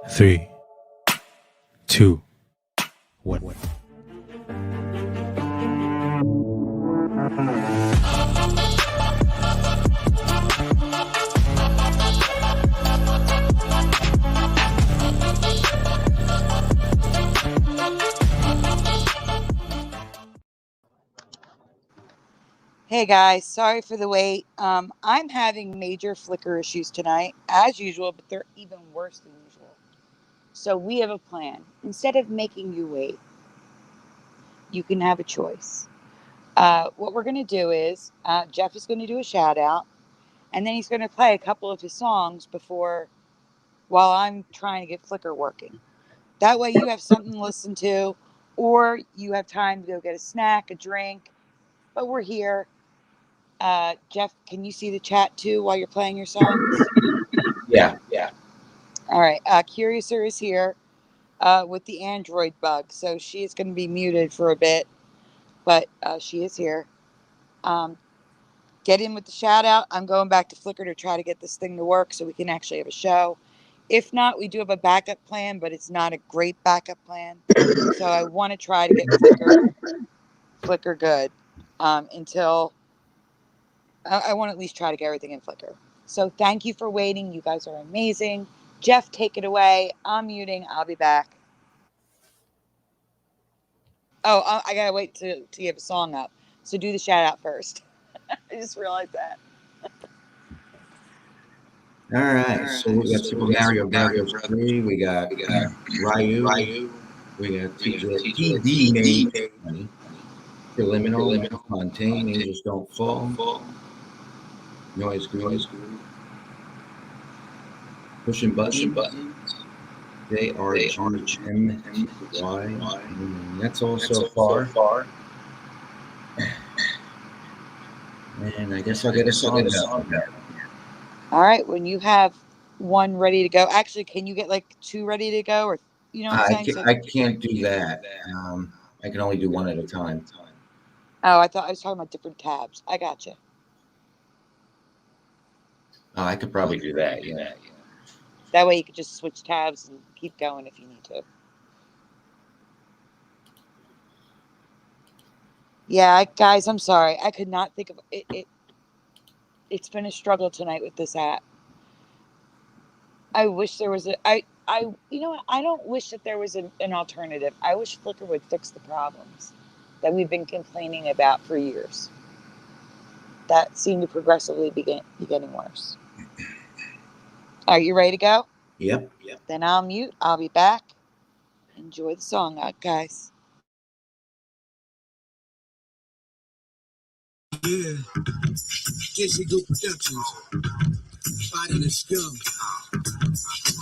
3, 2, 1. Hey guys, sorry for the wait. I'm having major Flickr issues tonight, as usual, but they're even worse than usual. So we have a plan. Instead of making you wait, you can have a choice. What we're going to do is Jeff is going to do a shout out, and then he's going to play a couple of his songs while I'm trying to get Flickr working. That way you have something to listen to, or you have time to go get a snack, a drink, but we're here. Jeff, can you see the chat too while you're playing your songs? Yeah. All right. Curiouser is here with the Android bug, so she is going to be muted for a bit, but she is here. Get in with the shout out. I'm going back to Flickr to try to get this thing to work so we can actually have a show. If not, we do have a backup plan, but it's not a great backup plan. So I want to try to get Flickr good until I want to at least try to get everything in Flickr. So thank you for waiting. You guys are amazing. Jeff, take it away. I'm muting. I'll be back. Oh, I got to wait to give a song up. So do the shout out first. I just realized that. All right. So we got Super Mario Brothers 3. We got Ryu. We got TD made Preliminal, Fontaine, Angels Don't Fall, Noise Groove, Pushing Buttons, JRGMTY. That's all so far. And I guess I'll get a song out. All right. When you have one ready to go, actually, can you get like two ready to go? Or you know what I'm saying? I can't do that. I can only do one at a time. Oh, I thought I was talking about different tabs. I got you. Oh, I could probably do that, yeah. That way you could just switch tabs and keep going if you need to. Yeah, guys, I'm sorry. I could not think of it. It's been a struggle tonight with this app. I wish there was you know what? I don't wish that there was an alternative. I wish Flickr would fix the problems that we've been complaining about for years. That seem to progressively be getting worse. Are you ready to go? Yep. Then I'll mute. I'll be back. Enjoy the song out, guys. Yeah. Jesse Go Productions. Fighting the scum.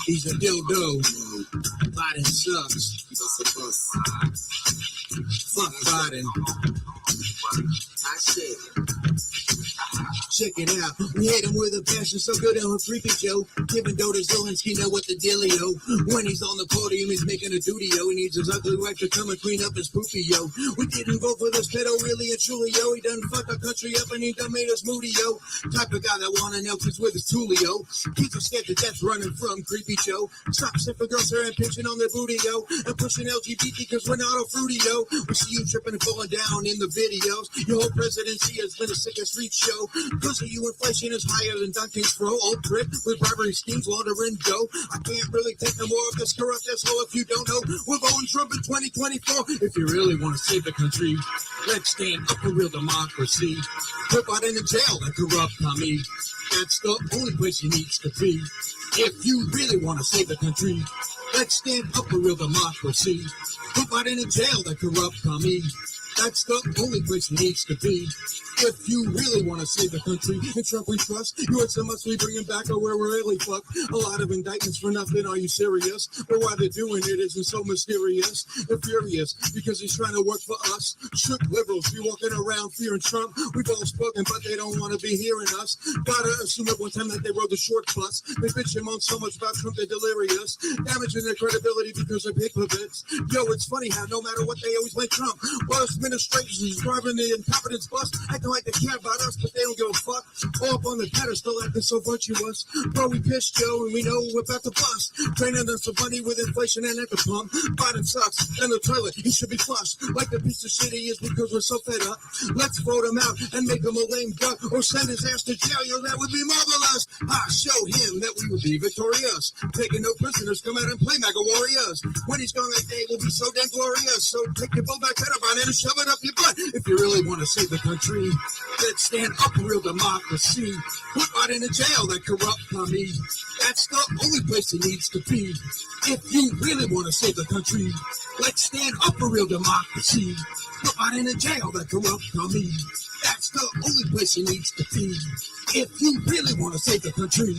He's a dildo. Biden sucks. Fuck Biden. I said. Check it out. We hate him with a passion so good on creepy Joe. Giving Dota Zelensky know what the dealio. When he's on the podium, he's making a duty-o. He needs his ugly wife to come and clean up his poopy-yo. We didn't vote for this pedo, really and truly, yo. He done fucked our country up and he done made us moody, yo. Type of guy that wanna know who's with his Tulio. He's so scared to death running from creepy Joe. Stop sniffing girls here and pinching on their booty, yo. And pushing LGBT cause we're not all fruity, yo. We see you tripping and falling down in the videos. Your whole presidency has been a sick and street show. Cause of you, inflation is higher than Duncan's Pro. Old trip with bribery schemes, laundering dough. I can't really take no more of this corrupt asshole if you don't know. We're voting Trump in 2024. If you really want to save the country, let's stand up for real democracy. Put Biden in jail, that corrupt commie. That's the only place he needs to be. If you really want to save the country, let's stand up for real democracy. Put Biden in jail, that corrupt commie. That's the only place he needs to be. If you really want to save the country, and Trump we trust, you heard so much we bring him back, or we're really fucked. A lot of indictments for nothing, are you serious? But why they're doing it isn't so mysterious. They're furious, because he's trying to work for us. Shook liberals be walking around fearing Trump. We've all spoken, but they don't want to be hearing us. Gotta assume at one time that they rode the short bus. They bitch him on so much about Trump, they're delirious. Damaging their credibility because they're hypocrites. Yo, it's funny how no matter what, they always blame Trump. While administration is driving the incompetence bus, I don't like they care about us, but they don't give a fuck. All up on the pedestal acting so virtuous. Bro, we pissed Joe and we know we're about to bust. Draining us some money with inflation and at the pump. Biden sucks, and the toilet, he should be flushed. Like the piece of shit he is because we're so fed up. Let's vote him out and make him a lame duck. Or send his ass to jail, yo, that would be marvelous. Show him that we will be victorious. Taking no prisoners, come out and play MAGA warriors. When he's gone, that day will be so damn glorious. So take your bullback head up on it and shove it up your butt. If you really want to save the country, let's stand up for real democracy. Put Biden in jail, that corrupt commie. That's the only place he needs to be. If you really want to save the country, let's stand up for real democracy. Put Biden in jail, that corrupt commie. That's the only place he needs to be. If you really want to save the country.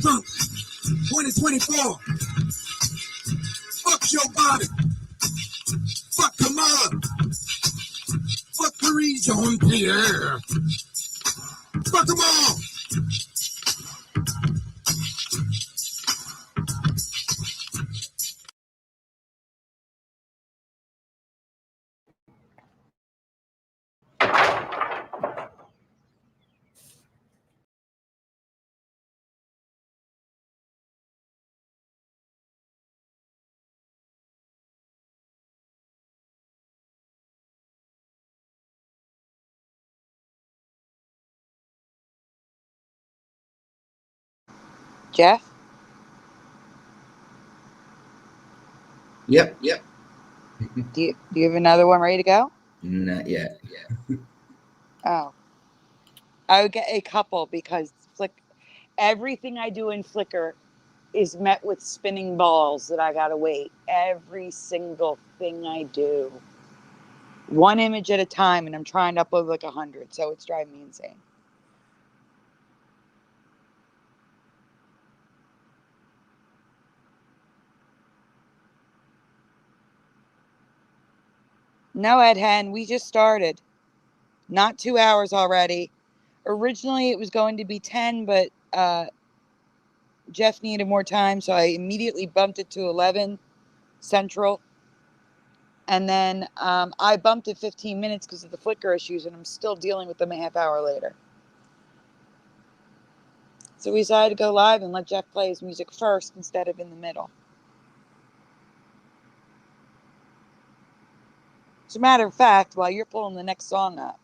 Trump, 2024. Fuck Joe Biden. Fuck Kamala. Fuck Paris Jean-Pierre. Fuck them all. Jeff? Yep. Do you have another one ready to go? Not yet. Oh. I would get a couple because everything I do in Flickr is met with spinning balls that I gotta wait. Every single thing I do. One image at a time, and I'm trying to upload like 100, so it's driving me insane. No, Ed Hen, we just started. Not 2 hours already. Originally, it was going to be 10, but Jeff needed more time, so I immediately bumped it to 11 Central. And then I bumped it 15 minutes because of the Flickr issues, and I'm still dealing with them a half hour later. So we decided to go live and let Jeff play his music first instead of in the middle. As a matter of fact, while you're pulling the next song up,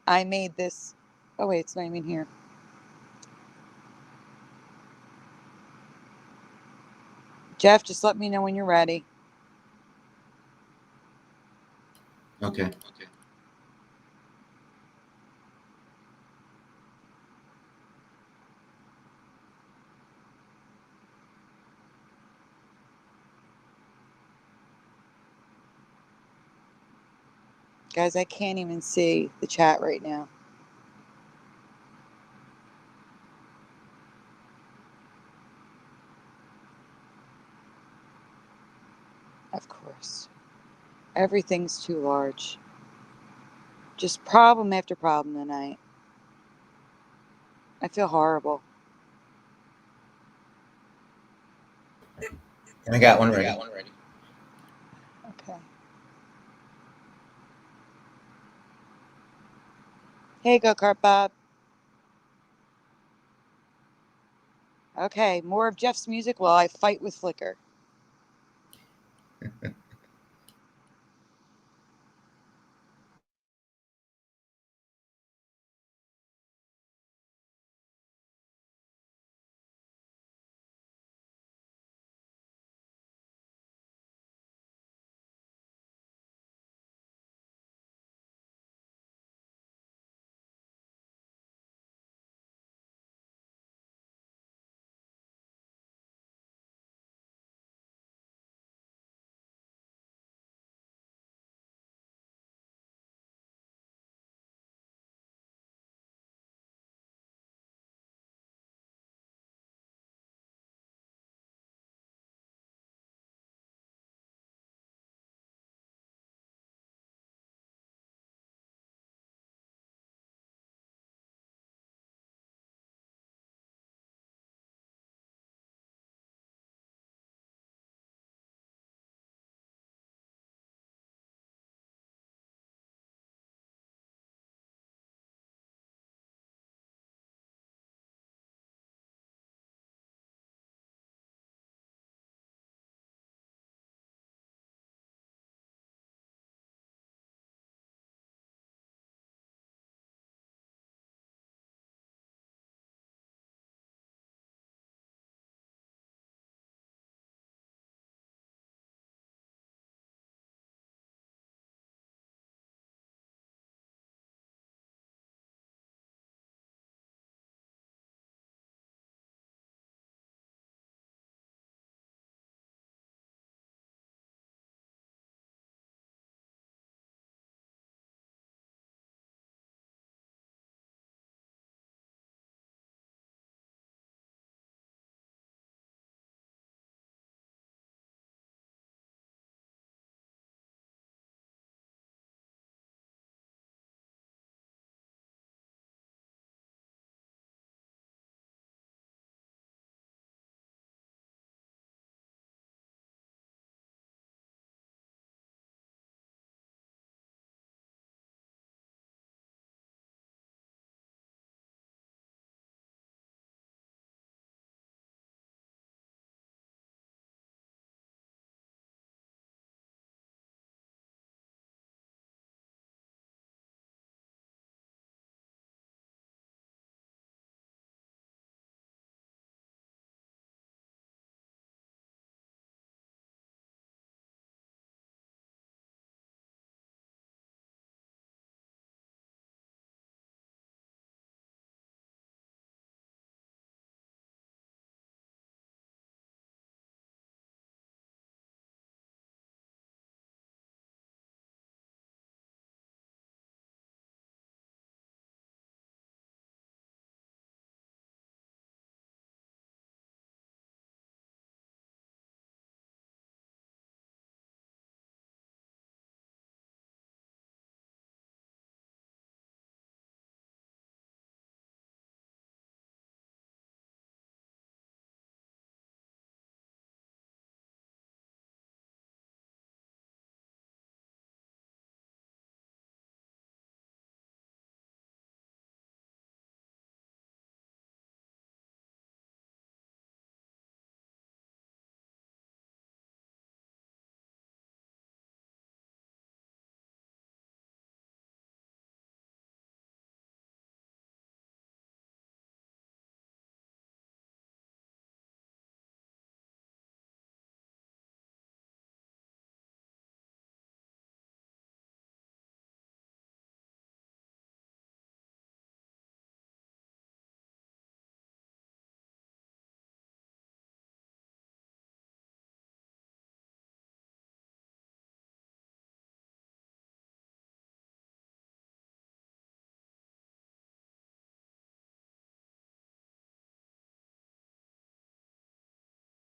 I made this. Oh, wait, it's not even here. Jeff, just let me know when you're ready. Okay. Guys, I can't even see the chat right now. Of course. Everything's too large. Just problem after problem tonight. I feel horrible. I got one ready. Okay. Hey, Go-Kart Bob. Okay, more of Jeff's music while I fight with Flickr.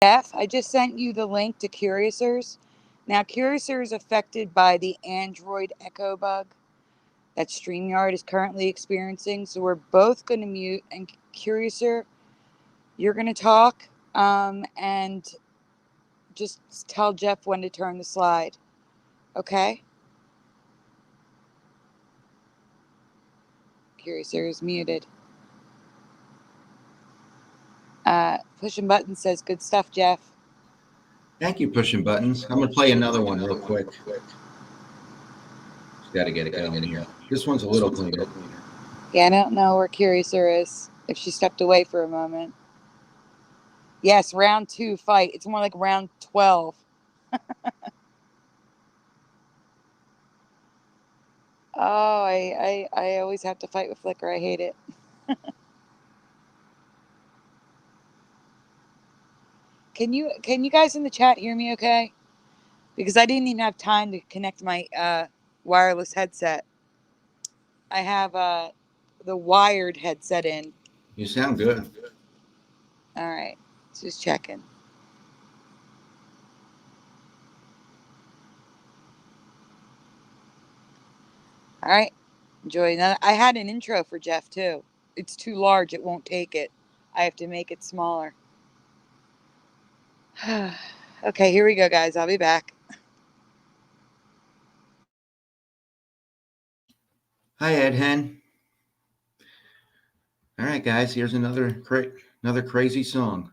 Jeff, I just sent you the link to Curiouser. Now, Curiouser is affected by the Android Echo bug that StreamYard is currently experiencing. So we're both going to mute, and Curiouser, you're going to talk and just tell Jeff when to turn the slide. Okay? Curiouser is muted. Pushing Button says, good stuff, Jeff. Thank you, Pushing Buttons. I'm going to play another one real quick. Just got to get it going here. This one's a little cleaner. Yeah, I don't know where Curiouser is. If she stepped away for a moment. Yes, round 2 fight. It's more like round 12. Oh, I always have to fight with Flickr. I hate it. Can you guys in the chat hear me okay? Because I didn't even have time to connect my wireless headset. I have the wired headset in. You sound good. All right, just checking. All right, enjoy. Now, I had an intro for Jeff too. It's too large; it won't take it. I have to make it smaller. Okay, here we go, guys. I'll be back. Hi, Ed Hen. All right, guys. Here's another crazy song.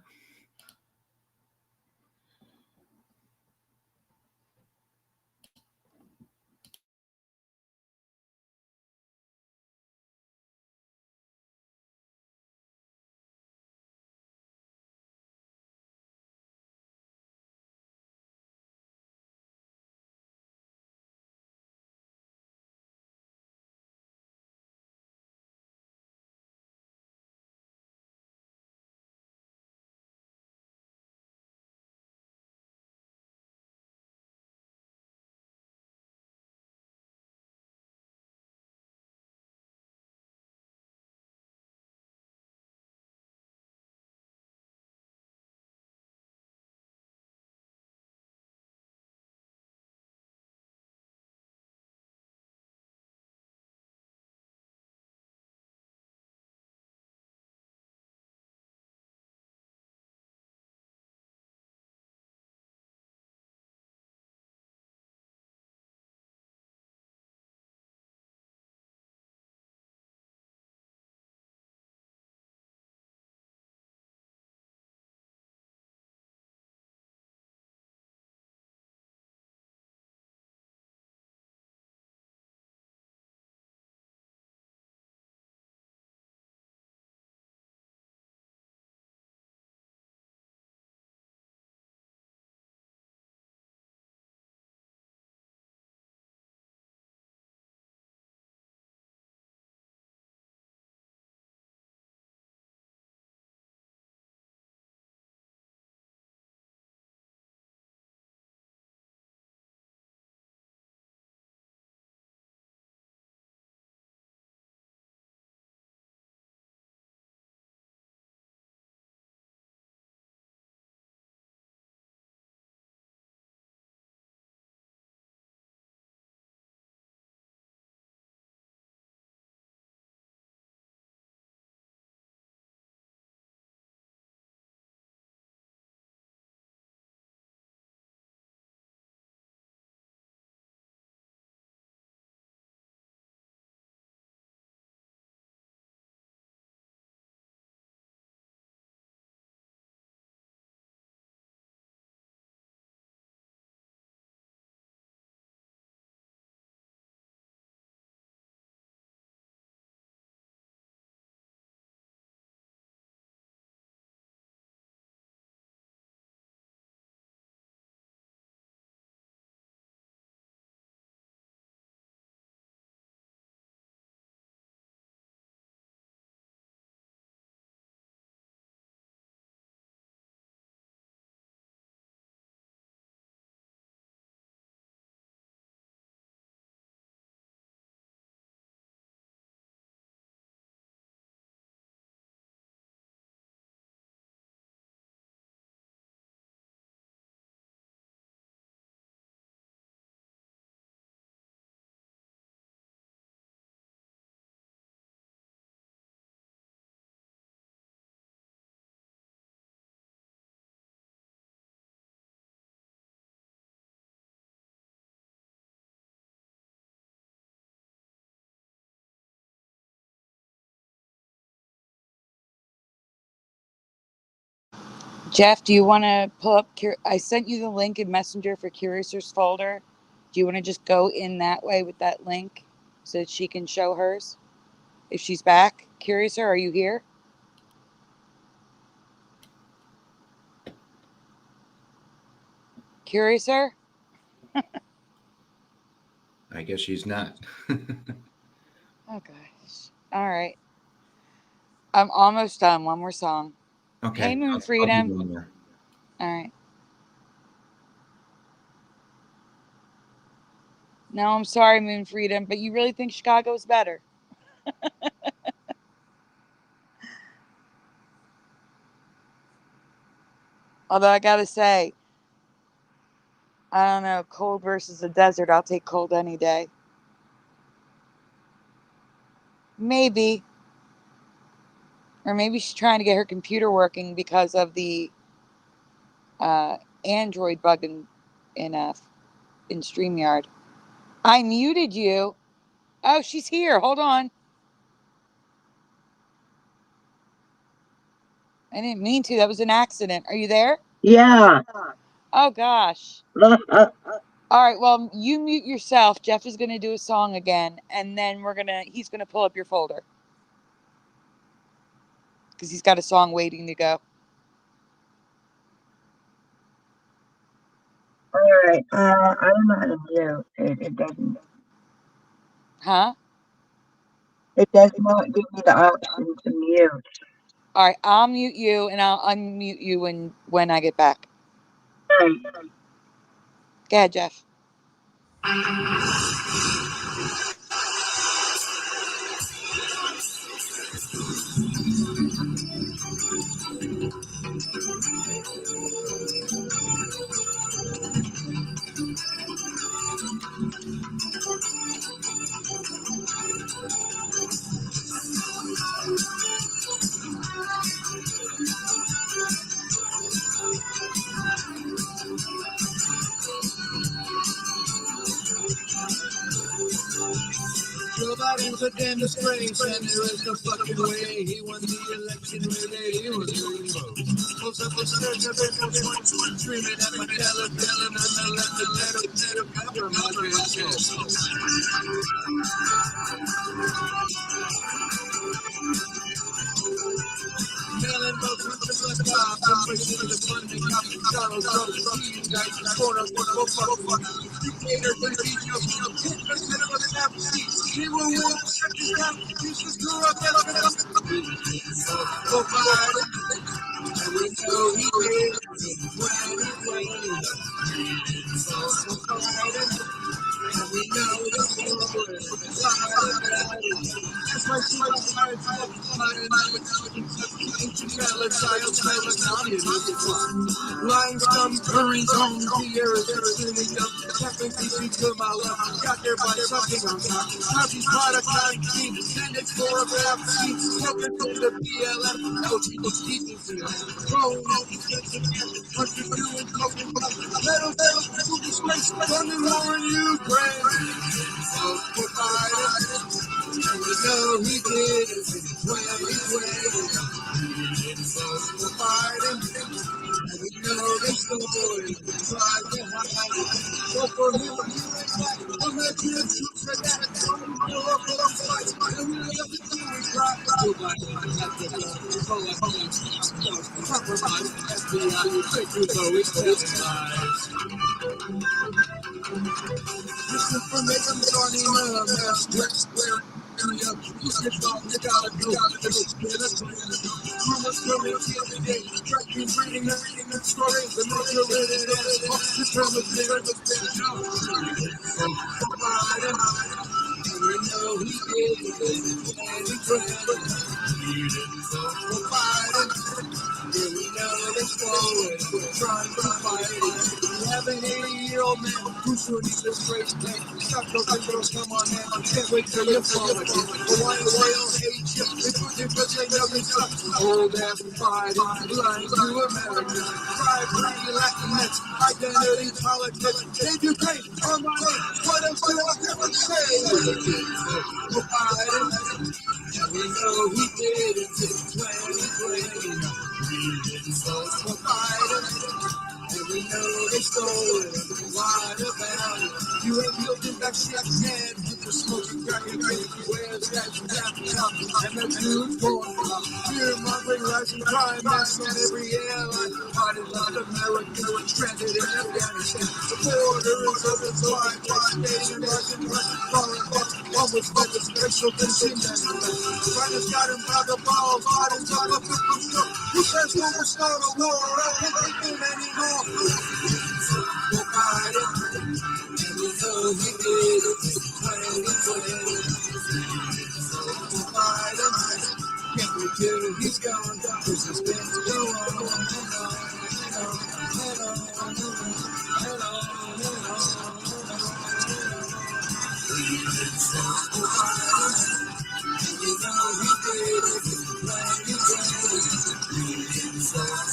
Jeff, do you want to pull up? I sent you the link in Messenger for Curiouser's folder. Do you want to just go in that way with that link so that she can show hers? If she's back. Curiouser, are you here? Curiouser? I guess she's not. Oh, gosh. All right. I'm almost done. One more song. Okay. Hey, Moon I'll do Freedom. one more. All right. No, I'm sorry, Moon Freedom, but you really think Chicago's better? Although I gotta say, I don't know, cold versus the desert. I'll take cold any day. Maybe. Or maybe she's trying to get her computer working because of the Android bug in StreamYard. I muted you. Oh, she's here. Hold on. I didn't mean to. That was an accident. Are you there? Yeah. Oh, gosh. All right. Well, you mute yourself. Jeff is going to do a song again, and then he's going to pull up your folder. Because he's got a song waiting to go. All right. I don't know how to do it. It doesn't. Huh? It does not give me the option to mute. All right. I'll mute you, and I'll unmute you when I get back. All right. Go ahead, Jeff. Joe Biden's a damn disgrace, and there is no fucking way he won the election today. He was doing vote. Pulls up the stairs of it, screaming at my television, and I left the letter cover my grandson. Mailing votes with the bus stops, and pushing the funding, copy Donald Trump, cheese guys, corner, fuck, dictator, he will win. He just grew up and we know he did and we know the story. That's why she was lines come hurrying home to your extremely dumb. Tapping feet to my left. Got there by something on top. Happy product 19. Send it for a rap sheet. Welcome to the BLM. No people speaking to us. Grown up, what you doing? Metal, disgrace. Running war in Ukraine. For Biden. And we know he did it. When he's waiting. For Biden. And we know the story. Try to hide it. So for him, I'm not here to say that. And we know the story. Try to hide it. Compromise. FBI. Thank you, Bowie. Testifies. Misinformation starting a mess. You gotta do rumors coming every day. Tracking, reading the stories. The most rated ass. The term is there. And we know he did. And he tried. Yeah, we know the story. Trying to fight it. We have an 80-year-old man who should eat this great thing. Stop those girls, come on, man. I can't wait till you fall again. Hawaiian royal hate you. It's because they know they suck. Old ass pride, lying to America. Pride, greedy, Latinx, identity, politics, educate, on my way. What else do I have to say? And we know he did it. 2020. We didn't vote for Biden. we know they stole it. What about it? You ain't looking back, shit, man. With the smoking crack and where's that rap come? And the dude's going from fear mongering, rising crime, mass on every airline. Party like America, stranded in Afghanistan. The border is open, so I staying rising, falling back. Almost like a special mission. Finals got him by the balls, got him top of the store. Who says when we start a war? I can't take him anymore. We'll fight it, and we know he did it. When we win, we'll fight him. Can't we kill him? He's gone. Cause it's been to go on and on and on and on and on and on. We'll fight him. We know he did it. When we win,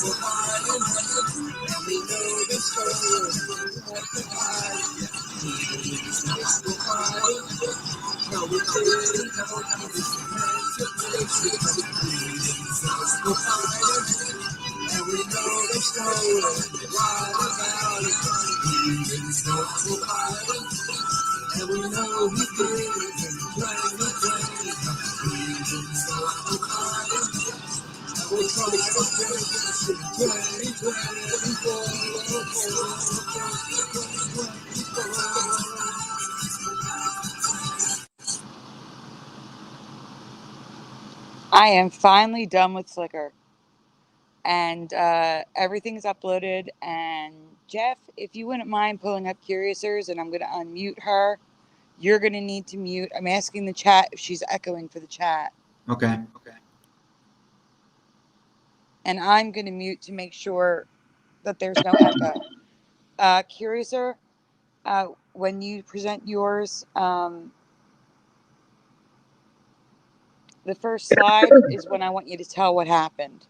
we'll fight him. And we know the story. We'll fight him. We'll fight him. No, we didn't know this man took places. We'll fight him. And we know the story. Why about it? We'll fight him. And we know he did it. When we win, we'll fight him. We'll try to finish it. 2024. I am finally done with Flickr, and everything's uploaded. And Jeff, if you wouldn't mind pulling up Curiousers, and I'm going to unmute her. You're going to need to mute. I'm asking the chat if she's echoing for the chat. Okay. And I'm going to mute to make sure that there's no echo. Curiouser, when you present yours, the first slide is when I want you to tell what happened.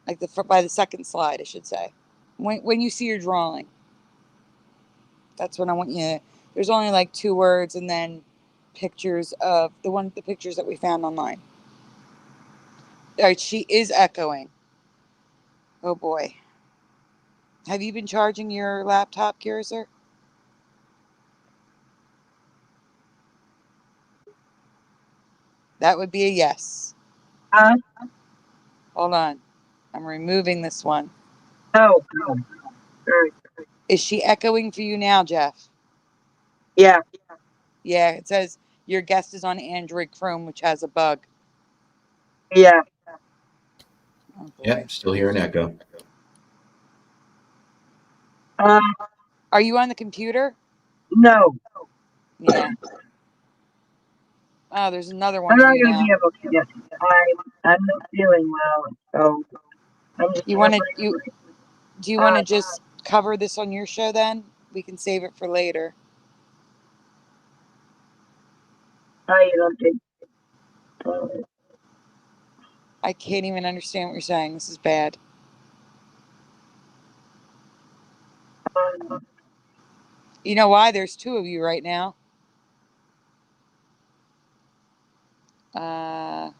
Like by the second slide, I should say. When you see your drawing, that's when I want you. There's only like 2 words, and then pictures of the pictures that we found online. All right, she is echoing. Oh boy. Have you been charging your laptop, Curiouser? That would be a yes. Hold on. I'm removing this one. Oh, right. Is she echoing for you now, Jeff? Yeah. Yeah, it says your guest is on Android Chrome, which has a bug. Yeah. Oh, boy. Yep, still hear an echo. Are you on the computer? No. Yeah. Oh, there's another I'm one not of you gonna now. be able to get. I'm not feeling well, so I'm just. Do you want to just cover this on your show then? We can save it for later. I don't think. I can't even understand what you're saying. This is bad. You know why? There's 2 of you right now. I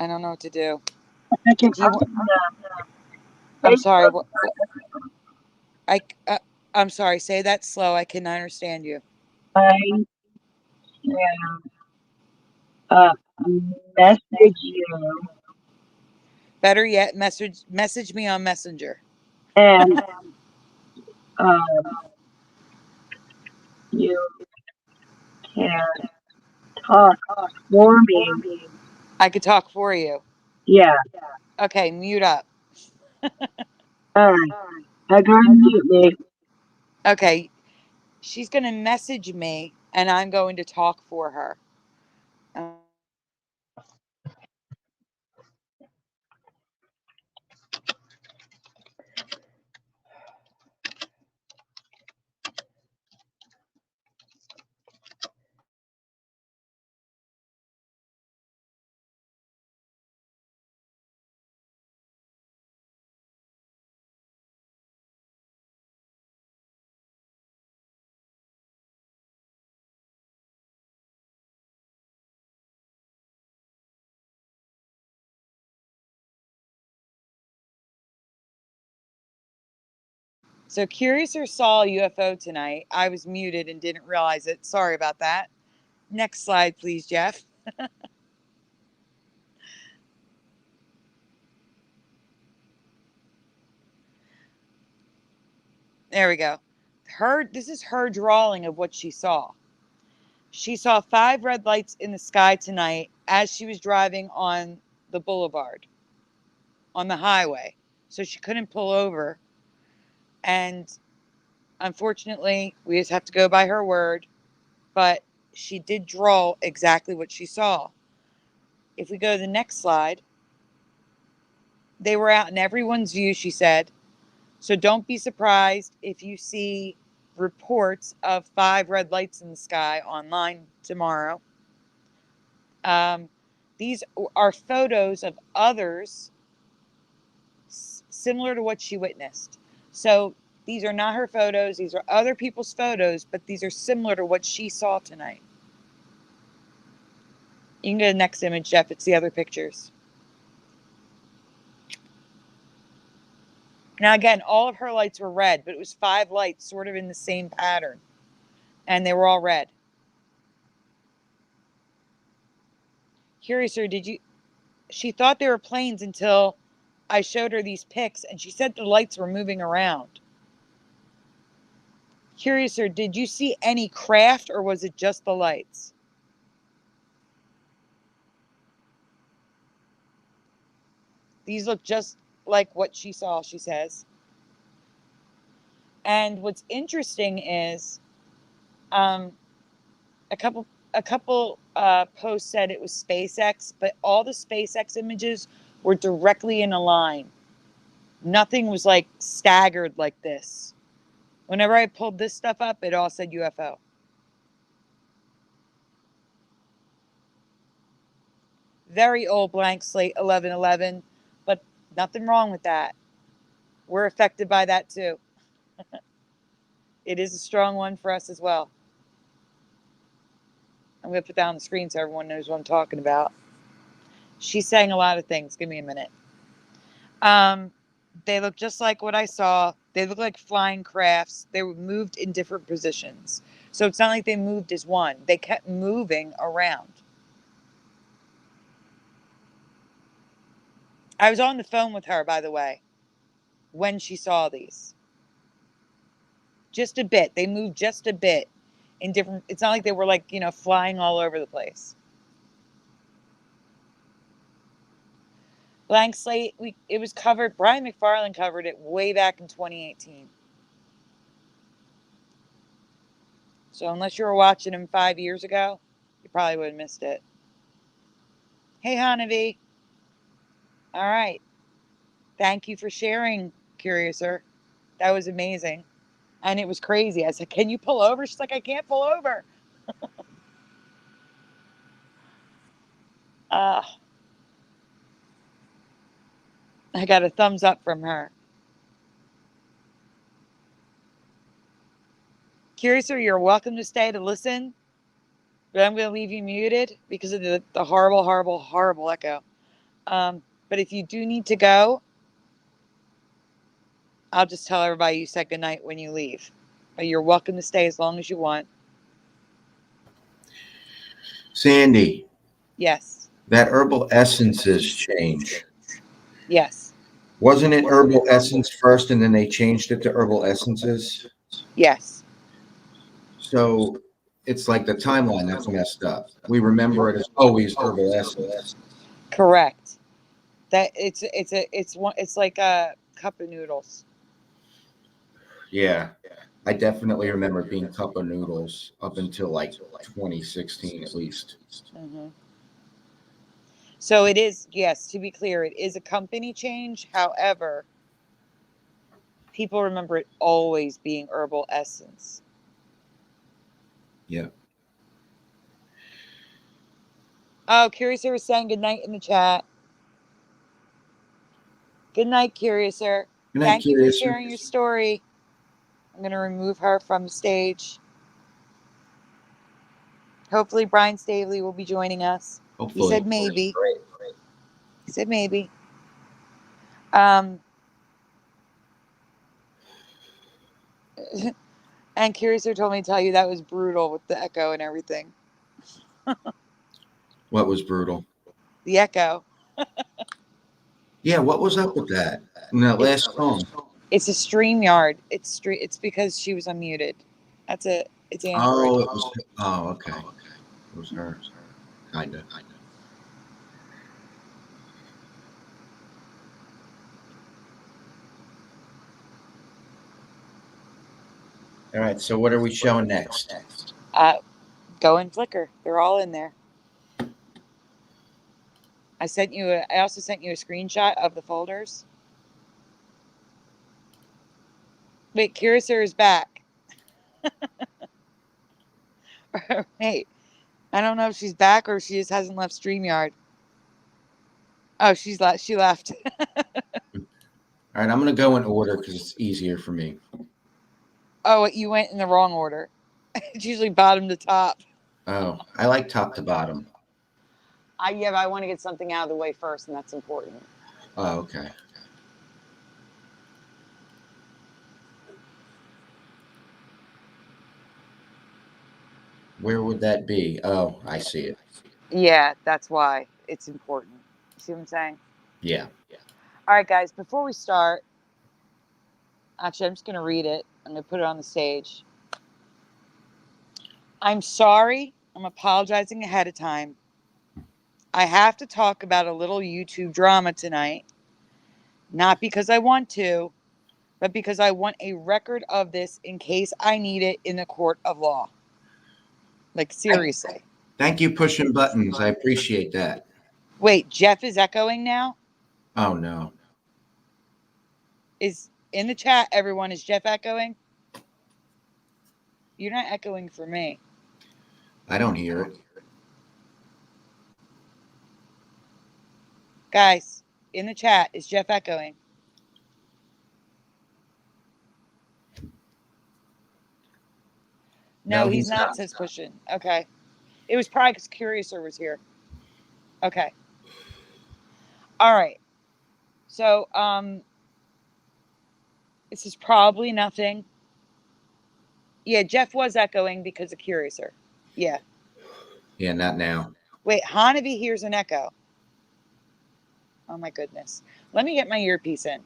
don't know what to do. I can. I'm sorry. I'm sorry. Say that slow. I cannot understand you. I can message you Better yet, message me on Messenger. and you can talk for me. I could talk for you. Yeah. Okay, mute up. All right. I gotta mute me. Okay, she's going to message me, and I'm going to talk for her. So Curiouser saw a UFO tonight. I was muted and didn't realize it. Sorry about that. Next slide, please, Jeff. There we go. This is her drawing of what she saw. She saw 5 red lights in the sky tonight as she was driving on the boulevard, on the highway. So she couldn't pull over. And unfortunately, we just have to go by her word. But she did draw exactly what she saw. If we go to the next slide, they were out in everyone's view, she said. So don't be surprised if you see reports of 5 red lights in the sky online tomorrow. These are photos of others similar to what she witnessed. So these are not her photos. These are other people's photos, but these are similar to what she saw tonight. You can go to the next image, Jeff. It's the other pictures. Now, again, all of her lights were red, but it was 5 lights sort of in the same pattern. And they were all red. Curiouser, she thought they were planes until I showed her these pics, and she said the lights were moving around. Curiouser, did you see any craft, or was it just the lights? These look just like what she saw, she says. And what's interesting is a couple posts said it was SpaceX, but all the SpaceX images were directly in a line. Nothing was like staggered like this. Whenever I pulled this stuff up, it all said UFO. Very old blank slate 1111, but nothing wrong with that. We're affected by that too. It is a strong one for us as well. I'm going to put that on the screen so everyone knows what I'm talking about. She's saying a lot of things. Give me a minute. They look just like what I saw. They look like flying crafts. They were moved in different positions. So it's not like they moved as one. They kept moving around. I was on the phone with her, by the way, when she saw these. Just a bit. They moved just a bit in different. It's not like they were like, flying all over the place. Blank slate. It was covered. Brian MacFarlane covered it way back in 2018. So unless you were watching him 5 years ago, you probably would have missed it. Hey, Hanavi. All right. Thank you for sharing, Curiouser. That was amazing. And it was crazy. I said, can you pull over? She's like, I can't pull over. I got a thumbs up from her. Curiouser, you're welcome to stay to listen, but I'm going to leave you muted because of the horrible, horrible, horrible echo. But if you do need to go, I'll just tell everybody you said goodnight when you leave. But you're welcome to stay as long as you want. Sandy. Yes. That herbal essences change. Yes. Wasn't it herbal essence first and then they changed it to herbal essences? Yes. So it's like the timeline that's messed up. We remember it as always herbal essence. Correct. That it's like a cup of noodles. Yeah. I definitely remember it being cup of noodles up until like 2016 at least. Mm-hmm. So it is, yes, to be clear, it is a company change. However, people remember it always being herbal essence. Yeah. Oh, Curiouser was saying good night in the chat. Good night, Curiouser. Good night, Thank you for Curiouser. sharing your story. I'm going to remove her from the stage. Hopefully, Brian Stavely will be joining us. Hopefully. He said maybe. Great. He said maybe. And Curiouser told me to tell you that was brutal with the echo and everything. What was brutal? The echo. Yeah, what was up with that? In that last song? It's a StreamYard. It's because she was unmuted. That's it. It's Android. Oh, it was. Oh, okay. It was her. Kinda. All right. So what are we showing next? Go in Flickr. They're all in there. I also sent you a screenshot of the folders. Wait, Curiouser is back. Wait, I don't know if she's back or she just hasn't left StreamYard. Oh, she left. All right, I'm gonna go in order because it's easier for me. Oh, you went in the wrong order. It's usually bottom to top. Oh, I like top to bottom. But I want to get something out of the way first, and that's important. Oh, okay. Where would that be? Oh, I see it. Yeah, that's why it's important. See what I'm saying? Yeah. All right, guys, before we start, actually, I'm just going to read it. I'm going to put it on the stage. I'm sorry. I'm apologizing ahead of time. I have to talk about a little YouTube drama tonight. Not because I want to, but because I want a record of this in case I need it in the court of law. Like, seriously. Thank you, pushing buttons. I appreciate that. Wait, Jeff is echoing now? Oh no. Is in the chat, everyone, is Jeff echoing? You're not echoing for me. I don't hear it. Guys, in the chat, is Jeff echoing? No, he's not, says pushing. Okay. It was probably because Curiouser was here. Okay. All right. So, this is probably nothing. Yeah, Jeff was echoing because of Curiouser. Yeah. Yeah, not now. Wait, Hanavi hears an echo. Oh my goodness. Let me get my earpiece in.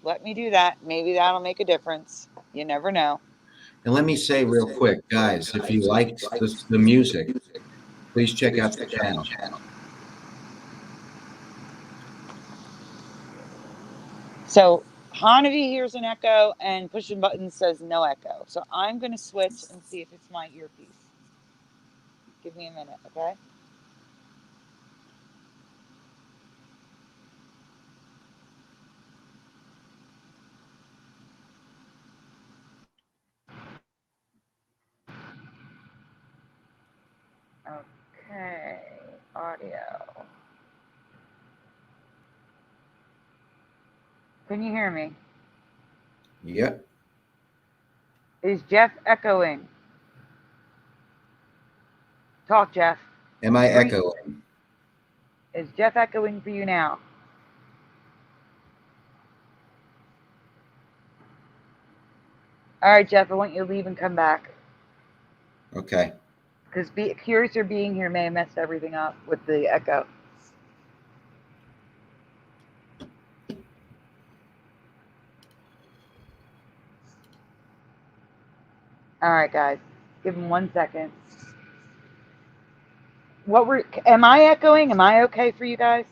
Let me do that. Maybe that'll make a difference. You never know. And let me say real quick, guys, if you liked the music, please check out the channel. So Hanavi hears an echo and pushing buttons says no echo. So I'm going to switch and see if it's my earpiece. Give me a minute, okay? Okay, audio. Can you hear me? Yep. Is Jeff echoing? Talk, Jeff. Am I echoing? Is Jeff echoing for you now? All right, Jeff, I want you to leave and come back. Okay. Because Curiouser being here may have messed everything up with the echo. All right, guys. Give him 1 second. Am I echoing? Am I okay for you guys?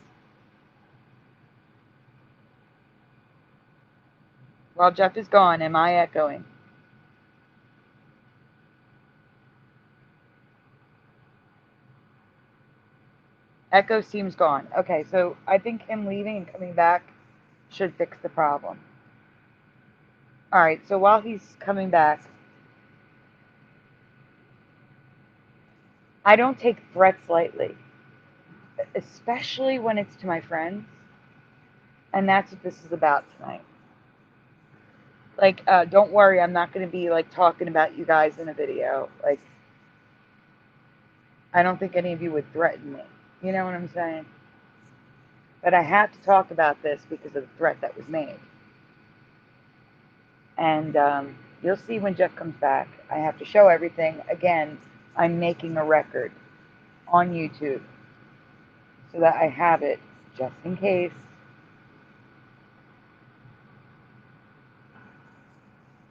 While Jeff is gone, am I echoing? Echo seems gone. Okay, so I think him leaving and coming back should fix the problem. All right, so while he's coming back, I don't take threats lightly, especially when it's to my friends. And that's what this is about tonight. Like, don't worry, I'm not going to be like talking about you guys in a video. Like, I don't think any of you would threaten me. You know what I'm saying? But I have to talk about this because of the threat that was made. And you'll see when Jeff comes back. I have to show everything. Again, I'm making a record on YouTube so that I have it just in case.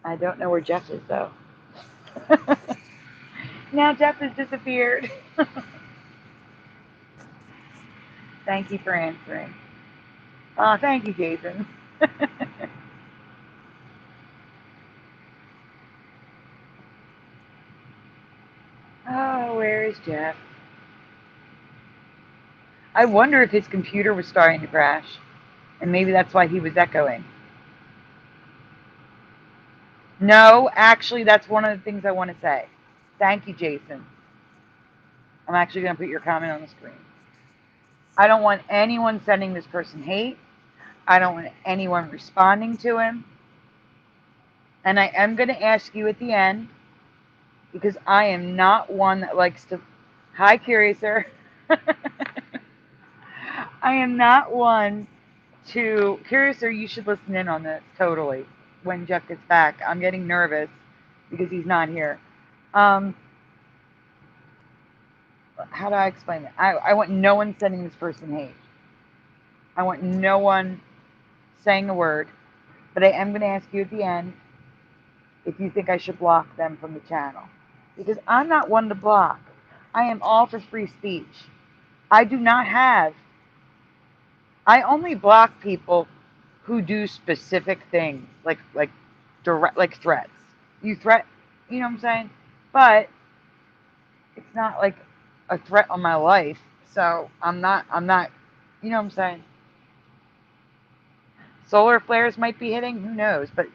I don't know where Jeff is, though. Now Jeff has disappeared. Thank you for answering. Oh, thank you, Jason. Oh, where is Jeff? I wonder if his computer was starting to crash, and maybe that's why he was echoing. No, actually, that's one of the things I want to say. Thank you, Jason. I'm actually going to put your comment on the screen. I don't want anyone sending this person hate. I don't want anyone responding to him. And I am going to ask you at the end, because I am not one that likes to... Hi, Curiouser. I am not one to... Curiouser, you should listen in on this, totally, when Jeff gets back. I'm getting nervous because he's not here. How do I explain it? I want no one sending this person hate. I want no one saying a word. But I am going to ask you at the end if you think I should block them from the channel. Because I'm not one to block. I am all for free speech. I do not have... I only block people who do specific things, like direct, like threats. You threat, you know what I'm saying? But it's not like a threat on my life. So I'm not, you know what I'm saying? Solar flares might be hitting, who knows? But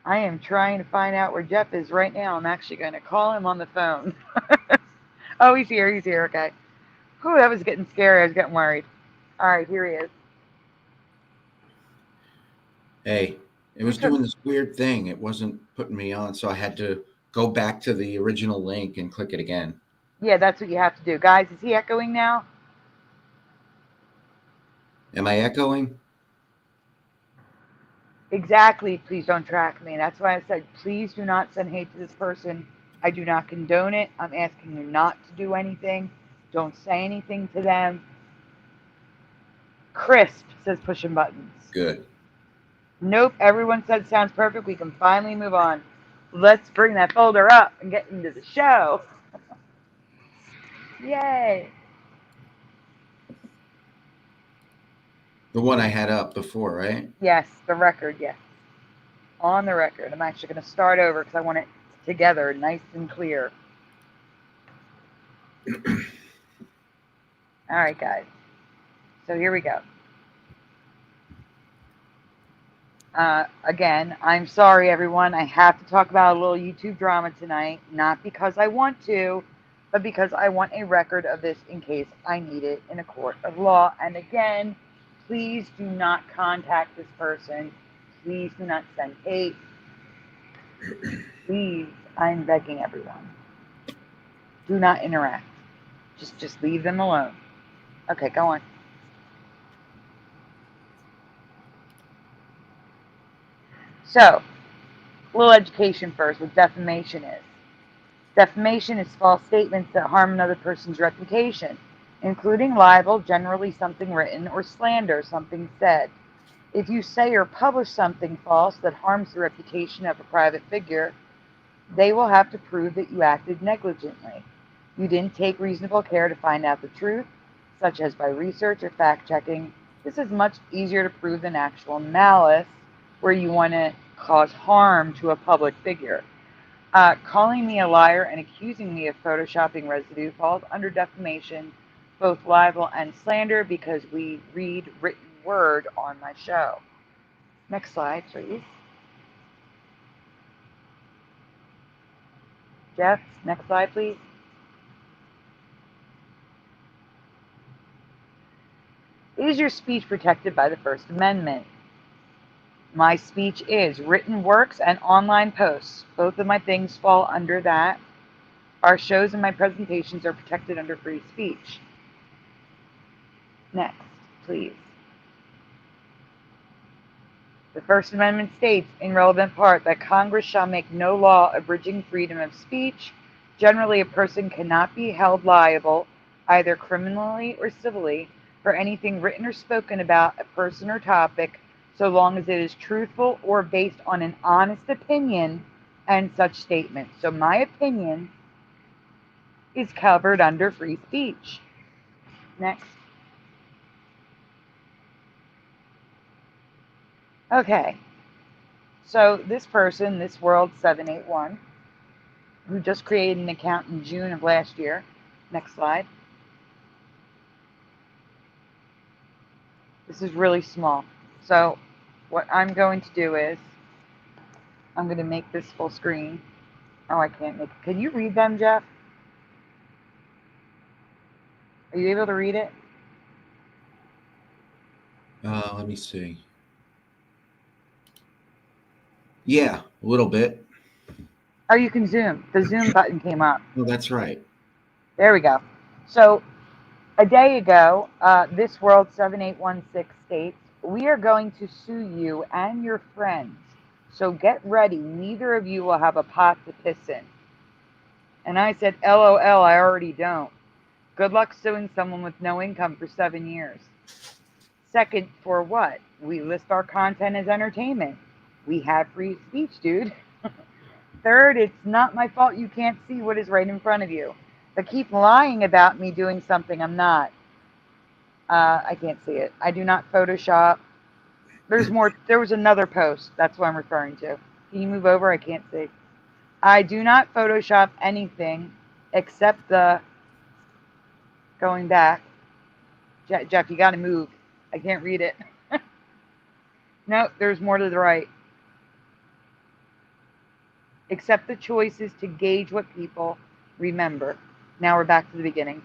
I am trying to find out where Jeff is right now. I'm actually going to call him on the phone. Oh, he's here, okay. Whew, that was getting scary. I was getting worried. All right, here he is. Hey, it was doing this weird thing. It wasn't putting me on, so I had to go back to the original link and click it again. Yeah, that's what you have to do. Guys, is he echoing now? Am I echoing? Exactly. Please don't track me. That's why I said, please do not send hate to this person. I do not condone it. I'm asking you not to do anything. Don't say anything to them. Crisp says pushing buttons. Good. Nope. Everyone said sounds perfect. We can finally move on. Let's bring that folder up and get into the show. Yay. The one I had up before, right? Yes, the record, yes. On the record. I'm actually going to start over because I want it together, nice and clear. All right, guys. So here we go. Again, I'm sorry, everyone. I have to talk about a little YouTube drama tonight, not because I want to, but because I want a record of this in case I need it in a court of law. And again, please do not contact this person. Please do not send hate. Please, I'm begging everyone. Do not interact. Just leave them alone. Okay, go on. So, a little education first, what defamation is. Defamation is false statements that harm another person's reputation, including libel, generally something written, or slander, something said. If you say or publish something false that harms the reputation of a private figure, they will have to prove that you acted negligently. You didn't take reasonable care to find out the truth, such as by research or fact-checking. This is much easier to prove than actual malice, where you want to cause harm to a public figure. Calling me a liar and accusing me of photoshopping residue falls under defamation, both libel and slander, because we read written word on my show. Next slide, please. Jeff, next slide, please. Is your speech protected by the First Amendment? My speech is written works and online posts. Both of my things fall under that. Our shows and my presentations are protected under free speech. Next, please. The First Amendment states, in relevant part, that Congress shall make no law abridging freedom of speech. Generally, a person cannot be held liable, either criminally or civilly, for anything written or spoken about a person or topic, so long as it is truthful or based on an honest opinion and such statement. So my opinion is covered under free speech. Next. Okay. So this person, this World 781, who just created an account in June of last year. Next slide. This is really small. So what I'm going to do is I'm going to make this full screen. Oh, I can't make it. Can you read them, Jeff? Are you able to read it? Let me see. Yeah, a little bit. Oh, you can zoom. The zoom button came up. Oh, that's right. There we go. So a day ago, this World 7816 states, we are going to sue you and your friends. So get ready. Neither of you will have a pot to piss in. And I said, LOL, I already don't. Good luck suing someone with no income for 7 years. Second, for what? We list our content as entertainment. We have free speech, dude. Third, it's not my fault you can't see what is right in front of you. But keep lying about me doing something I'm not. I can't see it. I do not Photoshop. There's more. There was another post. That's what I'm referring to. Can you move over? I can't see. I do not Photoshop anything except the going back. Jeff, you got to move. I can't read it. No, there's more to the right. Except the choices to gauge what people remember. Now we're back to the beginning.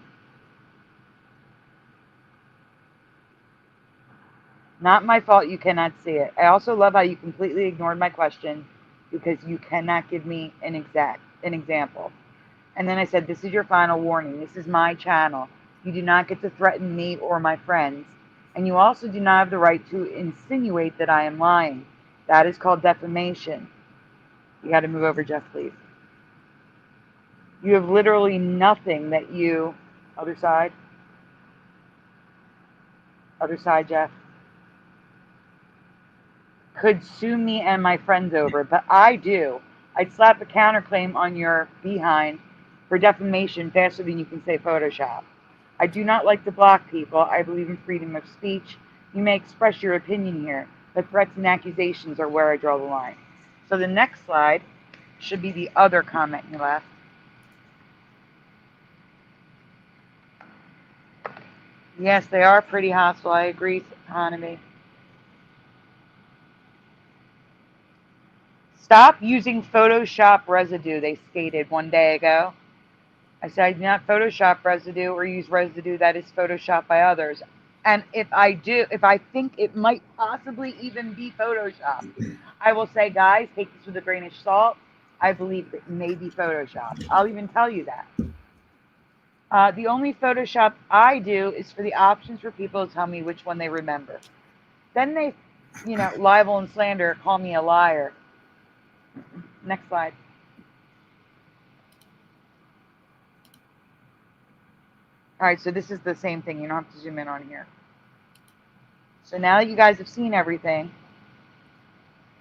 Not my fault you cannot see it. I also love how you completely ignored my question because you cannot give me an example. And then I said, this is your final warning. This is my channel. You do not get to threaten me or my friends. And you also do not have the right to insinuate that I am lying. That is called defamation. You got to move over, Jeff, please. You have literally nothing that you... Other side. Other side, Jeff. Could sue me and my friends over, but I do. I'd slap a counterclaim on your behind for defamation faster than you can say Photoshop. I do not like to block people. I believe in freedom of speech. You may express your opinion here, but threats and accusations are where I draw the line. So the next slide should be the other comment you left. Yes, they are pretty hostile. I agree, Hanami. Stop using Photoshop residue, they stated one day ago. I said I do not Photoshop residue or use residue that is Photoshopped by others. And if I do, if I think it might possibly even be Photoshopped, I will say, guys, take this with a grain of salt. I believe it may be Photoshopped. I'll even tell you that. The only Photoshop I do is for the options for people to tell me which one they remember. Then they, libel and slander, call me a liar. Next slide. All right, so this is the same thing. You don't have to zoom in on here. So now that you guys have seen everything,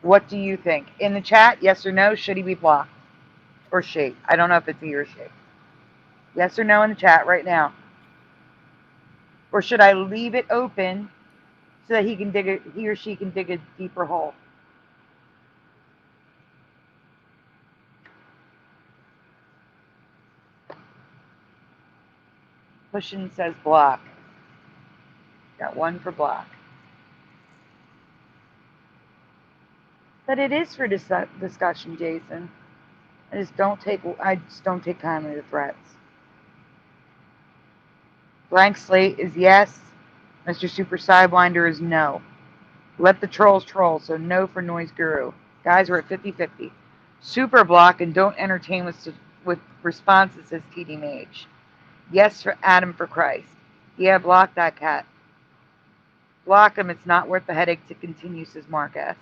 what do you think? In the chat, yes or no, should he be blocked? Or she? I don't know if it's he or she. Yes or no in the chat right now. Or should I leave it open so that he or she can dig a deeper hole? Pushin says block. Got one for block. But it is for discussion, Jason. I just don't take kindly to threats. Blank slate is yes. Mr. Super Sidewinder is no. Let the trolls troll, so no for Noise Guru. Guys, we're at 50-50. Super block and don't entertain with responses, says TD Mage. Yes for Adam for Christ. Yeah, block that cat. Block him, it's not worth the headache to continue, says Mark S.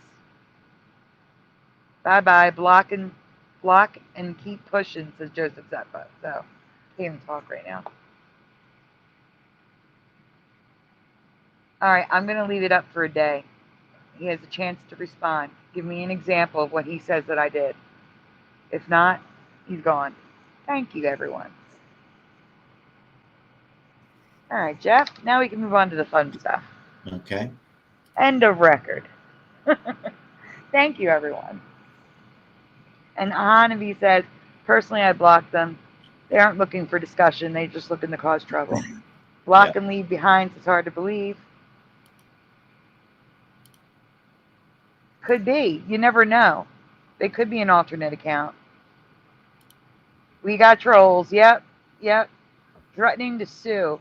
Bye-bye. Block and keep pushing, says Joseph Zeppa. So, can't even talk right now. All right, I'm going to leave it up for a day. He has a chance to respond. Give me an example of what he says that I did. If not, he's gone. Thank you, everyone. All right, Jeff, now we can move on to the fun stuff. Okay. End of record. Thank you, everyone. And Hanavi says, personally, I blocked them. They aren't looking for discussion. They just looking to cause trouble. Block and leave behind is hard to believe. Could be. You never know. They could be an alternate account. We got trolls. Yep. Threatening to sue.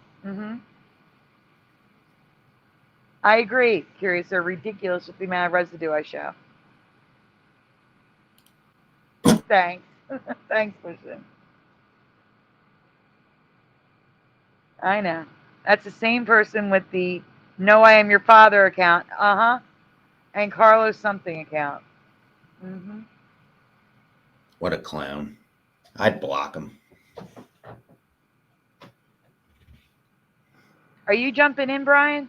I agree. Curious or ridiculous with the amount of residue I show. Thanks. Thanks, Christian. I know. That's the same person with the No I Am Your Father account. And Carlos something account. What a clown. I'd block him. Are you jumping in, Brian?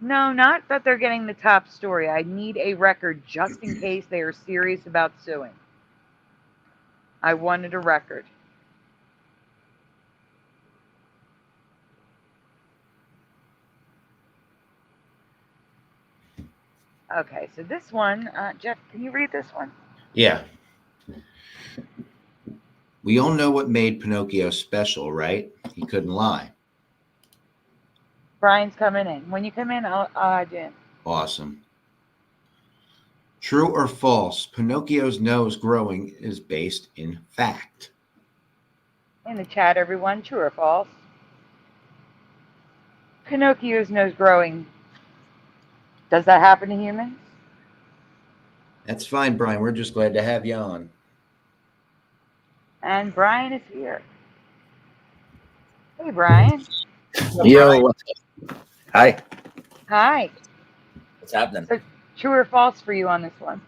No, not that they're getting the top story. I need a record just in case they are serious about suing. I wanted a record. Okay, so this one, Jeff, can you read this one? Yeah. We all know what made Pinocchio special, right? He couldn't lie. Brian's coming in. When you come in, I'll add you in. Awesome. True or false, Pinocchio's nose growing is based in fact. In the chat, everyone, true or false? Pinocchio's nose growing. Does that happen to humans? That's fine, Brian. We're just glad to have you on. And Brian is here. Hey, Brian. Yo, what's up? Hi. Hi. What's happening? So, true or false for you on this one?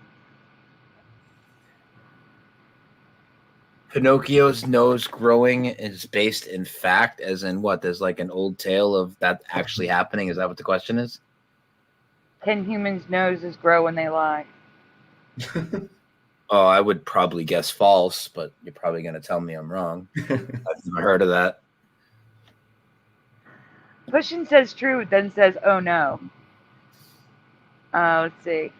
Pinocchio's nose growing is based in fact, as in what? There's like an old tale of that actually happening. Is that what the question is? Can humans' noses grow when they lie? Oh, I would probably guess false, but you're probably going to tell me I'm wrong. I've never heard of that. Pushin says true, then says, oh no. Let's see.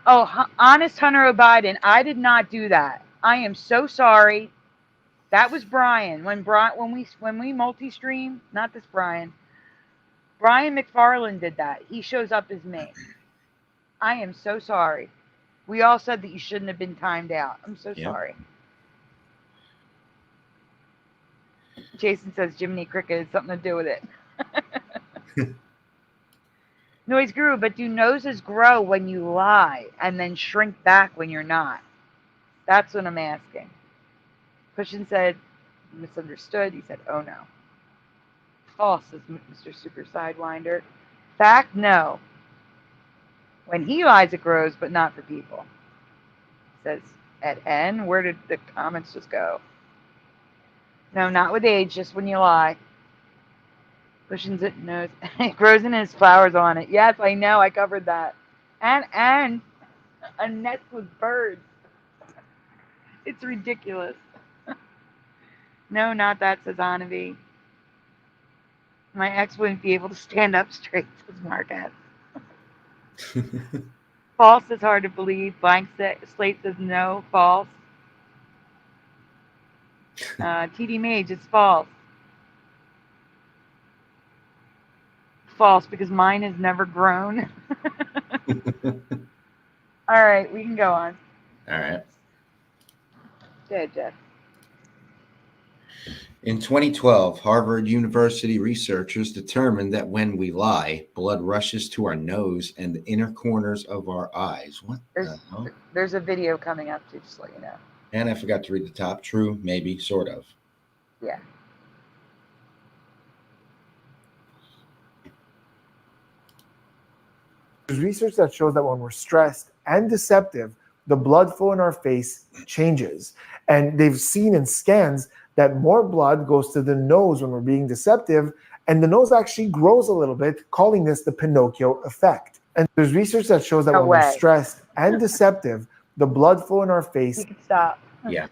Oh, honest Hunter O'Biden, I did not do that. I am so sorry. That was Brian. When we multi-stream, not this Brian. Brian MacFarlane did that. He shows up as me. I am so sorry. We all said that you shouldn't have been timed out. I'm so sorry. Jason says Jiminy Cricket had something to do with it. Noise grew, but do noses grow when you lie and then shrink back when you're not? That's what I'm asking. Pushin said, misunderstood. He said, oh no. False, says Mr. Super Sidewinder. Fact, no. When he lies, it grows, but not for people. Says at N. Where did the comments just go? No, not with age, just when you lie. Pushin's it knows. It grows in his flowers on it. Yes, I know. I covered that. And a nest with birds. It's ridiculous. No, not that, says Anavi. My ex wouldn't be able to stand up straight, says Marquette. False is hard to believe. Blank slate says no. False. TD Mage, it's false. False, because mine has never grown. All right, we can go on. All right. Go ahead, Jeff. In 2012, Harvard University researchers determined that when we lie, blood rushes to our nose and the inner corners of our eyes. What the hell? There's a video coming up, too, just to let you know. And I forgot to read the top. True, maybe, sort of. Yeah. there's research that shows that when we're stressed and deceptive, the blood flow in our face changes. And they've seen in scans that more blood goes to the nose when we're being deceptive, and the nose actually grows a little bit, calling this the Pinocchio effect. And there's research that shows that No when way. we're stressed and deceptive, the blood flow in our face. You can stop. Yeah.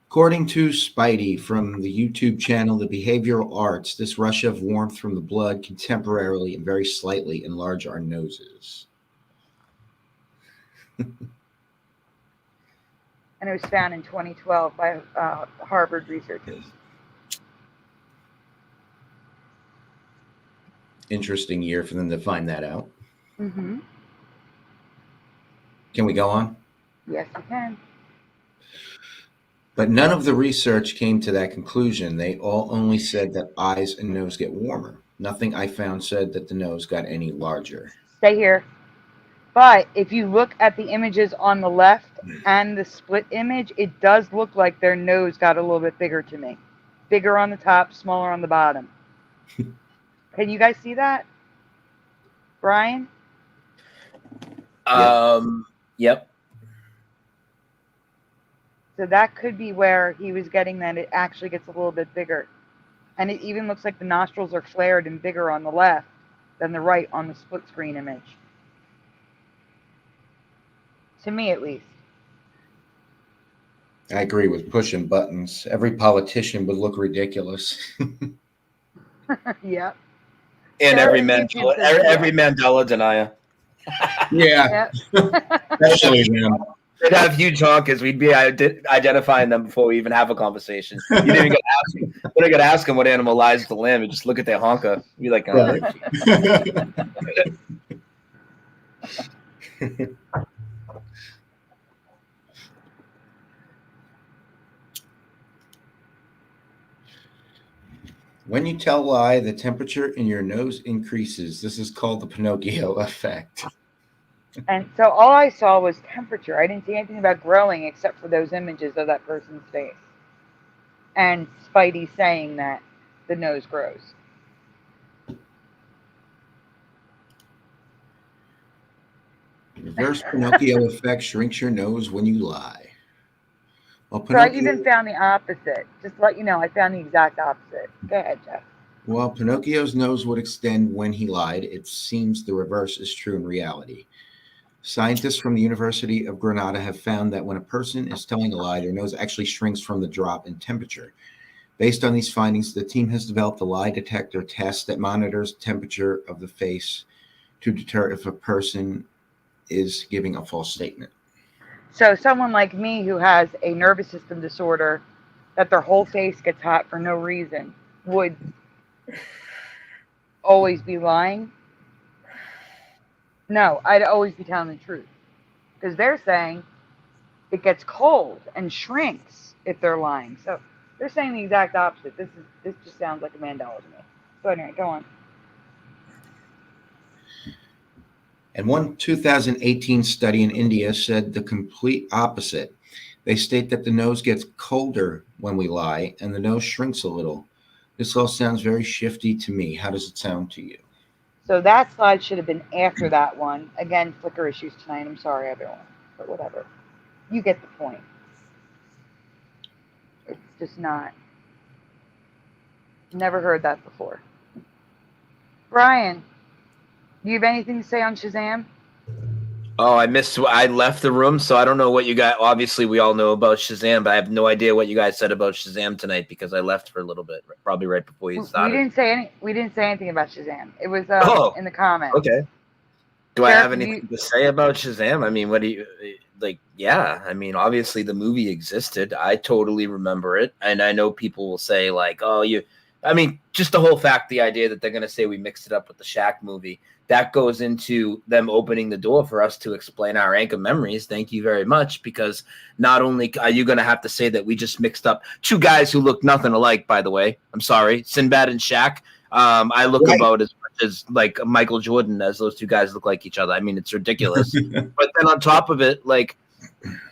According to Spidey from the YouTube channel The Behavioral Arts, this rush of warmth from the blood can temporarily and very slightly enlarge our noses. And it was found in 2012 by Harvard researchers. Interesting year for them to find that out. Mm-hmm. Can we go on? Yes, you can. But none of the research came to that conclusion. They all only said that eyes and nose get warmer. Nothing I found said that the nose got any larger. Stay here. But if you look at the images on the left and the split image, it does look like their nose got a little bit bigger to me. Bigger on the top, smaller on the bottom. Can you guys see that? Brian? Yep. So that could be where he was getting that it actually gets a little bit bigger. And it even looks like the nostrils are flared and bigger on the left than the right on the split screen image. To me, at least. I agree with pushing buttons. Every politician would look ridiculous. Yep. And Sarah every YouTube Mandela, says every Mandela denier. Yeah. Yep. Especially them. They'd have huge honkers. We'd be identifying them before we even have a conversation. You didn't even got to ask them what animal lies the lamb. You just look at their honker. Be like, oh. When you tell a lie, the temperature in your nose increases. This is called the Pinocchio effect. And so all I saw was temperature. I didn't see anything about growing except for those images of that person's face. And Spidey saying that the nose grows. Reverse Pinocchio effect shrinks your nose when you lie. Well, So I even found the opposite. Just to let you know, I found the exact opposite. Go ahead, Jeff. While Pinocchio's nose would extend when he lied, it seems the reverse is true in reality. Scientists from the University of Granada have found that when a person is telling a lie, their nose actually shrinks from the drop in temperature. Based on these findings, the team has developed a lie detector test that monitors the temperature of the face to deter if a person is giving a false statement. So someone like me who has a nervous system disorder, that their whole face gets hot for no reason, would always be lying? No, I'd always be telling the truth. Because they're saying it gets cold and shrinks if they're lying. So they're saying the exact opposite. This just sounds like a Mandela to me. So anyway, go on. And one 2018 study in India said the complete opposite. They state that the nose gets colder when we lie and the nose shrinks a little. This all sounds very shifty to me. How does it sound to you? So that slide should have been after that one. Again, flicker issues tonight. I'm sorry, everyone. But whatever. You get the point. It's just not. Never heard that before. Brian, do you have anything to say on Shazam? Oh, I left the room, so I don't know what you guys. Obviously, we all know about Shazam, but I have no idea what you guys said about Shazam tonight because I left for a little bit, probably right before you started. We didn't say anything about Shazam. It was in the comments. Okay. Do I have anything to say about Shazam? I mean, what do you like? Yeah, I mean, obviously the movie existed. I totally remember it, and I know people will say like, "Oh, you." I mean, just the whole fact, the idea that they're going to say we mixed it up with the Shaq movie, that goes into them opening the door for us to explain our anchor memories. Thank you very much, because not only are you going to have to say that we just mixed up two guys who look nothing alike, by the way. I'm sorry, Sinbad and Shaq. I look about as much as like Michael Jordan as those two guys look like each other. I mean, it's ridiculous. But then on top of it, like,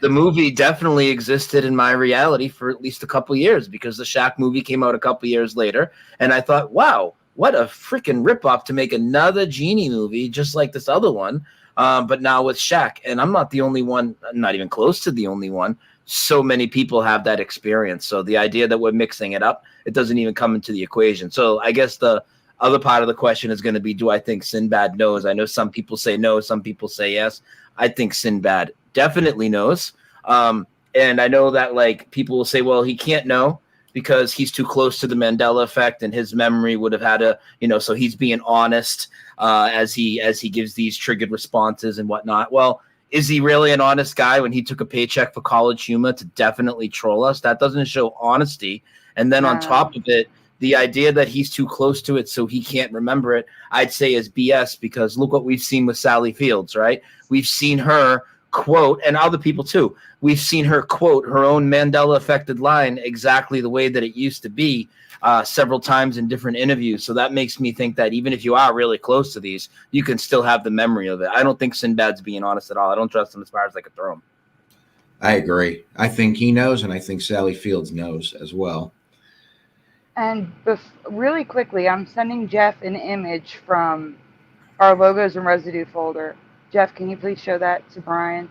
the movie definitely existed in my reality for at least a couple years because the Shaq movie came out a couple years later. And I thought, wow, what a freaking ripoff to make another genie movie just like this other one, but now with Shaq. And I'm not the only one, not even close to the only one. So many people have that experience. So the idea that we're mixing it up, it doesn't even come into the equation. So I guess the other part of the question is going to be, do I think Sinbad knows? I know some people say no, some people say yes. I think Sinbad definitely knows. And I know that like people will say, well, he can't know because he's too close to the Mandela effect and his memory would have had a, so he's being honest as he gives these triggered responses and whatnot. Well, is he really an honest guy when he took a paycheck for College Humor to definitely troll us? That doesn't show honesty. And then on top of it, the idea that he's too close to it so he can't remember it, I'd say is BS, because look what we've seen with Sally Fields, right? We've seen her quote, and other people too, we've seen her quote her own Mandela affected line exactly the way that it used to be several times in different interviews. So that makes me think that even if you are really close to these, you can still have the memory of it. I don't think Sinbad's being honest at all. I don't trust him as far as I could throw him. I agree. I think he knows, and I think Sally Fields knows as well. And really quickly, I'm sending Jeff an image from our logos and residue folder. Jeff, can you please show that to Brian?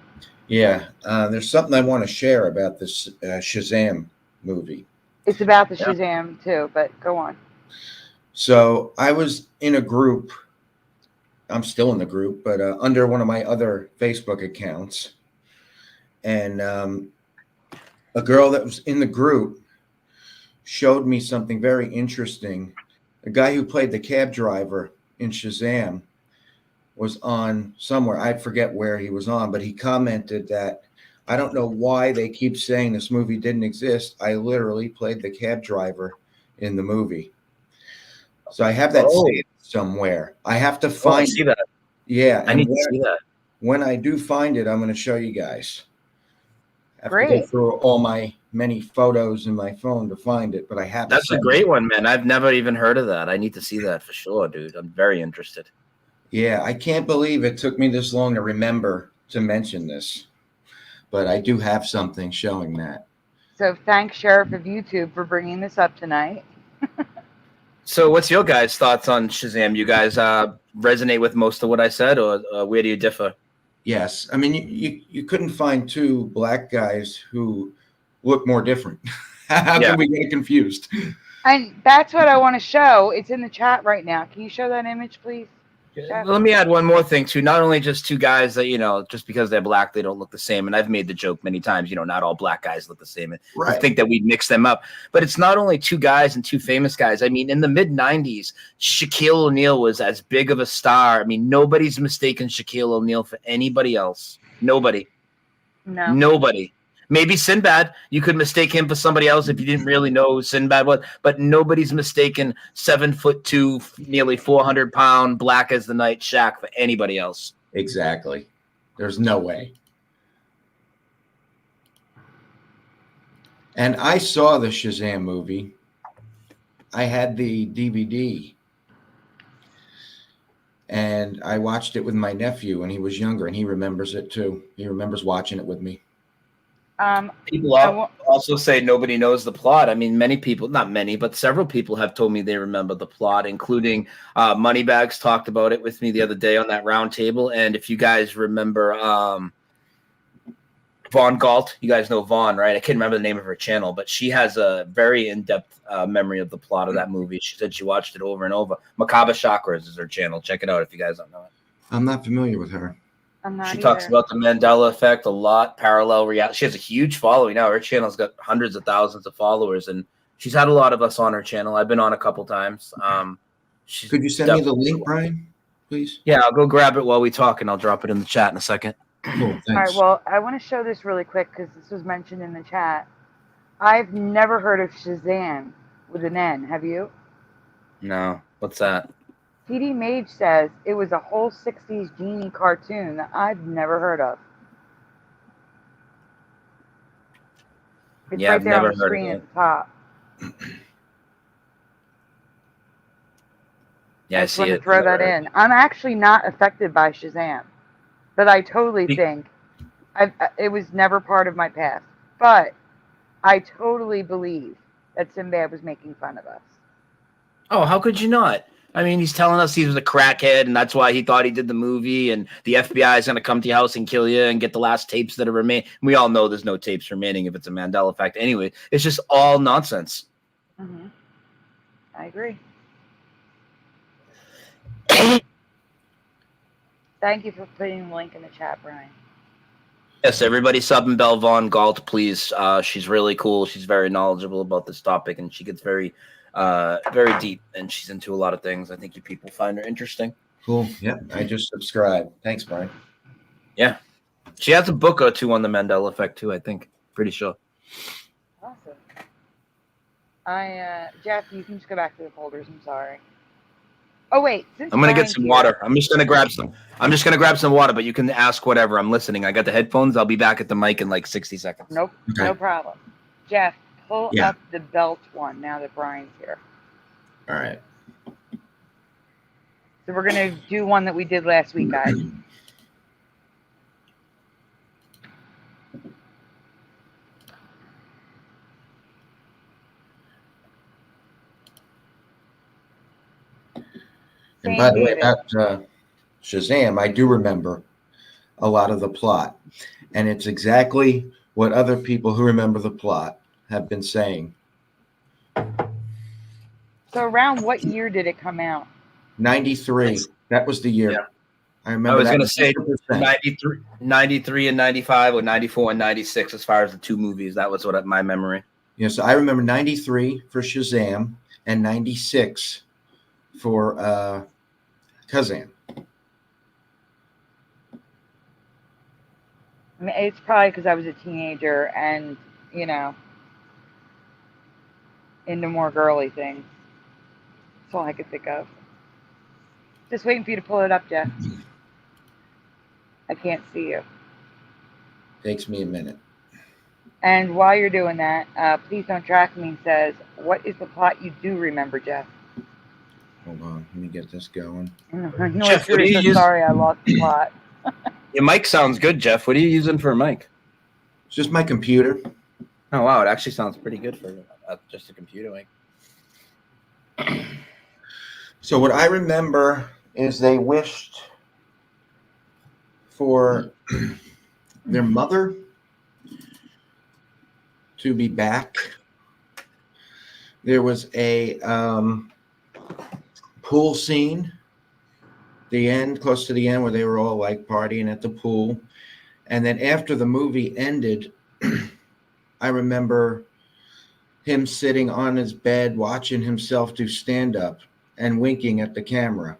Yeah, there's something I want to share about this Shazam movie. It's about the Shazam too, but go on. So I was in a group. I'm still in the group, but under one of my other Facebook accounts. And a girl that was in the group showed me something very interesting. The guy who played the cab driver in Shazam was on somewhere. I forget where he was on, but he commented that, I don't know why they keep saying this movie didn't exist. I literally played the cab driver in the movie. So I have that saved somewhere. I have to find see that. Yeah. I need to see that. When I do find it, I'm going to show you guys. I have to Great. go through all my many photos in my phone to find it, but I have. That's a great one, man. I've never even heard of that. I need to see that for sure, dude. I'm very interested. Yeah, I can't believe it took me this long to remember to mention this, but I do have something showing that. So thanks, Sheriff of YouTube, for bringing this up tonight. So what's your guys' thoughts on Shazam? You guys resonate with most of what I said, or where do you differ? Yes. I mean, you couldn't find two black guys who look more different. How can we get confused? And that's what I want to show. It's in the chat right now. Can you show that image, please? Let me add one more thing too. Not only just two guys that, just because they're black, they don't look the same. And I've made the joke many times, not all black guys look the same. Right. I think that we'd mix them up. But it's not only two guys and two famous guys. I mean, in the mid-90s, Shaquille O'Neal was as big of a star. I mean, nobody's mistaken Shaquille O'Neal for anybody else. Nobody. No. Nobody. Maybe Sinbad. You could mistake him for somebody else if you didn't really know who Sinbad was. But nobody's mistaken 7'2", nearly 400-pound, black as the night Shaq for anybody else. Exactly. There's no way. And I saw the Shazam movie. I had the DVD. And I watched it with my nephew when he was younger, and he remembers it too. He remembers watching it with me. People also say nobody knows the plot. I mean, many people, not many, but several people have told me they remember the plot, including Moneybags talked about it with me the other day on that round table. And if you guys remember Vaughn Galt, you guys know Vaughn, right? I can't remember the name of her channel, but she has a very in-depth memory of the plot of that movie. She said she watched it over and over. Macabre Chakras is her channel. Check it out if you guys don't know it. I'm not familiar with her. She talks about the Mandela effect a lot, parallel reality. She has a huge following now. Her channel's got hundreds of thousands of followers, and she's had a lot of us on her channel. I've been on a couple times. Could you send me the link, Brian, please? Yeah, I'll go grab it while we talk, and I'll drop it in the chat in a second. Cool, thanks. All right, well, I want to show this really quick because this was mentioned in the chat. I've never heard of Shazam with an N. Have you? No. What's that? TD Mage says it was a whole 60s genie cartoon that I've never heard of. It's right there on the screen at the top. Yeah, I see it. Throw that in. I'm actually not affected by Shazam, but I totally think it was never part of my past. But I totally believe that Sinbad was making fun of us. Oh, how could you not? I mean, he's telling us he was a crackhead, and that's why he thought he did the movie, and the FBI is going to come to your house and kill you and get the last tapes that are remain. We all know there's no tapes remaining if it's a Mandela Effect. Anyway, it's just all nonsense. Mm-hmm. I agree. Thank you for putting the link in the chat, Brian. Yes, everybody sub and Belle Von Galt, please. She's really cool. She's very knowledgeable about this topic, and she gets very deep, and she's into a lot of things. I think you people find her interesting. Cool. Yeah, I just subscribed. Thanks, Brian. Yeah. She has a book or two on the Mandela Effect, too, I think. Pretty sure. Awesome. Jeff, you can just go back to the folders. I'm sorry. Oh, wait. I'm going to get some water. I'm just going to grab some water, but you can ask whatever. I'm listening. I got the headphones. I'll be back at the mic in like 60 seconds. Nope. Okay. No problem. Jeff, pull up the belt one now that Brian's here. All right. So we're going to do one that we did last week, guys. And by the way, about Shazam, I do remember a lot of the plot. And it's exactly what other people who remember the plot have been saying. So around what year did it come out? 93. That was the year. Yeah. I remember. I was going to say 93 and 95 or 94 and 96 as far as the two movies. That was what my memory. Yeah, so I remember 93 for Shazam and 96 for Kazam. I mean, it's probably because I was a teenager and, you know, into more girly things. That's all I could think of. Just waiting for you to pull it up, Jeff. I can't see you. Takes me a minute. And while you're doing that, Please Don't Track Me says, what is the plot you do remember, Jeff? Hold on, let me get this going. Jeff, what do you use? Sorry, I lost the plot. Your mic sounds good, Jeff. What are you using for a mic? It's just my computer. Oh, wow. It actually sounds pretty good for just a computer mic. So what I remember is they wished for their mother to be back. There was a pool scene, close to the end, where they were all like partying at the pool. And then after the movie ended, I remember him sitting on his bed watching himself do stand-up and winking at the camera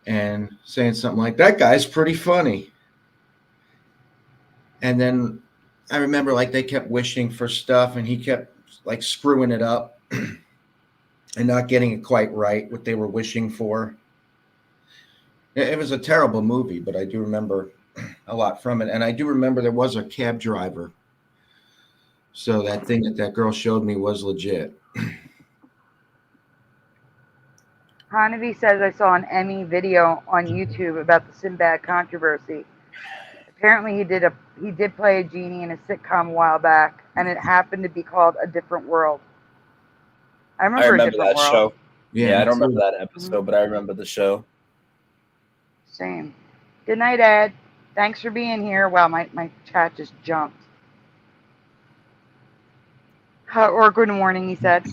and saying something like, that guy's pretty funny. And then I remember like they kept wishing for stuff and he kept like screwing it up and not getting it quite right, what they were wishing for. It was a terrible movie, but I do remember a lot from it. And I do remember there was a cab driver. So that thing that girl showed me was legit. Hanavi says, I saw an Emmy video on YouTube about the Sinbad controversy. Apparently he did play a genie in a sitcom a while back, and it happened to be called A Different World. I remember A Different that World. show. Yeah, I don't remember that episode, but I remember the show. Same. Good night, Ed. Thanks for being here. Wow, my chat just jumped. Or good morning, he said.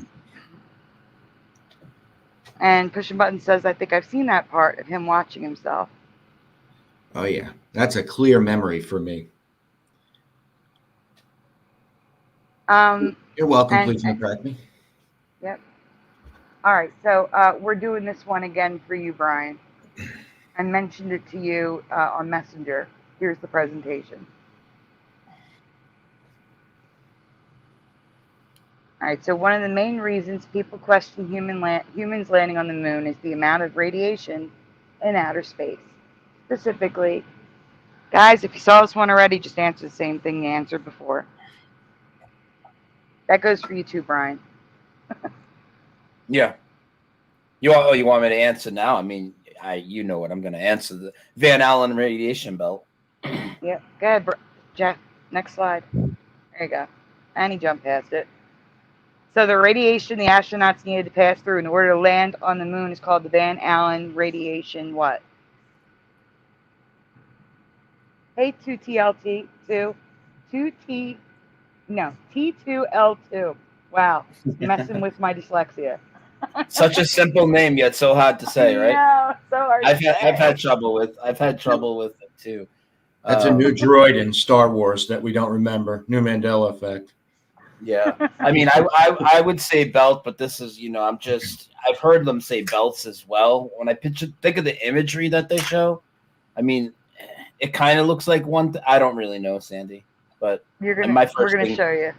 And Pushing Button says, I think I've seen that part of him watching himself. Oh, yeah. That's a clear memory for me. You're welcome. Please don't track me. Yep. All right. So we're doing this one again for you, Brian. I mentioned it to you on Messenger. Here's the presentation. All right, so one of the main reasons people question humans landing on the moon is the amount of radiation in outer space. Specifically, guys, if you saw this one already, just answer the same thing you answered before. That goes for you too, Brian. Yeah. You want me to answer now? I mean, you know what I'm going to answer. The Van Allen radiation belt. Yep. Go ahead, Jeff. Next slide. There you go. And he jumped past it. So the radiation the astronauts needed to pass through in order to land on the moon is called the Van Allen radiation what? Hey, 2TLT, 2T2L2. Wow, messing with my dyslexia. Such a simple name, yet so hard to say, right? No, so hard to say. I've had trouble with it too. That's a new droid in Star Wars that we don't remember. New Mandela Effect. Yeah, I mean, I would say belt, but this is, I've heard them say belts as well. When I think of the imagery that they show, I mean, it kind of looks like one. I don't really know, Sandy, but we're gonna show you.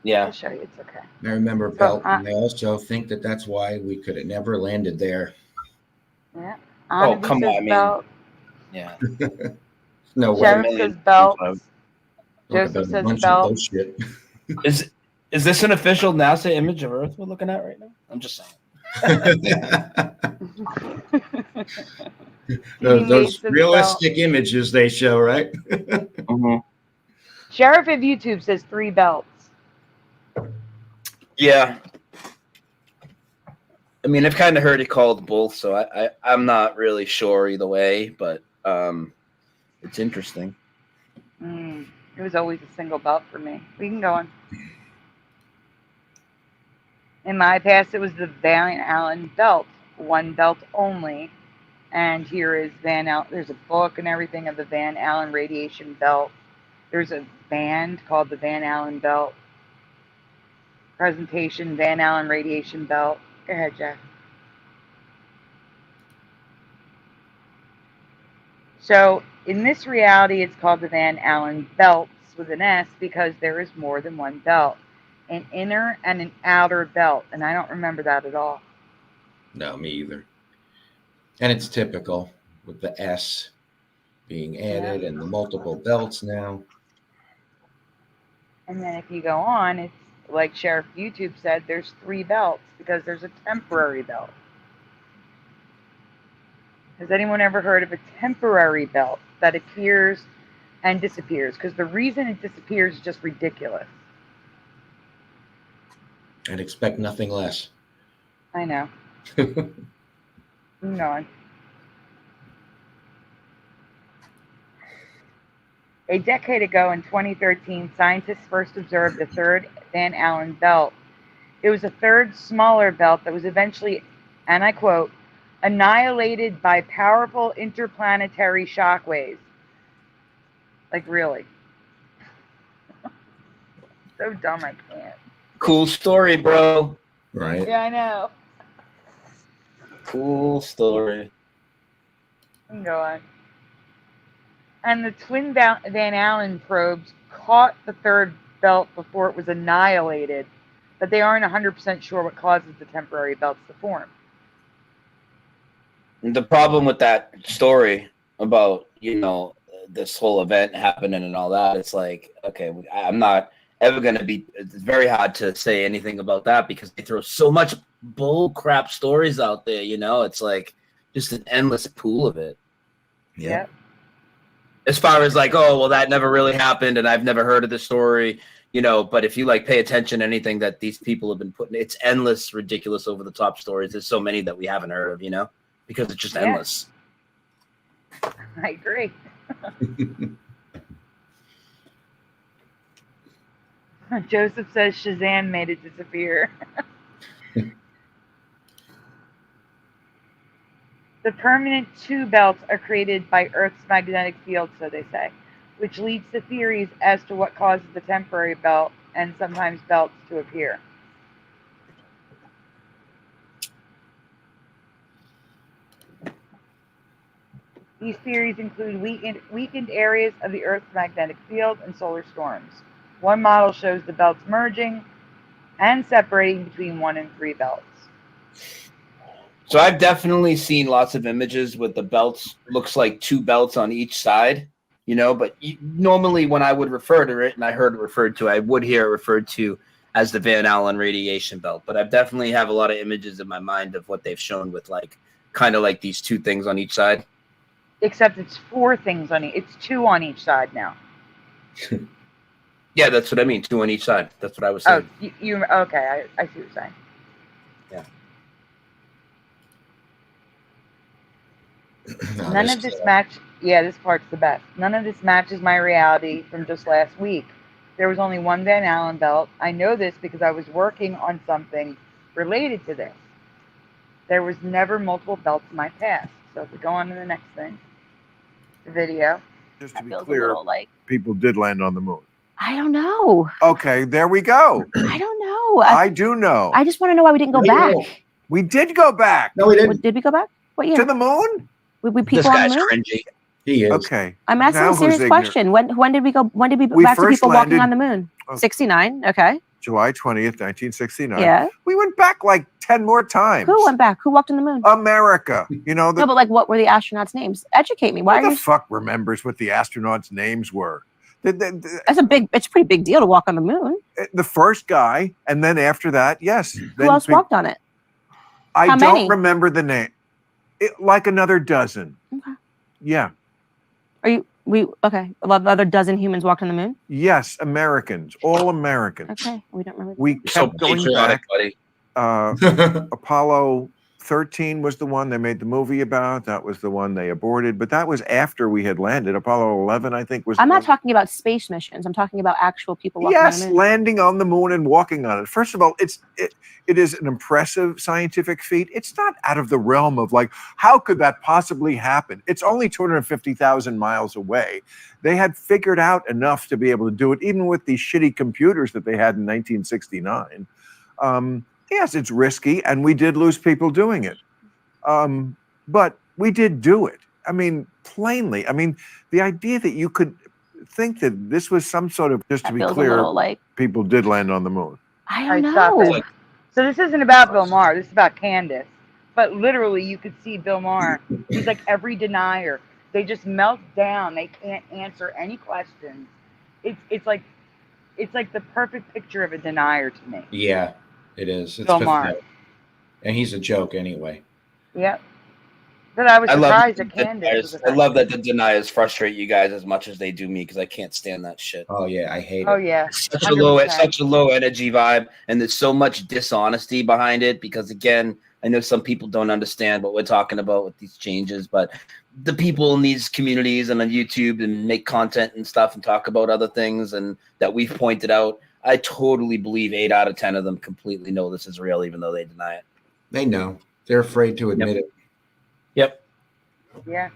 Yeah, I'll show you. It's okay. I remember belt, and I also think that that's why we could have never landed there. Yeah. Oh, come on, I mean, belt. Yeah. No way. Sheriff says belt. Talk Joseph about a says bunch belt. of bullshit. Is this an official NASA image of Earth we're looking at right now? I'm just saying. those realistic images they show, right? Mm-hmm. Sheriff of YouTube says 3 belts. Yeah. I mean, I've kind of heard it called both, so I'm not really sure either way, but it's interesting. It was always a single belt for me. We can go on. In my past, it was the Van Allen belt, one belt only. And here is Van Allen. There's a book and everything of the Van Allen radiation belt. There's a band called the Van Allen belt. Presentation, Van Allen radiation belt. Go ahead, Jeff. So in this reality, it's called the Van Allen belts with an S because there is more than one belt, an inner and an outer belt. And I don't remember that at all. No, me either. And it's typical with the S being added and the multiple belts now. And then if you go on, it's like Sheriff YouTube said, there's 3 belts because there's a temporary belt. Has anyone ever heard of a temporary belt that appears and disappears? Because the reason it disappears is just ridiculous. And expect nothing less. I know. No. A decade ago in 2013, scientists first observed the third Van Allen belt. It was a third smaller belt that was eventually, and I quote, annihilated by powerful interplanetary shockwaves. Like, really? So dumb I can't. Cool story, bro. Right. Yeah, I know. Cool story. Go on. And the twin Van Allen probes caught the third belt before it was annihilated, but they aren't 100% sure what causes the temporary belts to form. The problem with that story about, this whole event happening and all that, it's like, okay, I'm not ever going to be, it's very hard to say anything about that because they throw so much bull crap stories out there, it's like just an endless pool of it. Yep. As far as like, oh, well, that never really happened and I've never heard of the story, but if you like pay attention to anything that these people have been putting, it's endless, ridiculous, over the top stories. There's so many that we haven't heard of, because it's just endless. I agree. Joseph says Shazam made it disappear. The permanent 2 belts are created by Earth's magnetic field, so they say, which leads to theories as to what causes the temporary belt and sometimes belts to appear. These theories include weakened areas of the Earth's magnetic field and solar storms. One model shows the belts merging and separating between 1 and 3 belts. So I've definitely seen lots of images with the belts, looks like 2 belts on each side, but normally when I would refer to it, and I heard it referred to, I would hear it referred to as the Van Allen radiation belt. But I definitely have a lot of images in my mind of what they've shown with like, kind of like these 2 things on each side. Except it's 4 things on each. It's 2 on each side now. Yeah, that's what I mean. 2 on each side. That's what I was Oh, saying. you okay? I see what you're saying. Yeah. No, None of this match. Yeah, this part's the best. None of this matches my reality from just last week. There was only one Van Allen belt. I know this because I was working on something related to this. There was never multiple belts in my past. So if we go on to the next thing, the video. Just to be feels a clear, little like people did land on the moon. I don't know. Okay, there we go. I don't know. I do know. I just want to know why we didn't go No, you back. won't. We did go back No, we didn't. Did we go back? What year? to the moon. We This people on guy's the moon? cringy. He is. Okay. I'm asking Now a who's serious ignorant? question. When did we go? When did we go We back to first people walking landed- on the moon? 69. Okay. July 20th, 1969. Yeah. We went back like 10 more times. Who went back? Who walked on the moon? America. You know, No, but like, what were the astronauts' names? Educate me. Why who are the you? fuck remembers what the astronauts' names were? The It's a pretty big deal to walk on the moon. first guy, and then after that, yes. Who then else walked on it? I How don't many? remember the name. Like another dozen. Okay. Yeah. Okay? Another dozen humans walked on the moon. Yes, Americans, all Americans. Okay, we don't remember. We You're so kept going patriotic, back. buddy. Apollo 13 was the one they made the movie about. That was the one they aborted, but that was after we had landed. Apollo 11, I think, was. I'm the not one- talking about space missions. I'm talking about actual people walking on Yes, the moon. landing on the moon and walking on it. First of all, it is an impressive scientific feat. It's not out of the realm of like, how could that possibly happen? It's only 250,000 miles away. They had figured out enough to be able to do it, even with these shitty computers that they had in 1969. Yes, it's risky, and we did lose people doing it. But we did do it. I mean, plainly. I mean, the idea that you could think that this was some sort of, just to That be feels a clear, little like people did land on the moon. I All right, don't stop know. it. So this isn't about Bill Maher. This is about Candace. But literally, you could see Bill Maher. He's like every denier. They just melt down. They can't answer any questions. It's like the perfect picture of a denier to me. Yeah, it is. It's Bill Maher. pathetic. And he's a joke anyway. Yep. But I was I love surprised that that Candace was I love that the deniers frustrate you guys as much as they do me because I can't stand that shit. Oh yeah, I hate it. Oh yeah. Such a low, 100%. such a low energy vibe, and there's so much dishonesty behind it. Because again, I know some people don't understand what we're talking about with these changes, but the people in these communities and on YouTube and make content and stuff and talk about other things and that we've pointed out, I totally believe 8 out of 10 of them completely know this is real, even though they deny it. They know. They're afraid to admit it. Yep. Yeah.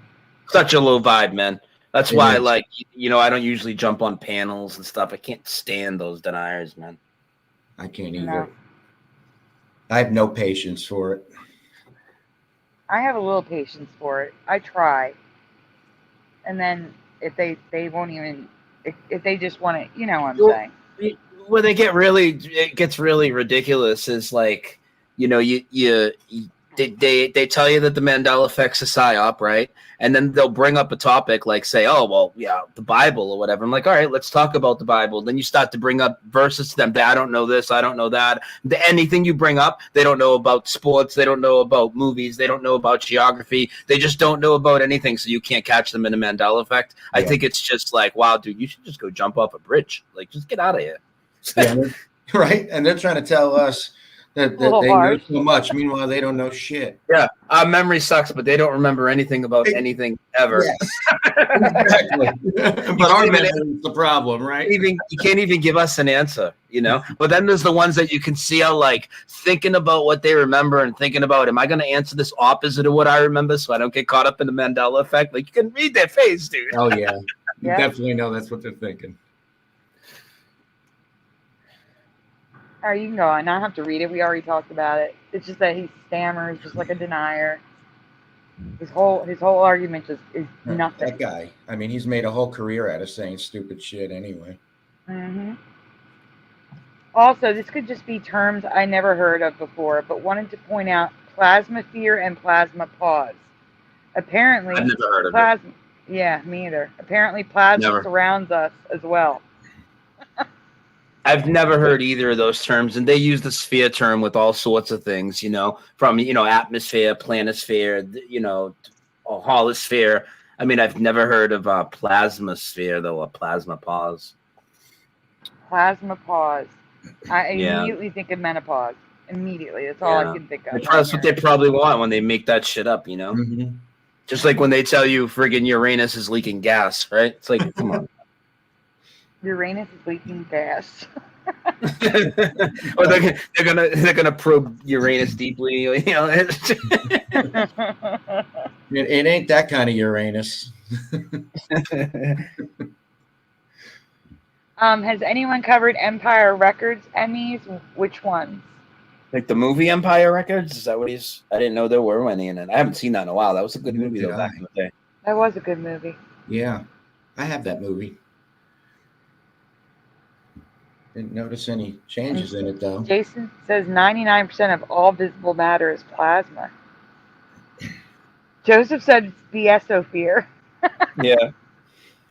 Such a low vibe, man. That's It why, is. like, you know, I don't usually jump on panels and stuff. I can't stand those deniers, man. I can't either. No. I have no patience for it. I have a little patience for it. I try. And then if they won't even if they just want to, you know what I'm Well, saying. Where it gets really ridiculous is like, you know, they tell you that the Mandela Effect's a psyop, right? And then they'll bring up a topic like, say, oh, well, yeah, the Bible or whatever. I'm like, all right, let's talk about the Bible. Then you start to bring up verses to them. I don't know this. I don't know that. Anything you bring up, they don't know about sports. They don't know about movies. They don't know about geography. They just don't know about anything. So you can't catch them in the Mandela Effect. I think it's just like, wow, dude, you should just go jump off a bridge. Like, just get out of here. Yeah, right? And they're trying to tell us that they know so much. Meanwhile, they don't know shit. Yeah, our memory sucks, but they don't remember anything about anything ever. Yes. Exactly. But our memory is the problem, right? You can't even give us an answer, you know. But then there's the ones that you can see how like thinking about what they remember and thinking about, am I going to answer this opposite of what I remember so I don't get caught up in the Mandela Effect? Like, you can read their face, dude. Oh yeah, you Yeah. definitely know that's what they're thinking. All right, you can go on. I don't have to read it. We already talked about it. It's just that he stammers, just like a denier. His whole argument just is nothing. That guy. I mean, he's made a whole career out of saying stupid shit anyway. hmm Also, this could just be terms I never heard of before, but wanted to point out plasmasphere and plasma pause. Apparently, I've never heard of it. plasma. Yeah, me either. Apparently, plasma Never. surrounds us as well. I've never heard either of those terms, and they use the sphere term with all sorts of things, you know, from, you know, atmosphere, planisphere, you know, a holosphere. I mean, I've never heard of a plasma sphere, though, a plasma pause. Plasma pause. I Yeah. immediately think of menopause. Immediately. That's all I can think of. That's what they probably want when they make that shit up, you know? Mhm. Just like when they tell you friggin' Uranus is leaking gas, right? It's like, come on. Uranus is leaking gas. Or they're gonna probe Uranus deeply, you know. It ain't that kind of Uranus. Has anyone covered Empire Records Emmys? Which ones? Like the movie Empire Records? Is that what he's? I didn't know there were any in it. I haven't seen that in a while. That was a good movie though back in the day. That was a good movie. Yeah, I have that movie. Didn't notice any changes in it though. Jason says 99% of all visible matter is plasma. Joseph said it's BSosphere. Yeah.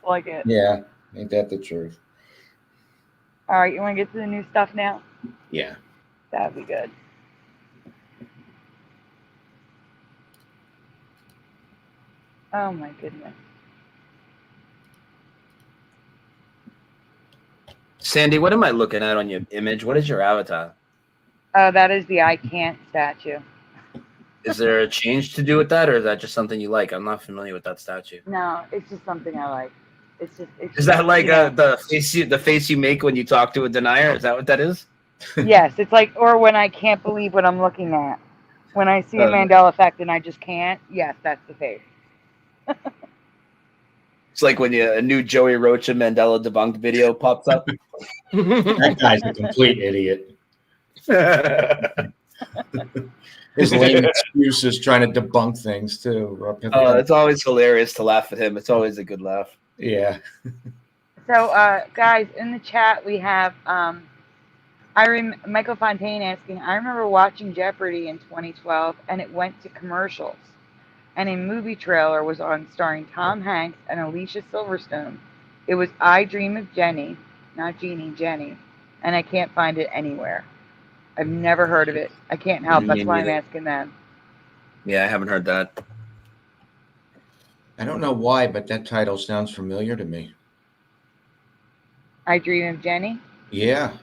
Like it. Yeah, ain't that the truth? All right, you want to get to the new stuff now? Yeah. That'd be good. Oh my goodness. Sandy, what am I looking at on your image? What is your avatar? Oh, that is the I can't statue. Is there a change to do with that, or is that just something you like? I'm not familiar with that statue. No, it's just something I like. Is that like the face you make when you talk to a denier? Is that what that is? Yes, it's like, or when I can't believe what I'm looking at. When I see a Mandela Effect and I just can't, yes, that's the face. It's like when a new Joey Rocha Mandela debunked video pops up. That guy's a complete idiot. His lame excuses trying to debunk things too. Oh, it's always hilarious to laugh at him. It's always a good laugh. Yeah. So, guys, in the chat we have Michael Fontaine asking, I remember watching Jeopardy in 2012 and it went to commercials. And a movie trailer was on starring Tom Hanks and Alicia Silverstone. It was I Dream of Jenny, not Jeannie, Jenny. And I can't find it anywhere. I've never heard of it. I can't help. That's why I'm asking them. Yeah, I haven't heard that. I don't know why, but that title sounds familiar to me. I Dream of Jenny? Yeah.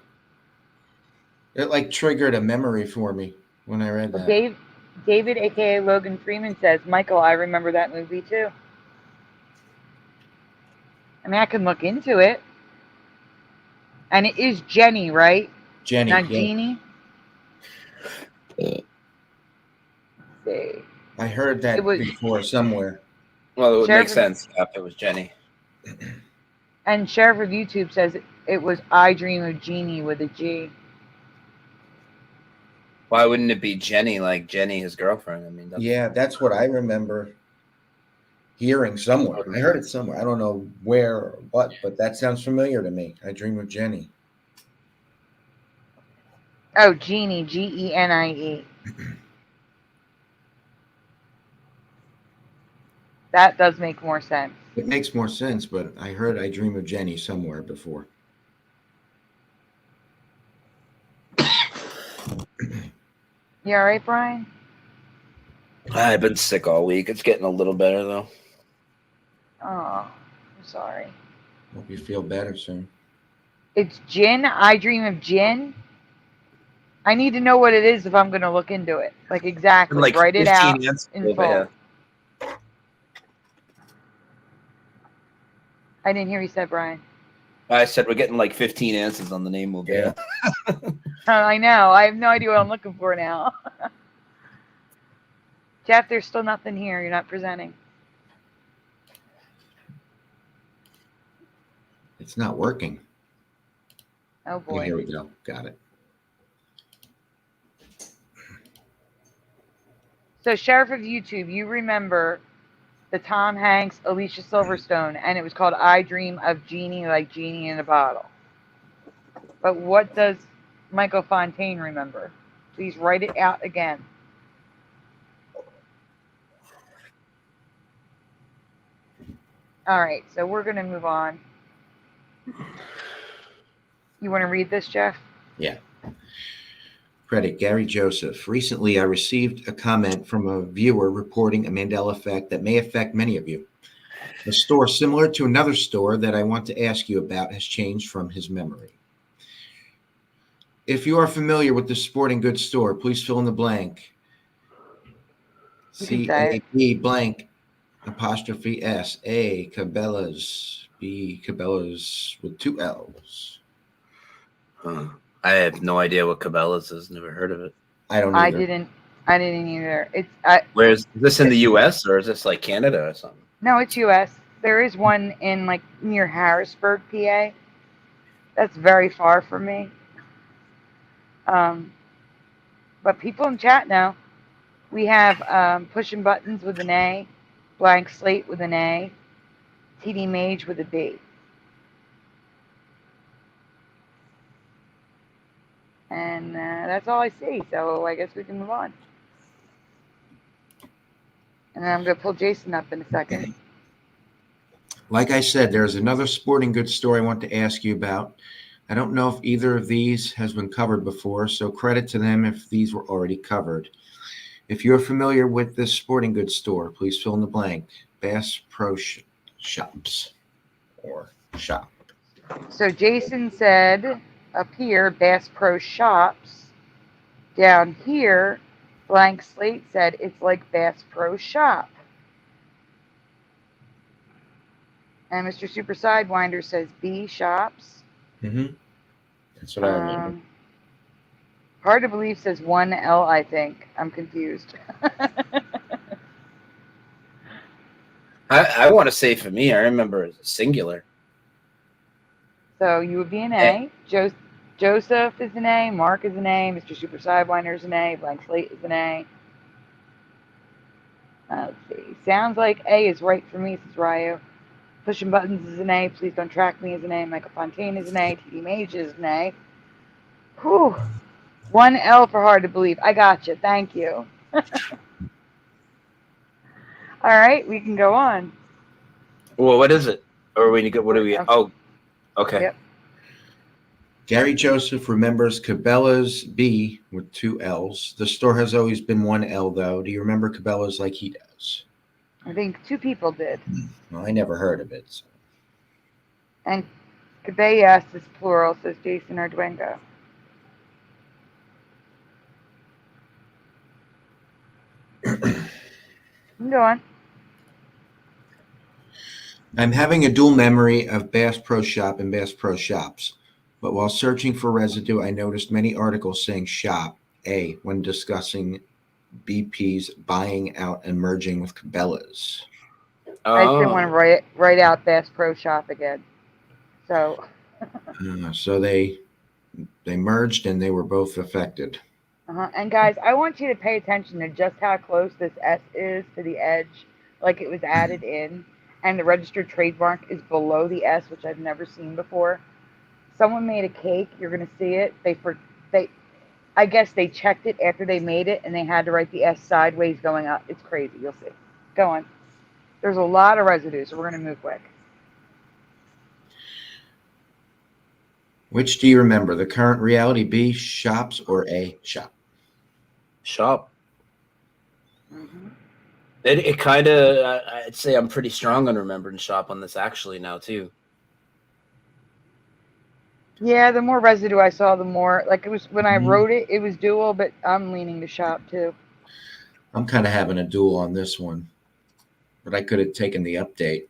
It like triggered a memory for me when I read that. David, a.k.a. Logan Freeman, says, Michael, I remember that movie too. I mean, I can look into it. And it is Jenny, right? Jenny. Not Jeannie? Let's see. I heard that before somewhere. Well, it would make sense if it was Jenny. And Sheriff of YouTube says it was I Dream of Jeannie with a G. Why wouldn't it be Jenny, like Jenny, his girlfriend? I mean, yeah, that's what I remember hearing somewhere. I heard it somewhere. I don't know where or what, but that sounds familiar to me. I Dream of Jenny. Oh, Jeannie, Genie. That does make more sense. It makes more sense, but I heard I Dream of Jenny somewhere before. You all right, Brian? I've been sick all week. It's getting a little better, though. Oh, I'm sorry. Hope you feel better soon. It's gin? I Dream of Gin? I need to know what it is if I'm going to look into it. Like, exactly. Like write it out in full. Yeah. I didn't hear you say, Brian. I said we're getting like 15 answers on the name movie. Yeah. I know. I have no idea what I'm looking for now. Jeff, there's still nothing here. You're not presenting. It's not working. Oh, boy. Here we go. Got it. So, Sheriff of YouTube, you remember the Tom Hanks, Alicia Silverstone, and it was called I Dream of Jeannie, like Genie in a Bottle. But what does Michael Fontaine remember? Please write it out again. All right, so we're going to move on. You want to read this, Jeff? Yeah. Credit Gary Joseph. Recently, I received a comment from a viewer reporting a Mandela effect that may affect many of you. A store similar to another store that I want to ask you about has changed from his memory. If you are familiar with the sporting goods store, please fill in the blank. You can say it. C-A-B blank apostrophe S. A. Cabela's. B. Cabela's with 2 L's. Huh. I have no idea what Cabela's is. Never heard of it. I don't I either. didn't either. Is this in the U.S. or is this like Canada or something? No, it's U.S. There is one in like near Harrisburg, PA. That's very far from me. But people in chat know. We have pushing buttons with an A, blank slate with an A, TD Mage with a B. And that's all I see. So I guess we can move on. And then I'm going to pull Jason up in a second. Like I said, there's another sporting goods store I want to ask you about. I don't know if either of these has been covered before, so credit to them if these were already covered. If you're familiar with this sporting goods store, please fill in the blank. Bass Pro Shops or shop. So Jason said up here, Bass Pro Shops. Down here, blank slate said it's like Bass Pro Shop. And Mr. Super Sidewinder says B Shops. Mm-hmm. That's what I remember. Hard to Believe says 1L, I think. I'm confused. I want to say for me, I remember it was singular. So you would be an A. Joseph is an A. Mark is an A. Mr. Super Sidewinder is an A. Blank Slate is an A. Let's see. Sounds like A is right for me, says Ryo. Pushing Buttons is an A. Please Don't Track Me is an A. Michael Fontaine is an A. TD Mage is an A. Whew. 1L for Hard to Believe. I got you. Thank you. All right, we can go on. Well, what is it? Or when you get, what do we? Oh, okay. Yep. Gary Joseph remembers Cabela's B with 2 L's. The store has always been 1 L, though. Do you remember Cabela's like he does? I think 2 people did. Well, I never heard of it. So. And Cabellas is plural, says Jason Arduengo. Go on. I'm having a dual memory of Bass Pro Shop and Bass Pro Shops, but while searching for residue, I noticed many articles saying shop, A, when discussing BP's buying out and merging with Cabela's. I just didn't want to write out Bass Pro Shop again. So. So they merged and they were both affected. And guys, I want you to pay attention to just how close this S is to the edge, like it was added in, and the registered trademark is below the S, which I've never seen before. Someone made a cake. You're going to see it. I guess they checked it after they made it, and they had to write the S sideways going up. It's crazy. You'll see. Go on. There's a lot of residue, so we're going to move quick. Which do you remember, the current reality, B, shops, or A, shop? Shop. Mm-hmm. It kind of, I'd say I'm pretty strong on remembering shop on this actually now too. Yeah, the more residue I saw, the more, like it was, when I wrote it, it was dual, but I'm leaning to shop too. I'm kind of having a duel on this one, but I could have taken the update.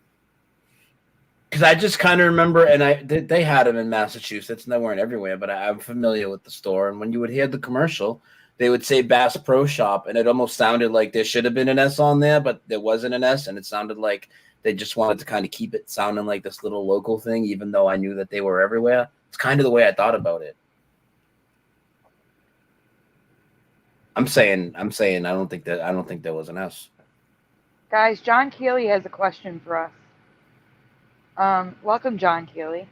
Because I just kind of remember, and they had them in Massachusetts, and they weren't everywhere, but I'm familiar with the store. And when you would hear the commercial, they would say Bass Pro Shop, and it almost sounded like there should have been an S on there, but there wasn't an S, and it sounded like they just wanted to kind of keep it sounding like this little local thing, even though I knew that they were everywhere. It's kind of the way I thought about it. I'm saying I don't think there was an S. Guys, John Keeley has a question for us. Welcome, John Keeley.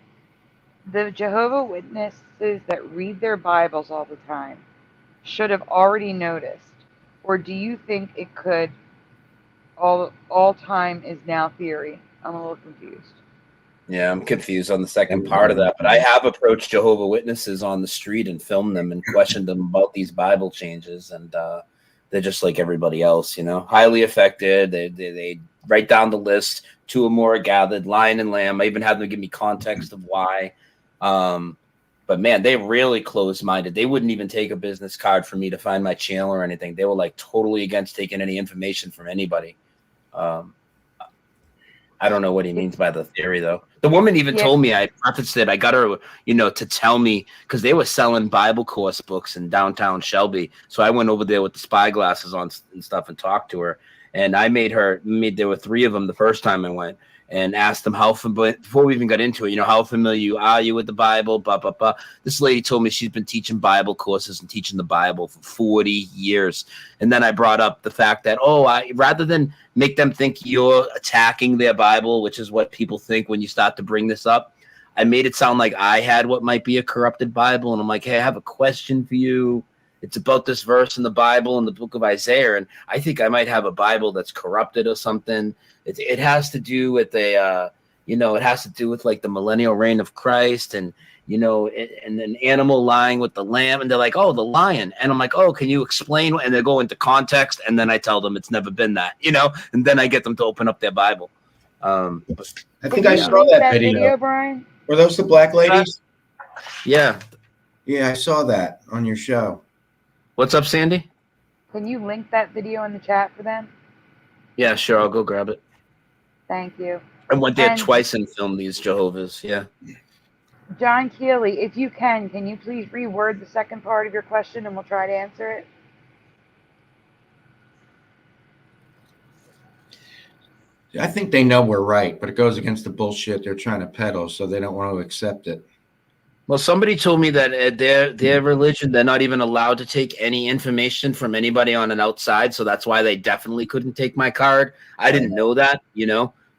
The Jehovah's Witnesses that read their Bibles all the time should have already noticed, or do you think it could all time is now theory? I'm a little confused. Yeah, I'm confused on the second part of that, but I have approached Jehovah's Witnesses on the street and filmed them and questioned them about these Bible changes, and they're just like everybody else, highly affected. They write down the list. 2 or more are gathered, lion and lamb. I even had them give me context of why. But man, they really closed-minded. They wouldn't even take a business card for me to find my channel or anything. They were like totally against taking any information from anybody. I don't know what he means by the theory, though. The woman even told me, I prefaced it. I got her, to tell me, because they were selling Bible course books in downtown Shelby. So I went over there with the spy glasses on and stuff and talked to her. And I there were 3 of them the first time I went, and asked them before we even got into it, how familiar are you with the Bible, blah, blah, blah. This lady told me she's been teaching Bible courses and teaching the Bible for 40 years. And then I brought up the fact that, rather than make them think you're attacking their Bible, which is what people think when you start to bring this up, I made it sound like I had what might be a corrupted Bible. And I'm like, hey, I have a question for you. It's about this verse in the Bible in the book of Isaiah, and I think I might have a Bible that's corrupted or something. It has to do with it has to do with like the millennial reign of Christ, and and an animal lying with the lamb, and they're like, oh, the lion, and I'm like, oh, can you explain? And they go into context, and then I tell them it's never been that, and then I get them to open up their Bible. I think I saw that video. Brian. Were those the black ladies? Yeah, I saw that on your show. What's up, Sandy? Can you link that video in the chat for them? Yeah, sure. I'll go grab it. Thank you. I went there twice and filmed these Jehovah's. Yeah. John Keeley, if you can you please reword the second part of your question and we'll try to answer it? I think they know we're right, but it goes against the bullshit they're trying to peddle, so they don't want to accept it. Well, somebody told me that their religion, they're not even allowed to take any information from anybody on an outside, so that's why they definitely couldn't take my card. I didn't know that,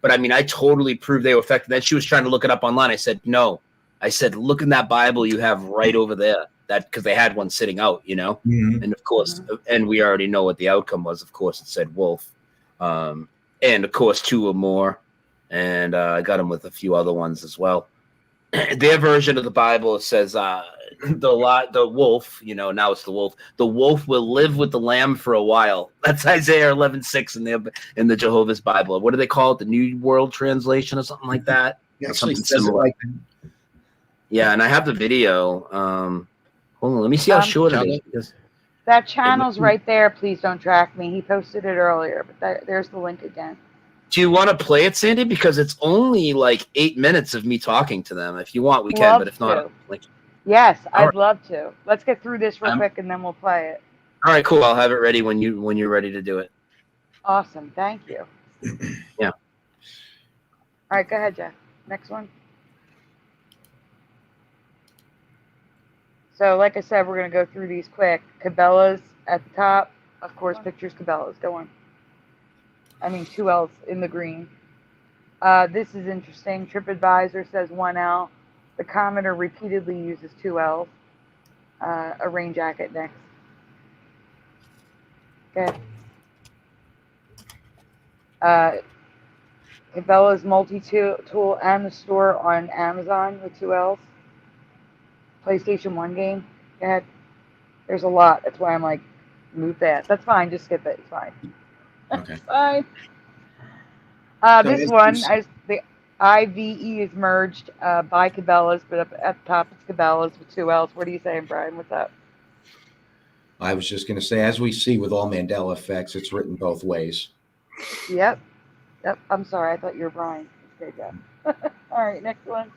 but I mean, I totally proved they were affected. Then she was trying to look it up online. I said, no. I said, look in that Bible you have right over there, because they had one sitting out, Mm-hmm. And of course, and we already know what the outcome was. Of course, it said wolf, and of course 2 or more, and I got them with a few other ones as well. Their version of the Bible says the wolf, now it's the wolf. The wolf will live with the lamb for a while. That's Isaiah 11:6 in the Jehovah's Bible. What do they call it? The New World Translation or something like that? It Something says similar. it like Yeah, and I have the video. Hold on, let me see how short it is. That channel's right there. Please don't track me. He posted it earlier, but there's the link again. Do you want to play it, Sandy? Because it's only like 8 minutes of me talking to them. If you want, we can. But if not, yes, I'd love to. Let's get through this real quick, and then we'll play it. All right, cool. I'll have it ready when you're ready to do it. Awesome. Thank you. Yeah. All right, go ahead, Jeff. Next one. So, like I said, we're going to go through these quick. Cabela's at the top. Of course, pictures Cabela's. Go on. 2 L's in the green. This is interesting. TripAdvisor says 1 L. The commenter repeatedly uses 2 L's. A rain jacket next. Okay. Cabela's multi-tool and the store on Amazon with 2 L's. PlayStation 1 game. Go ahead. There's a lot. That's why I'm like, move that. That's fine. Just skip it. It's fine. Okay. Fine. This one, the IVE is merged by Cabela's, but up at the top it's Cabela's with 2 L's. What are you saying, Brian? What's up? I was just going to say, as we see with all Mandela effects, it's written both ways. Yep. I'm sorry. I thought you were Brian. Okay, Jeff. All right, next one.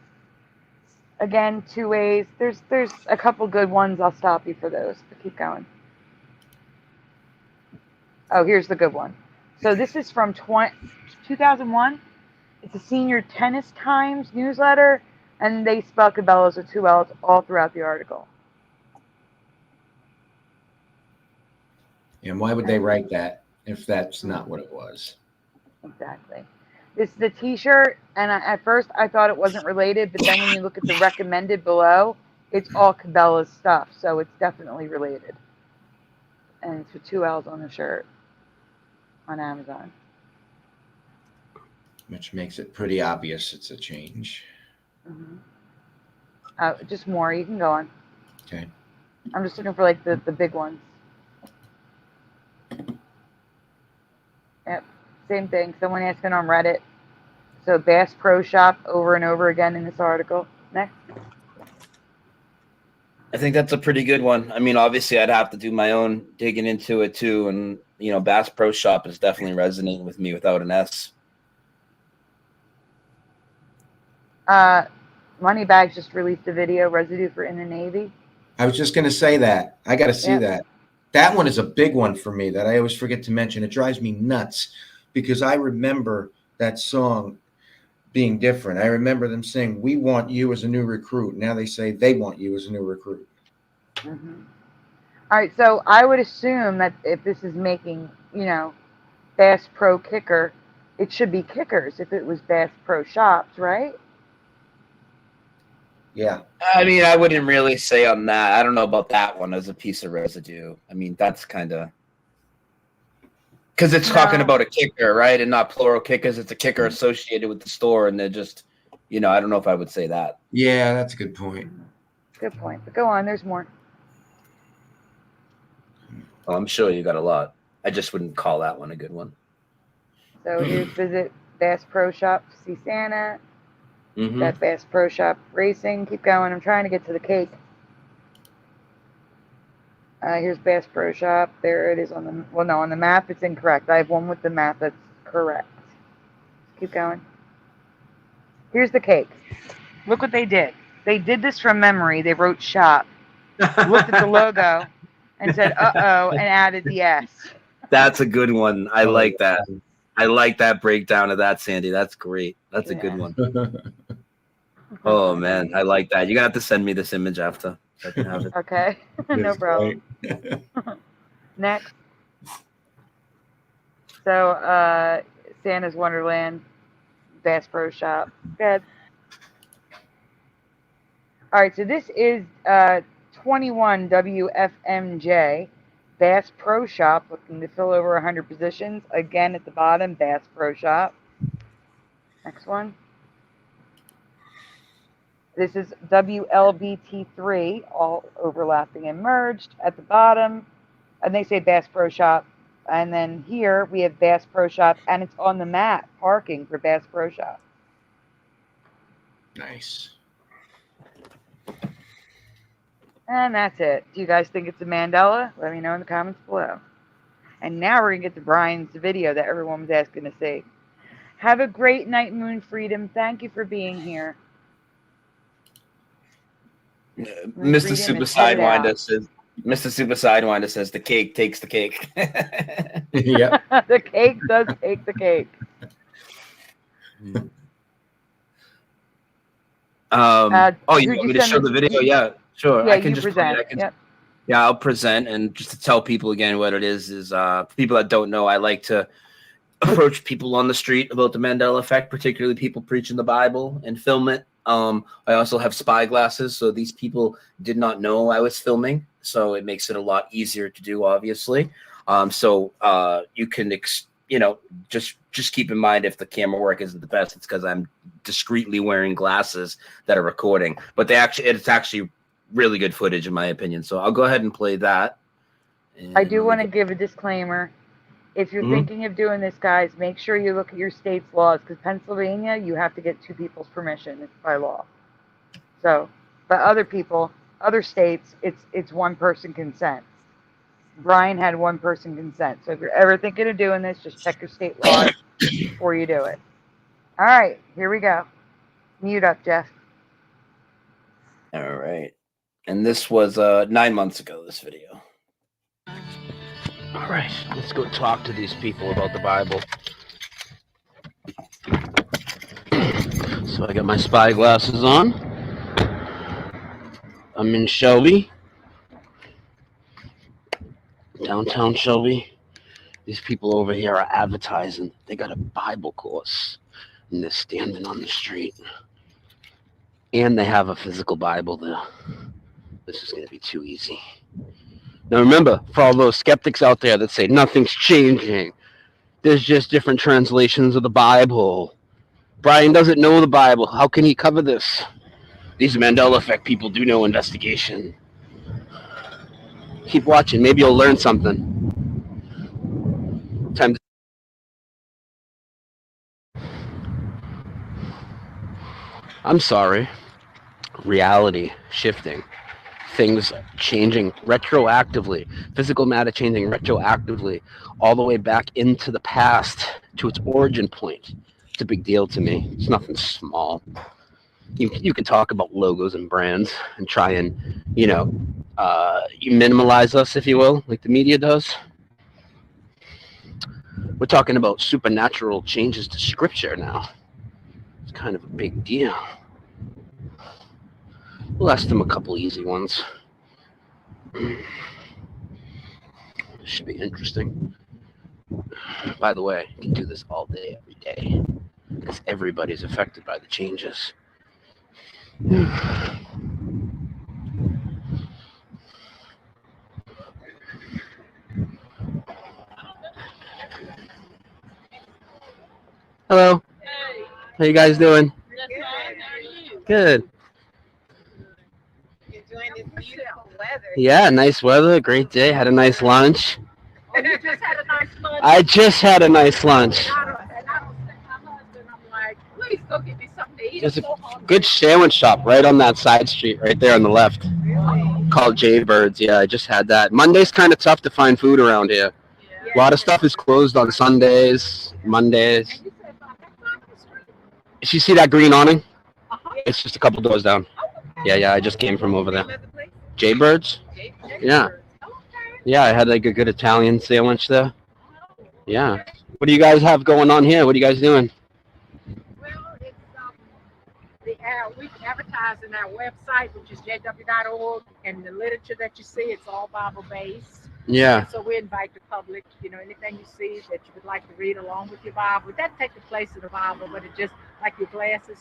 Again, 2 ways. There's a couple good ones. I'll stop you for those, but keep going. Oh, here's the good one. So this is from 2001. It's a Senior Tennis Times newsletter, and they spell Cabela's with 2 L's all throughout the article. And why would they write that if that's not what it was? Exactly. This is a T-shirt, and at first I thought it wasn't related, but then when you look at the recommended below, it's all Cabela's stuff, so it's definitely related. And it's with 2 L's on the shirt on Amazon. Which makes it pretty obvious it's a change. Mm-hmm. Just more. You can go on. Okay. I'm just looking for like the big ones. Yep. Same thing. Someone asking on Reddit. So Bass Pro Shop over and over again in this article. Next. I think that's a pretty good one. I mean, obviously, I'd have to do my own digging into it too, and Bass Pro Shop is definitely resonating with me without an S. Moneybags just released a video, residue for in the Navy. I was just going to say that. I got to see Yep. that. That one is a big one for me that I always forget to mention. It drives me nuts because I remember that song being different. I remember them saying, "We want you as a new recruit." Now they say they want you as a new recruit. Mm-hmm. All right, so I would assume that if this is making, Bass Pro Kicker, it should be Kickers if it was Bass Pro Shops, right? Yeah. I mean, I wouldn't really say on that. I don't know about that one as a piece of residue. I mean, that's kind of because it's talking about a kicker, right? And not plural kickers. It's a kicker associated with the store, and they're just, I don't know if I would say that. Yeah, that's a good point. Good point. But go on, there's more. Well, I'm sure you got a lot. I just wouldn't call that one a good one. So here's visit Bass Pro Shop, see Santa. Mm-hmm. Got Bass Pro Shop Racing. Keep going. I'm trying to get to the cake. Here's Bass Pro Shop. There it is on the map it's incorrect. I have one with the map that's correct. Keep going. Here's the cake. Look what they did. They did this from memory. They wrote shop, looked at the logo, and said, uh-oh, and added the S. That's a good one. I like that. I like that breakdown of that, Sandy. That's great. That's a good one. Oh, man. I like that. You're going to have to send me this image after. So I can have it. Okay. No problem. Next. So, Santa's Wonderland, Bass Pro Shop. Good. All right, so this is 21 WFMJ, Bass Pro Shop, looking to fill over 100 positions. Again, at the bottom, Bass Pro Shop. Next one. This is WLBT3, all overlapping and merged at the bottom. And they say Bass Pro Shop. And then here we have Bass Pro Shop, and it's on the map, parking for Bass Pro Shop. Nice. And that's it. Do you guys think it's a Mandela? Let me know in the comments below. And now we're going to get to Brian's video that everyone was asking to see. Have a great night, Moon Freedom. Thank you for being here. Mr. Super Sidewinder says, the cake takes the cake. Yeah. The cake does take the cake. You want me to show the video? Yeah, sure. Yeah, I can you just present. Yeah, I'll present. And just to tell people again what it is people that don't know, I like to approach people on the street about the Mandela Effect, particularly people preaching the Bible, and film it. I also have spy glasses, so these people did not know I was filming, so it makes it a lot easier to do, obviously. So you can, just keep in mind if the camera work isn't the best, it's because I'm discreetly wearing glasses that are recording. But it's actually really good footage, in my opinion. So I'll go ahead and play that. I do want to give a disclaimer. If you're thinking of doing this, guys, make sure you look at your state's laws, because Pennsylvania, you have to get two people's permission. It's by law. So, but other states, it's one person consent. Brian had one person consent. So if you're ever thinking of doing this, just check your state laws before you do it. All right, here we go. Mute up, Jeff. All right. And this was 9 months ago, this video. All right, let's go talk to these people about the Bible. So I got my spy glasses on. I'm in Shelby, downtown Shelby. These people over here are advertising. They got a Bible course, and they're standing on the street. And they have a physical Bible there. This is going to be too easy. Now remember, for all those skeptics out there that say nothing's changing, there's just different translations of the Bible. Brian doesn't know the Bible. How can he cover this? These Mandela Effect people do no investigation. Keep watching. Maybe you'll learn something. Time to... I'm sorry. Reality shifting. things changing retroactively, physical matter changing retroactively, all the way back into the past to its origin point. It's a big deal to me. It's nothing small. You can talk about logos and brands and try and, you minimalize us, if you will, like the media does. We're talking about supernatural changes to scripture now. It's kind of a big deal. We'll ask them a couple easy ones. Should be interesting. By the way, you can do this all day, every day, because everybody's affected by the changes. Hello. Hey. How you guys doing? Good. Enjoying this beautiful weather. Yeah, nice weather, great day. Had a nice lunch. Oh, you just had a nice lunch? I just had a nice lunch. And I don't say my husband, I'm like, please go get me something to eat. There's a good sandwich shop right on that side street, right there on the left. Really? Called Jaybirds. Yeah, I just had that. Monday's kind of tough to find food around here. Yeah. A lot of stuff is closed on Sundays, Mondays. You see that green awning? It's just a couple doors down. Yeah, I just came from over there. Jaybirds? Yeah. Yeah, I had like a good Italian sandwich there. Yeah. What do you guys have going on here? What are you guys doing? Well, it's we advertise in our website, which is jw.org, and the literature that you see, it's all Bible-based. Yeah. So we invite the public, anything you see that you would like to read along with your Bible. That take the place of the Bible, but it just, like your glasses,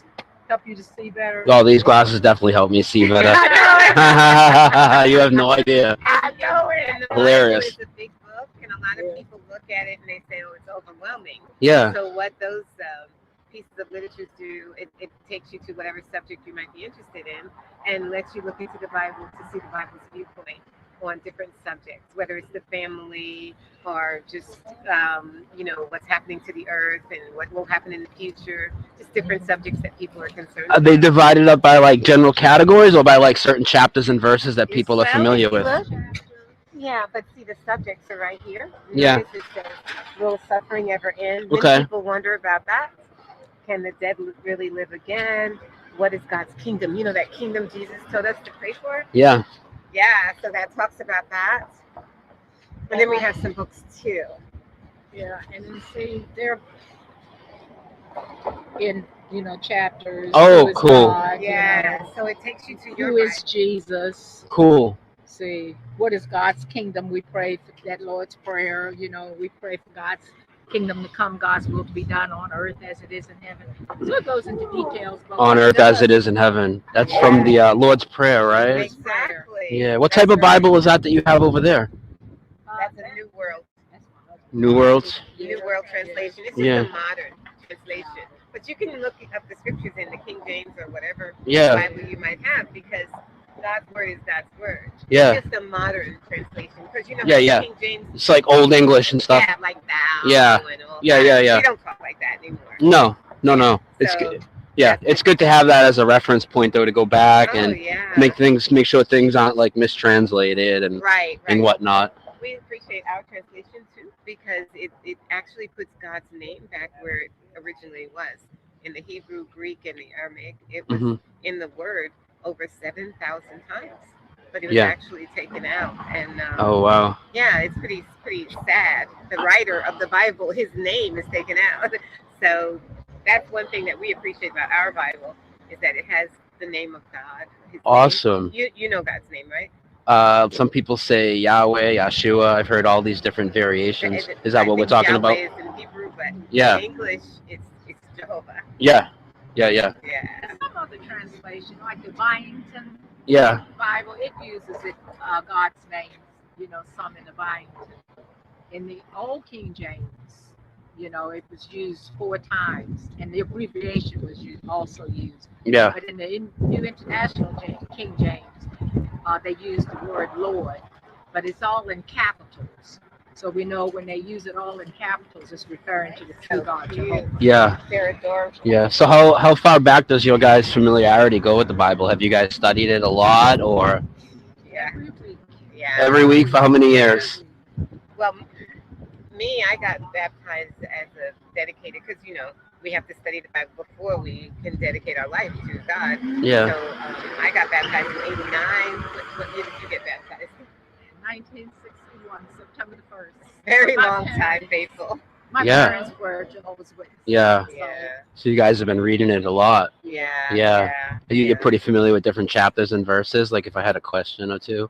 help you to see better. Oh, these glasses definitely help me see better. You have no idea. I know it. Hilarious. It's a big book, and a lot of people look at it and they say, oh, it's overwhelming. Yeah. So what those pieces of literature do, it takes you to whatever subject you might be interested in and lets you look into the Bible to see the Bible's viewpoint on different subjects, whether it's the family or just, what's happening to the earth and what will happen in the future, just different subjects that people are concerned Are they divided up by like general categories or by like certain chapters and verses that people are familiar with? Yeah, but see, the subjects are right here. Yeah. It says, will suffering ever end? Okay. Then people wonder about that. Can the dead really live again? What is God's kingdom? That kingdom Jesus told us to pray for? Yeah. Yeah, so that talks about that. And then we have some books too. Yeah, and then see, they're in, chapters. Oh, cool. God, yeah, so it takes you to who is Jesus. Cool. See, what is God's kingdom? We pray for that Lord's Prayer. We pray for God's kingdom to come, God's will to be done on earth as it is in heaven. So it goes into details. On earth as it is in heaven. That's from the Lord's Prayer, right? Exactly. Yeah. What type of Bible is that you have over there? That's a New World. New World? New World translation. It's just Yeah. a modern translation. But you can look up the scriptures in the King James or whatever Bible you might have, because God's word is God's word. Yeah. It's just a modern translation. Because King James. It's like old English and stuff. Yeah, like thou. Yeah. And all Yeah. We don't talk like that anymore. No. It's good. Yeah, it's good to have that as a reference point, though, to go back and make sure things aren't like mistranslated and and whatnot. We appreciate our translation too, because it actually puts God's name back where it originally was. In the Hebrew, Greek, and the Aramaic, it was in the word over 7,000 times, but it was actually taken out. And oh wow. Yeah, it's pretty sad. The writer of the Bible, his name is taken out. So that's one thing that we appreciate about our Bible, is that it has the name of God. His Awesome. name. You know God's name, right? Some people say Yahweh, Yeshua. I've heard all these different variations. Is that what we're talking Yahweh about? Is in Hebrew, but Yeah. in English, it's Jehovah. Yeah. Yeah. Some other translation, like the Byington Bible, it uses God's name. Some in the Byington. In the Old King James, it was used 4 times, and the abbreviation was also used. Yeah. But in the New International King James, they use the word Lord, but it's all in capitals. So we know when they use it all in capitals, it's referring to the true God, Jehovah. Yeah. They're adorable. Yeah. So how far back does your guys' familiarity go with the Bible? Have you guys studied it a lot, or? Every week for how many years? Well, me, I got baptized as a dedicated, because we have to study the Bible before we can dedicate our life to God. Yeah. So I got baptized in '89. What year did you get baptized? 1961, September the 1st. Very long time, faithful. My parents were Jehovah's Witnesses. Yeah. So you guys have been reading it a lot. Yeah. You're pretty familiar with different chapters and verses. Like if I had a question or two.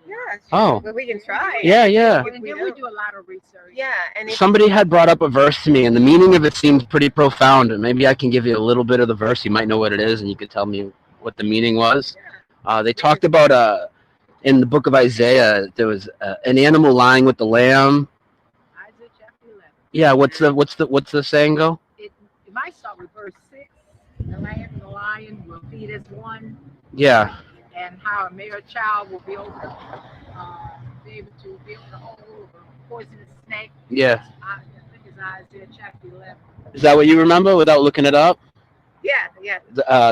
Yeah. Oh. Well, we can try. Yeah. And then we do a lot of research. Yeah. And Somebody had brought up a verse to me, and the meaning of it seems pretty profound. And maybe I can give you a little bit of the verse. You might know what it is, and you could tell me what the meaning was. They talked about in the book of Isaiah, there was an animal lying with the lamb. Isaiah chapter 11. Yeah. What's the saying go? It might start with verse 6. The lamb and the lion will feed as one. Yeah. And how a male child will be able to hold a poisonous snake. Yeah. I think it's Isaiah chapter 11. Is that what you remember without looking it up? Yeah.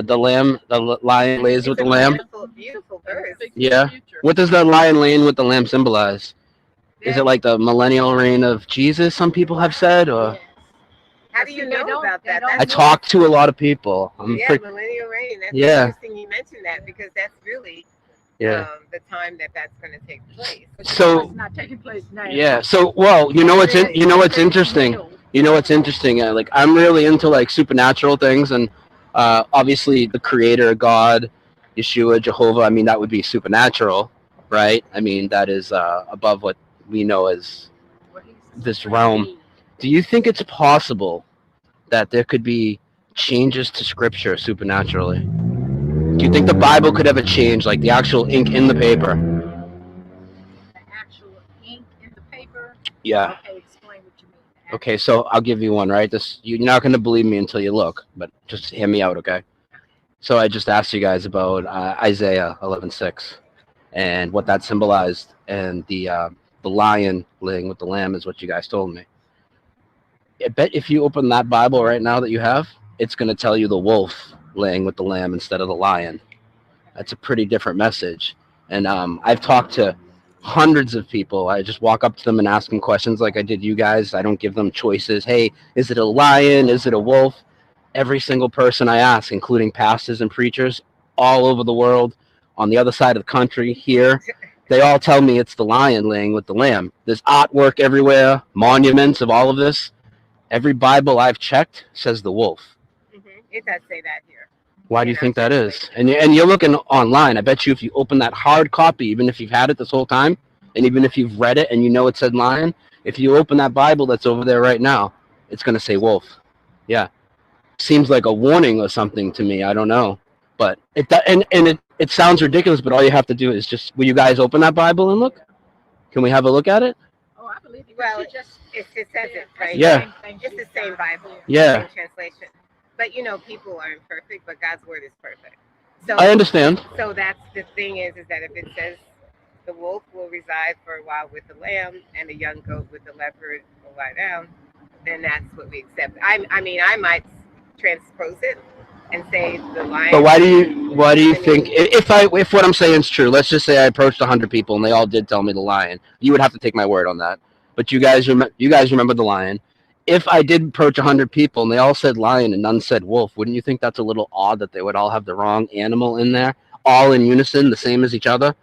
The lion lays with the lamb. Beautiful verse. Yeah. What does the lion laying with the lamb symbolize? Is it like the millennial reign of Jesus? Some people have said, or how do you know about that? I talked to a lot of people. Millennial reign. That's interesting. You mentioned that because that's really the time that's going to take place. So it's not taking place now. Yeah. So you know what's interesting. Like I'm really into like supernatural things, and obviously the Creator, God, Yeshua, Jehovah. I mean, that would be supernatural, right? I mean, that is above what we know as this realm. Do you think it's possible that there could be changes to Scripture supernaturally? Do you think the Bible could ever change, like the actual ink in the paper? The actual ink in the paper? Yeah. Okay, explain what you mean. Okay, so I'll give you one, right? You're not going to believe me until you look, but just hear me out, okay? So I just asked you guys about Isaiah 11:6 and what that symbolized, and the lion laying with the lamb is what you guys told me. I bet if you open that Bible right now that you have, it's going to tell you the wolf laying with the lamb instead of the lion. That's a pretty different message. And I've talked to hundreds of people. I just walk up to them and ask them questions like I did you guys. I don't give them choices. Hey, is it a lion? Is it a wolf? Every single person I ask, including pastors and preachers all over the world, on the other side of the country, here, they all tell me it's the lion laying with the lamb. There's artwork everywhere, monuments of all of this. Every Bible I've checked says the wolf. It does say that here. Why do you think that is? And you're looking online. I bet you if you open that hard copy, even if you've had it this whole time, and even if you've read it and you know it said lion, if you open that Bible that's over there right now, it's going to say wolf. Yeah. Seems like a warning or something to me. I don't know. But it sounds ridiculous, but all you have to do is just, will you guys open that Bible and look? Can we have a look at it? Oh, I believe you. Well, it says it, right? Yeah. It's the same Bible. Yeah. Same translation. But people are imperfect, but God's word is perfect. So I understand. So that's the thing is that if it says the wolf will reside for a while with the lamb and the young goat with the leopard will lie down, then that's what we accept. I mean, I might transpose it and say the lion. But why do you think if what I'm saying is true? Let's just say I approached 100 people and they all did tell me the lion. You would have to take my word on that. But you guys remember the lion. If I did approach 100 people and they all said lion and none said wolf, wouldn't you think that's a little odd that they would all have the wrong animal in there, all in unison, the same as each other,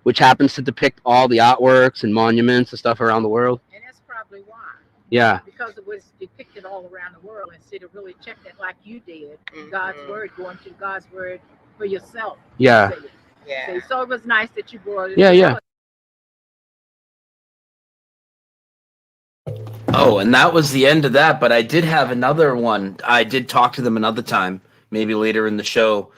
which happens to depict all the artworks and monuments and stuff around the world? And that's probably why. Yeah. Because it was depicted all around the world instead of really checking it like you did. God's word, going to God's word for yourself. Yeah. Yeah. So it was nice that you brought it. Yeah. Oh, and that was the end of that. But I did have another one. I did talk to them another time, maybe later in the show.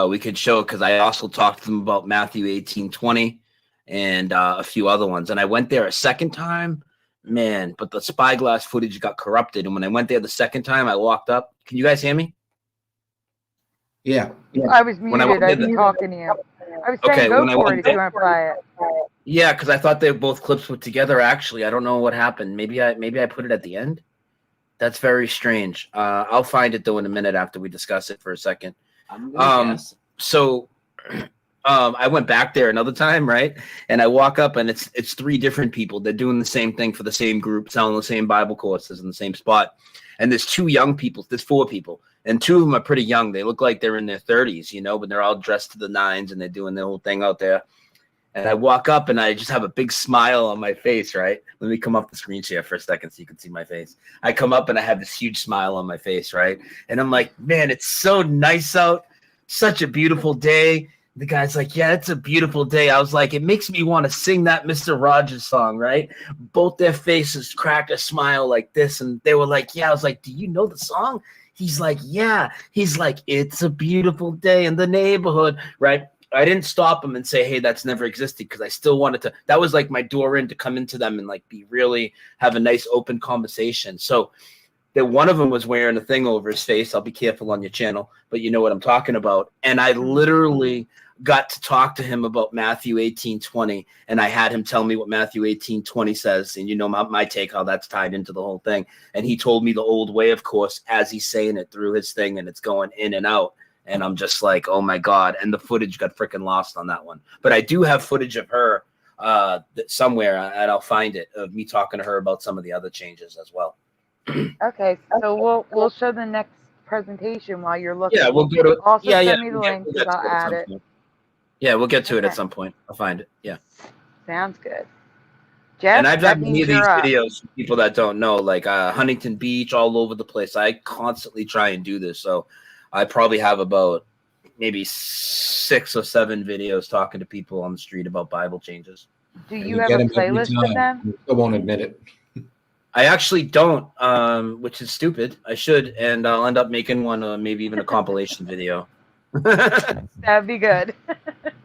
We could show it because I also talked to them about Matthew 18:20 and a few other ones. And I went there a second time, man, but the spyglass footage got corrupted. And when I went there the second time, I walked up. Can you guys hear me? Yeah. I was muted. I was talking to you. I was saying go for it if you want to play it. Yeah, because I thought they were both clips put together. Actually, I don't know what happened. Maybe I put it at the end. That's very strange. I'll find it though in a minute after we discuss it for a second. So I went back there another time, right? And I walk up and it's 3 different people. They're doing the same thing for the same group, selling the same Bible courses in the same spot. And there's 2 young people, there's 4 people, and 2 of them are pretty young. They look like they're in their 30s, you know, but they're all dressed to the nines and they're doing their whole thing out there. And I walk up and I just have a big smile on my face, right? Let me come up the screen share for a second so you can see my face. I come up and I have this huge smile on my face, right? And I'm like, man, it's so nice out. Such a beautiful day. The guy's like, yeah, it's a beautiful day. I was like, it makes me want to sing that Mr. Rogers song, right? Both their faces cracked a smile like this. And they were like, yeah. I was like, do you know the song? He's like, yeah. He's like, it's a beautiful day in the neighborhood, right? I didn't stop him and say, hey, that's never existed, because I still wanted to. That was like my door in to come into them and like be really have a nice open conversation. So that one of them was wearing a thing over his face. I'll be careful on your channel, but you know what I'm talking about. And I literally got to talk to him about Matthew 18:20, and I had him tell me what Matthew 18:20 says, and you know my take, how that's tied into the whole thing. And he told me the old way, of course, as he's saying it through his thing, and it's going in and out. And I'm just like, oh my God. And the footage got freaking lost on that one. But I do have footage of her somewhere, and I'll find it, of me talking to her about some of the other changes as well. Okay, so we'll show the next presentation while you're looking. Yeah, we'll go to also yeah, send me the we'll link, get I'll to it add some it. point. Yeah, we'll get to it Okay. at some point. I'll find it. Yeah. Sounds good. Jeff, And I've that done many means of these you're up. videos for people that don't know, like Huntington Beach, all over the place. I constantly try and do this. So I probably have about maybe 6 or 7 videos talking to people on the street about Bible changes. Do And you we have get a 'em every playlist of time. them? We still won't admit it. I actually don't, which is stupid. I should, and I'll end up making one, maybe even a compilation video. That'd be good.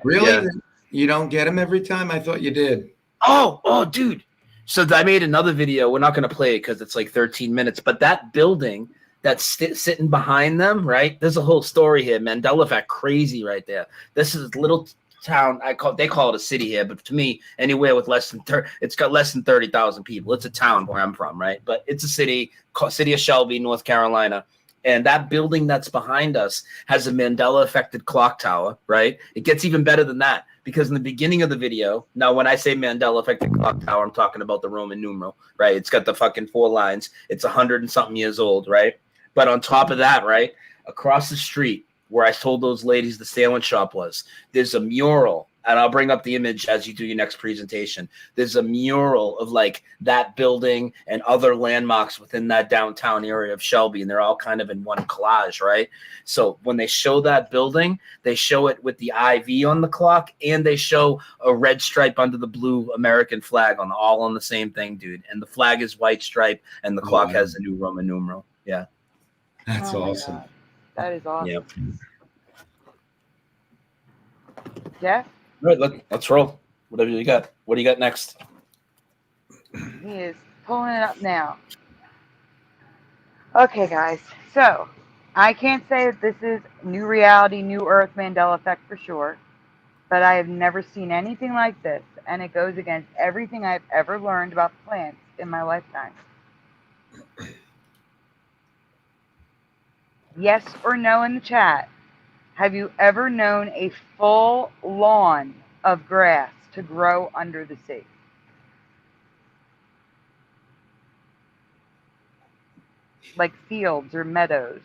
Really? Yeah. You don't get them every time? I thought you did. Oh, dude. So I made another video. We're not going to play it because it's like 13 minutes. But that building that's sitting behind them, right? There's a whole story here. Mandela Effect, crazy right there. This is a little town. They call it a city here, but to me, anywhere with less than it's got less than 30,000 people. It's a town where I'm from, right? But it's a city of Shelby, North Carolina. And that building that's behind us has a Mandela affected clock tower, right? It gets even better than that, because in the beginning of the video, now when I say Mandela affected clock tower, I'm talking about the Roman numeral, right? It's got the fucking 4 lines. It's 100 and something years old, right? But on top of that, right, across the street where I told those ladies the sandwich shop was, there's a mural. And I'll bring up the image as you do your next presentation. There's a mural of like that building and other landmarks within that downtown area of Shelby, and they're all kind of in one collage, right? So when they show that building, they show it with the IV on the clock, and they show a red stripe under the blue American flag all on the same thing, dude. And the flag is white stripe, and the clock has a new Roman numeral. Yeah. That's Oh my awesome. God. That is awesome. Yep. Jeff? All right, let's roll. Whatever you got. What do you got next? He is pulling it up now. Okay, guys. So, I can't say that this is new reality, new earth Mandela effect for sure, but I have never seen anything like this, and it goes against everything I've ever learned about plants in my lifetime. Yes or no in the chat. Have you ever known a full lawn of grass to grow under the sea? Like fields or meadows?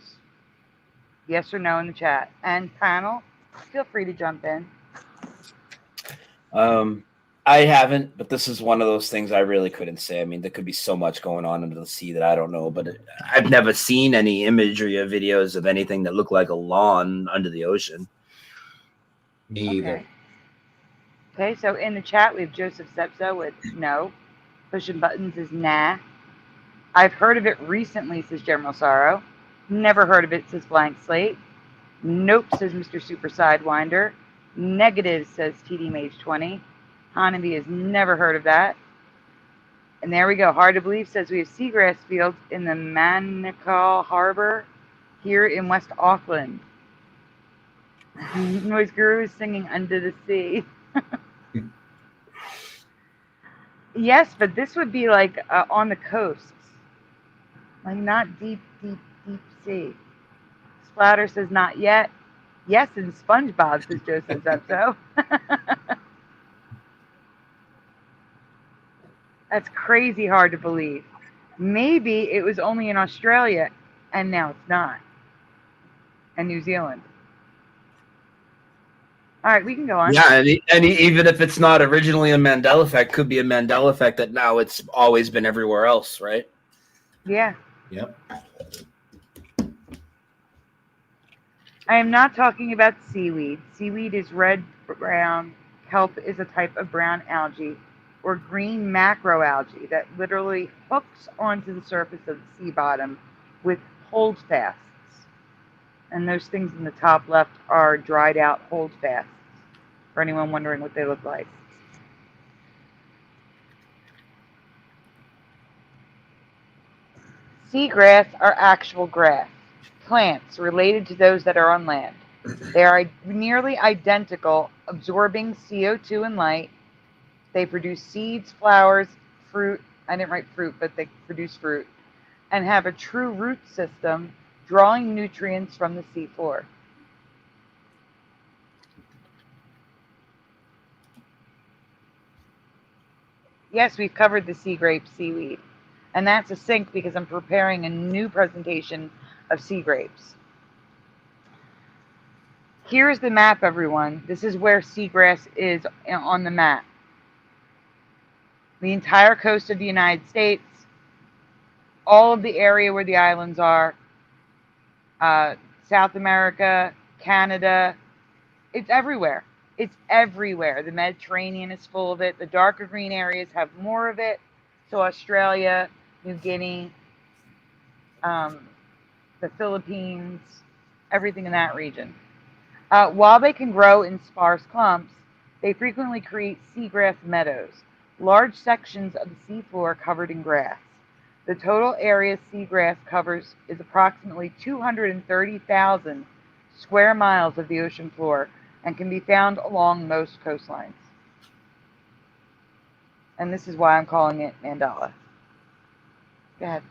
Yes or no in the chat. And panel, feel free to jump in. I haven't, but this is one of those things I really couldn't say. I mean, there could be so much going on under the sea that I don't know, but I've never seen any imagery or videos of anything that looked like a lawn under the ocean. Me either. Okay, so in the chat, we have Joseph Sepso with no. Pushing buttons is nah. I've heard of it recently, says General Sorrow. Never heard of it, says Blank Slate. Nope, says Mr. Super Sidewinder. Negative, says TD Mage 20. Hanabi has never heard of that. And there we go. Hard to believe says we have seagrass fields in the Manukau Harbor here in West Auckland. Noise Guru is singing Under the Sea. Yes, but this would be like on the coasts. Like not deep, deep, deep sea. Splatter says not yet. Yes, and SpongeBob, says Joseph Zepso. That's crazy hard to believe. Maybe it was only in Australia, and now it's not. And New Zealand. All right, we can go on. Yeah, and even if it's not originally a Mandela effect, could be a Mandela effect that now it's always been everywhere else, right? Yeah. Yep. I am not talking about seaweed. Seaweed is red-brown. Kelp is a type of brown algae or green macroalgae that literally hooks onto the surface of the sea bottom with holdfasts. And those things in the top left are dried out holdfasts, for anyone wondering what they look like. Seagrass are actual grass, plants related to those that are on land. They are nearly identical, absorbing CO2 and light. They produce seeds, flowers, fruit. I didn't write fruit, but they produce fruit. And have a true root system, drawing nutrients from the seafloor. Yes, we've covered the sea grape seaweed. And that's a sync because I'm preparing a new presentation of sea grapes. Here's the map, everyone. This is where seagrass is on the map. The entire coast of the United States, all of the area where the islands are, South America, Canada, it's everywhere. It's everywhere. The Mediterranean is full of it. The darker green areas have more of it. So Australia, New Guinea, the Philippines, everything in that region. While they can grow in sparse clumps, they frequently create seagrass meadows, large sections of the seafloor covered in grass. The total area seagrass covers is approximately 230,000 square miles of the ocean floor and can be found along most coastlines. And this is why I'm calling it Mandela. Go ahead.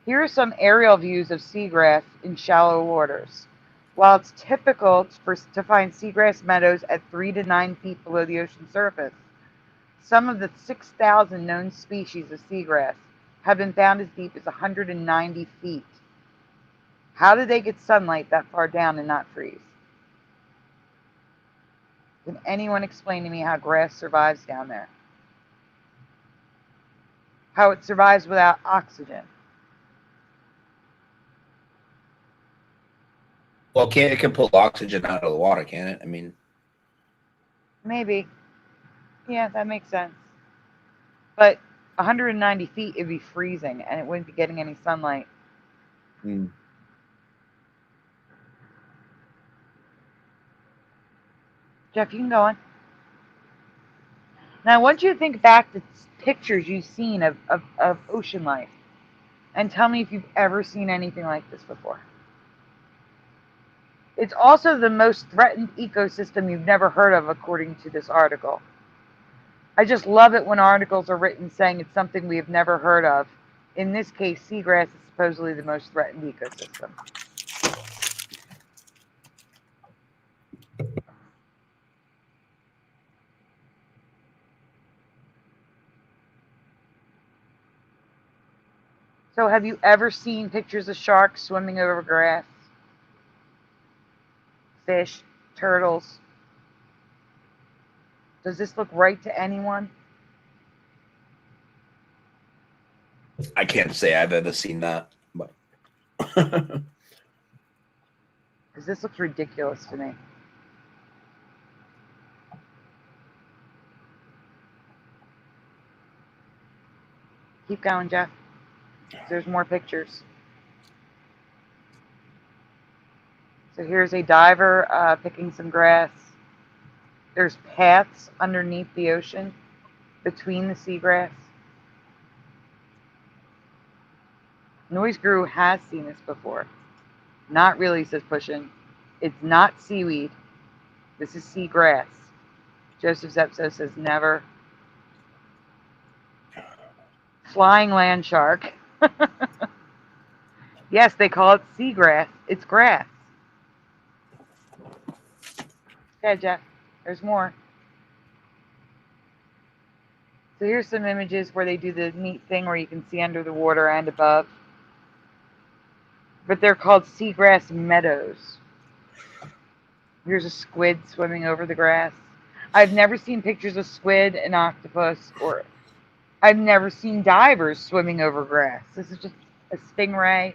Here are some aerial views of seagrass in shallow waters. While it's typical to find seagrass meadows at 3 to 9 feet below the ocean surface, some of the 6,000 known species of seagrass have been found as deep as 190 feet. How do they get sunlight that far down and not freeze? Can anyone explain to me how grass survives down there? How it survives without oxygen? Well, it can pull oxygen out of the water, can it? I mean, Maybe. Yeah, that makes sense. But 190 feet, it'd be freezing, and it wouldn't be getting any sunlight. Jeff, you can go on. Now, I want you to think back to pictures you've seen of ocean life, and tell me if you've ever seen anything like this before. It's also the most threatened ecosystem you've never heard of, according to this article. I just love it when articles are written saying it's something we have never heard of. In this case, seagrass is supposedly the most threatened ecosystem. So have you ever seen pictures of sharks swimming over grass? Fish, turtles? Does this look right to anyone? I can't say I've ever seen that, but Because this looks ridiculous to me. Keep going, Jeff. There's more pictures. So here's a diver picking some grass. There's paths underneath the ocean between the seagrass. Noise Guru has seen this before. Not really, says Pushin. It's not seaweed. This is seagrass. Joseph Zepso says never. Flying land shark. Yes, they call it seagrass. It's grass. Okay, Jeff. There's more. So here's some images where they do the neat thing where you can see under the water and above. But they're called seagrass meadows. Here's a squid swimming over the grass. I've never seen pictures of squid and octopus, or I've never seen divers swimming over grass. This is just a stingray.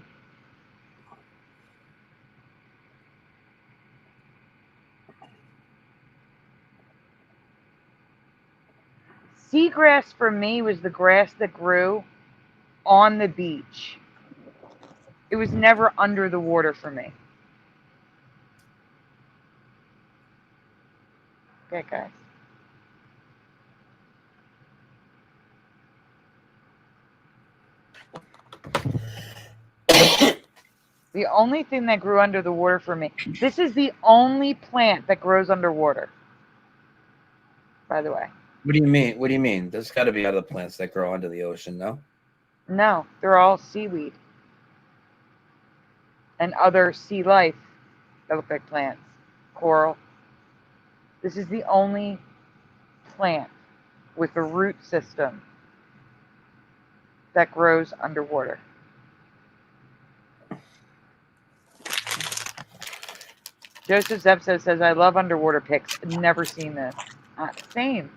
Seagrass for me was the grass that grew on the beach. It was never under the water for me. Okay, guys. The only thing that grew under the water for me. This is the only plant that grows underwater. By the way. What do you mean? What do you mean? There's got to be other plants that grow under the ocean, no? No, they're all seaweed and other sea life that look like plants. Coral. This is the only plant with a root system that grows underwater. Joseph Zepso says, I love underwater pics. Never seen this. Same.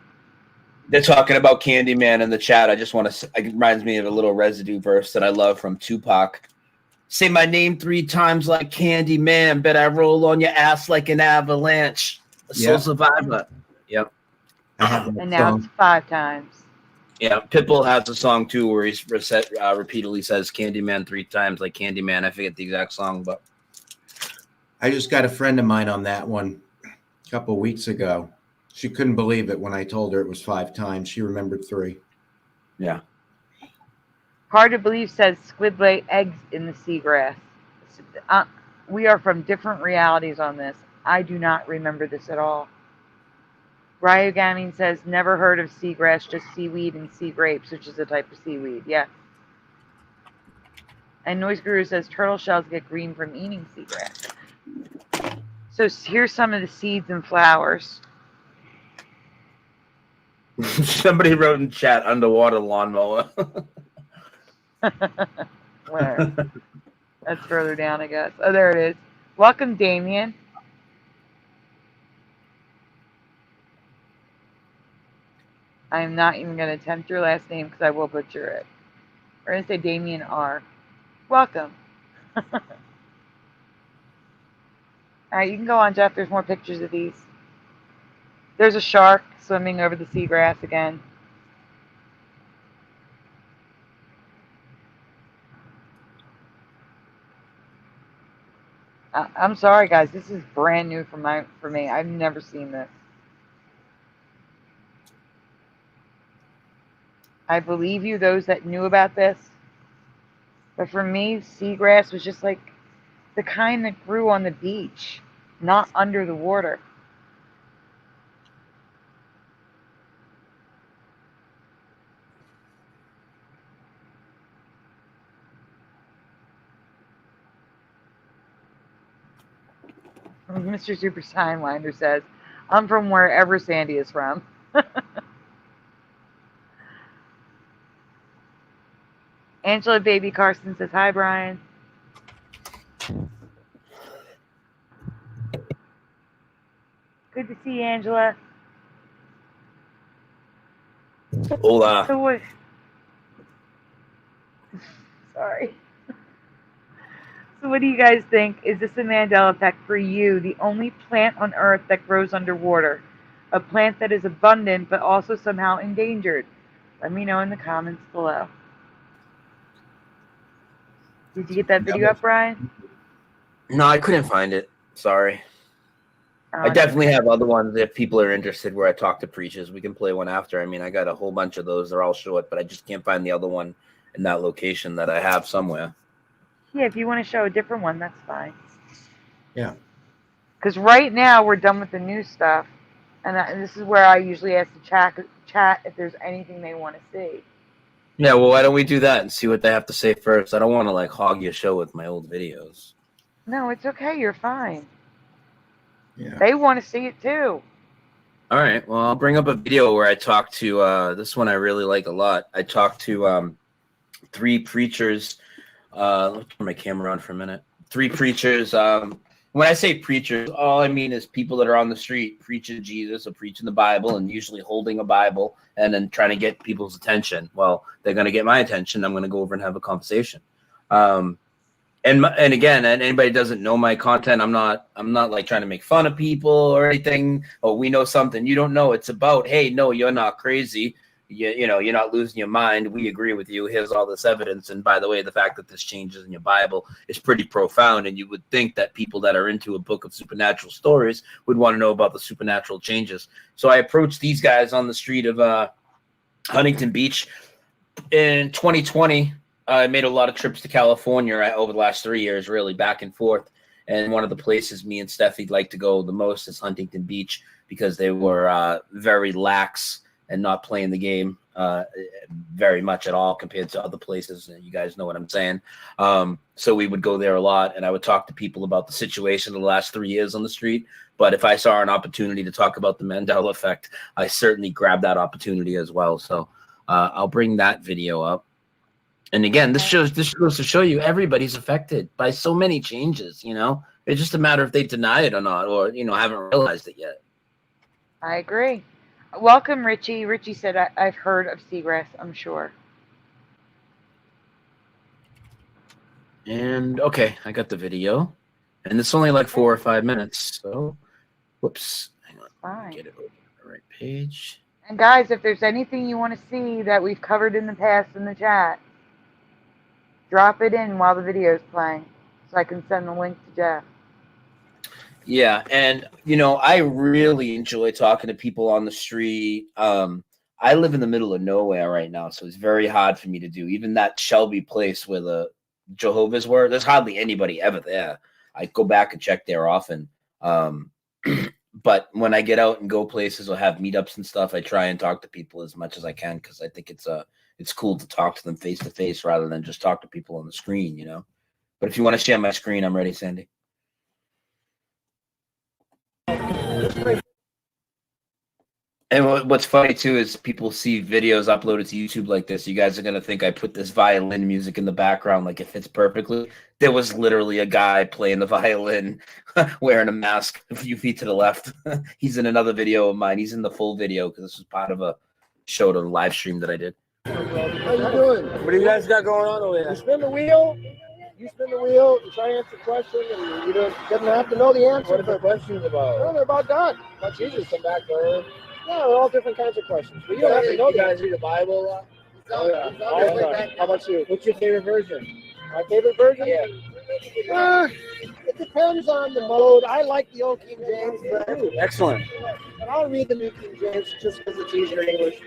They're talking about Candyman in the chat. I just want to. It reminds me of a little residue verse that I love from Tupac. Say my name 3 times like Candyman. Bet I roll on your ass like an avalanche. A soul survivor. Yep. And now it's 5 times. Yeah, Pitbull has a song too where he repeatedly says Candyman 3 times like Candyman. I forget the exact song, but I just got a friend of mine on that one a couple weeks ago. She couldn't believe it when I told her it was 5 times. She remembered 3. Yeah. Hard to believe says squid lay eggs in the seagrass. We are from different realities on this. I do not remember this at all. Ryogamine says, never heard of seagrass, just seaweed and sea grapes, which is a type of seaweed. Yeah. And Noise Guru says, turtle shells get green from eating seagrass. So here's some of the seeds and flowers. Somebody wrote in chat underwater lawnmower. Where? That's further down, I guess. Oh, there it is. Welcome, Damien. I am not even going to attempt your last name because I will butcher it. We're going to say Damien R. Welcome. All right, you can go on, Jeff. There's more pictures of these. There's a shark swimming over the seagrass again. I'm sorry, guys. This is brand new for me. I've never seen this. I believe you, those that knew about this. But for me, seagrass was just like the kind that grew on the beach, not under the water. Mr. Super Signwinder says, I'm from wherever Sandy is from. Angela Baby Carson says, hi, Brian. Good to see you, Angela. Hola. So what? Sorry. So what do you guys think? Is this a Mandela effect for you? The only plant on Earth that grows underwater. A plant that is abundant but also somehow endangered. Let me know in the comments below. Did you get that video up, Brian? No, I couldn't find it. Sorry. I definitely have other ones if people are interested where I talk to preachers. We can play one after. I mean, I got a whole bunch of those. They're all short, but I just can't find the other one in that location that I have somewhere. Yeah, if you want to show a different one, that's fine. Yeah. Because right now we're done with the new stuff. And this is where I usually ask the chat if there's anything they want to see. Yeah, well, why don't we do that and see what they have to say first? I don't want to like hog your show with my old videos. No, it's okay. You're fine. Yeah. They want to see it too. All right. Well, I'll bring up a video where I talked to this one I really like a lot. I talked to 3 preachers. Let me turn my camera on for a minute. 3 preachers. When I say preachers, all I mean is people that are on the street preaching Jesus or preaching the Bible and usually holding a Bible and then trying to get people's attention. Well, they're going to get my attention. I'm going to go over and have a conversation. And again, and anybody doesn't know my content, I'm not like trying to make fun of people or anything. Oh, we know something you don't know. It's about, hey, no, you're not crazy. You know, you're not losing your mind. We agree with you. Here's all this evidence. And by the way, the fact that this changes in your Bible is pretty profound. And you would think that people that are into a book of supernatural stories would want to know about the supernatural changes. So I approached these guys on the street of Huntington Beach in 2020. I made a lot of trips to California over the last 3 years, really back and forth. And one of the places me and Steffi like to go the most is Huntington Beach because they were very lax and not playing the game very much at all compared to other places. You guys know what I'm saying. So we would go there a lot, and I would talk to people about the situation of the last 3 years on the street. But if I saw an opportunity to talk about the Mandela Effect, I certainly grabbed that opportunity as well. So I'll bring that video up. And again, this goes to show you everybody's affected by so many changes, you know. It's just a matter if they deny it or not, or, you know, haven't realized it yet. I agree. Welcome, Richie. Richie said, I've heard of Seagrass, I'm sure. And, okay, I got the video. And it's only like 4 or 5 minutes. So, whoops. Hang on. Fine. Get it over the right page. And guys, if there's anything you want to see that we've covered in the past in the chat, drop it in while the video is playing so I can send the link to Jeff. Yeah, and, you know, I really enjoy talking to people on the street. I live in the middle of nowhere right now, so it's very hard for me to do. Even that Shelby place where the Jehovah's were, there's hardly anybody ever there. I go back and check there often. But when I get out and go places or have meetups and stuff, I try and talk to people as much as I can because I think it's cool to talk to them face to face rather than just talk to people on the screen, you know. But if you want to share my screen, I'm ready, Sandy. And what's funny too is people see videos uploaded to YouTube like this. You guys are gonna think I put this violin music in the background like it fits perfectly. There was literally a guy playing the violin wearing a mask a few feet to the left. He's in another video of mine. He's in the full video because this was part of a show to live stream that I did. How you doing? What do you guys got going on over there? You spin the wheel. You spin the wheel. You try to answer the question, and you doesn't have to know the answer. What are the questions about? Well, they're about God. About Jesus. Come back to Earth. Yeah, they're all different kinds of questions. But you don't have to know. You guys read the Bible a lot? Oh, yeah. All the time. How about you? What's your favorite version? My favorite version? Yeah. It depends on the mode. I like the old King James. Excellent. But I'll read the New King James just because it's easier English.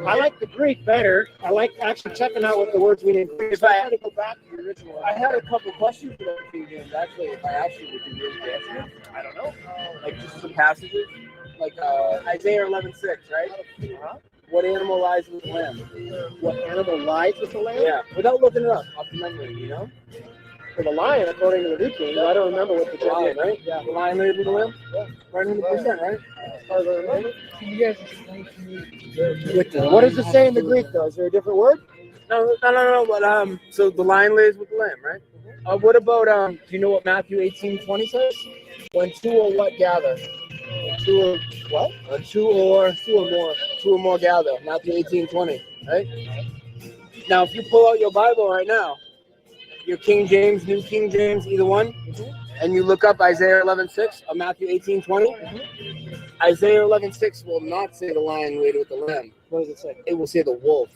I like the Greek better. I like actually checking out what the words mean in Greek. If I had to go back to the original, I had a couple questions about King James. Actually, if I asked you, would you really answer? I don't know. Like just some passages, like Isaiah 11:6, right? What animal lies with the lamb? What animal lies with the lamb? Yeah, without looking it up off the memory, you know. For the lion, according to the New King, I don't remember what the lion, right? Yeah, the lion laid with the lamb. Yeah, 100%, right? As far as I remember. Can you guys explain to me? What does it say in the Greek, though? Is there a different word? No. But so the lion lays with the lamb, right? What about do you know what Matthew 18:20 says? When two or what gather? Two or what? When two or more gather. Matthew 18:20, right? Now, if you pull out your Bible right now, your King James, New King James, either one, and you look up Isaiah 11:6 or Matthew 18:20, Isaiah 11:6 will not say the lion laid with the lamb. What does it say? It will say the wolf.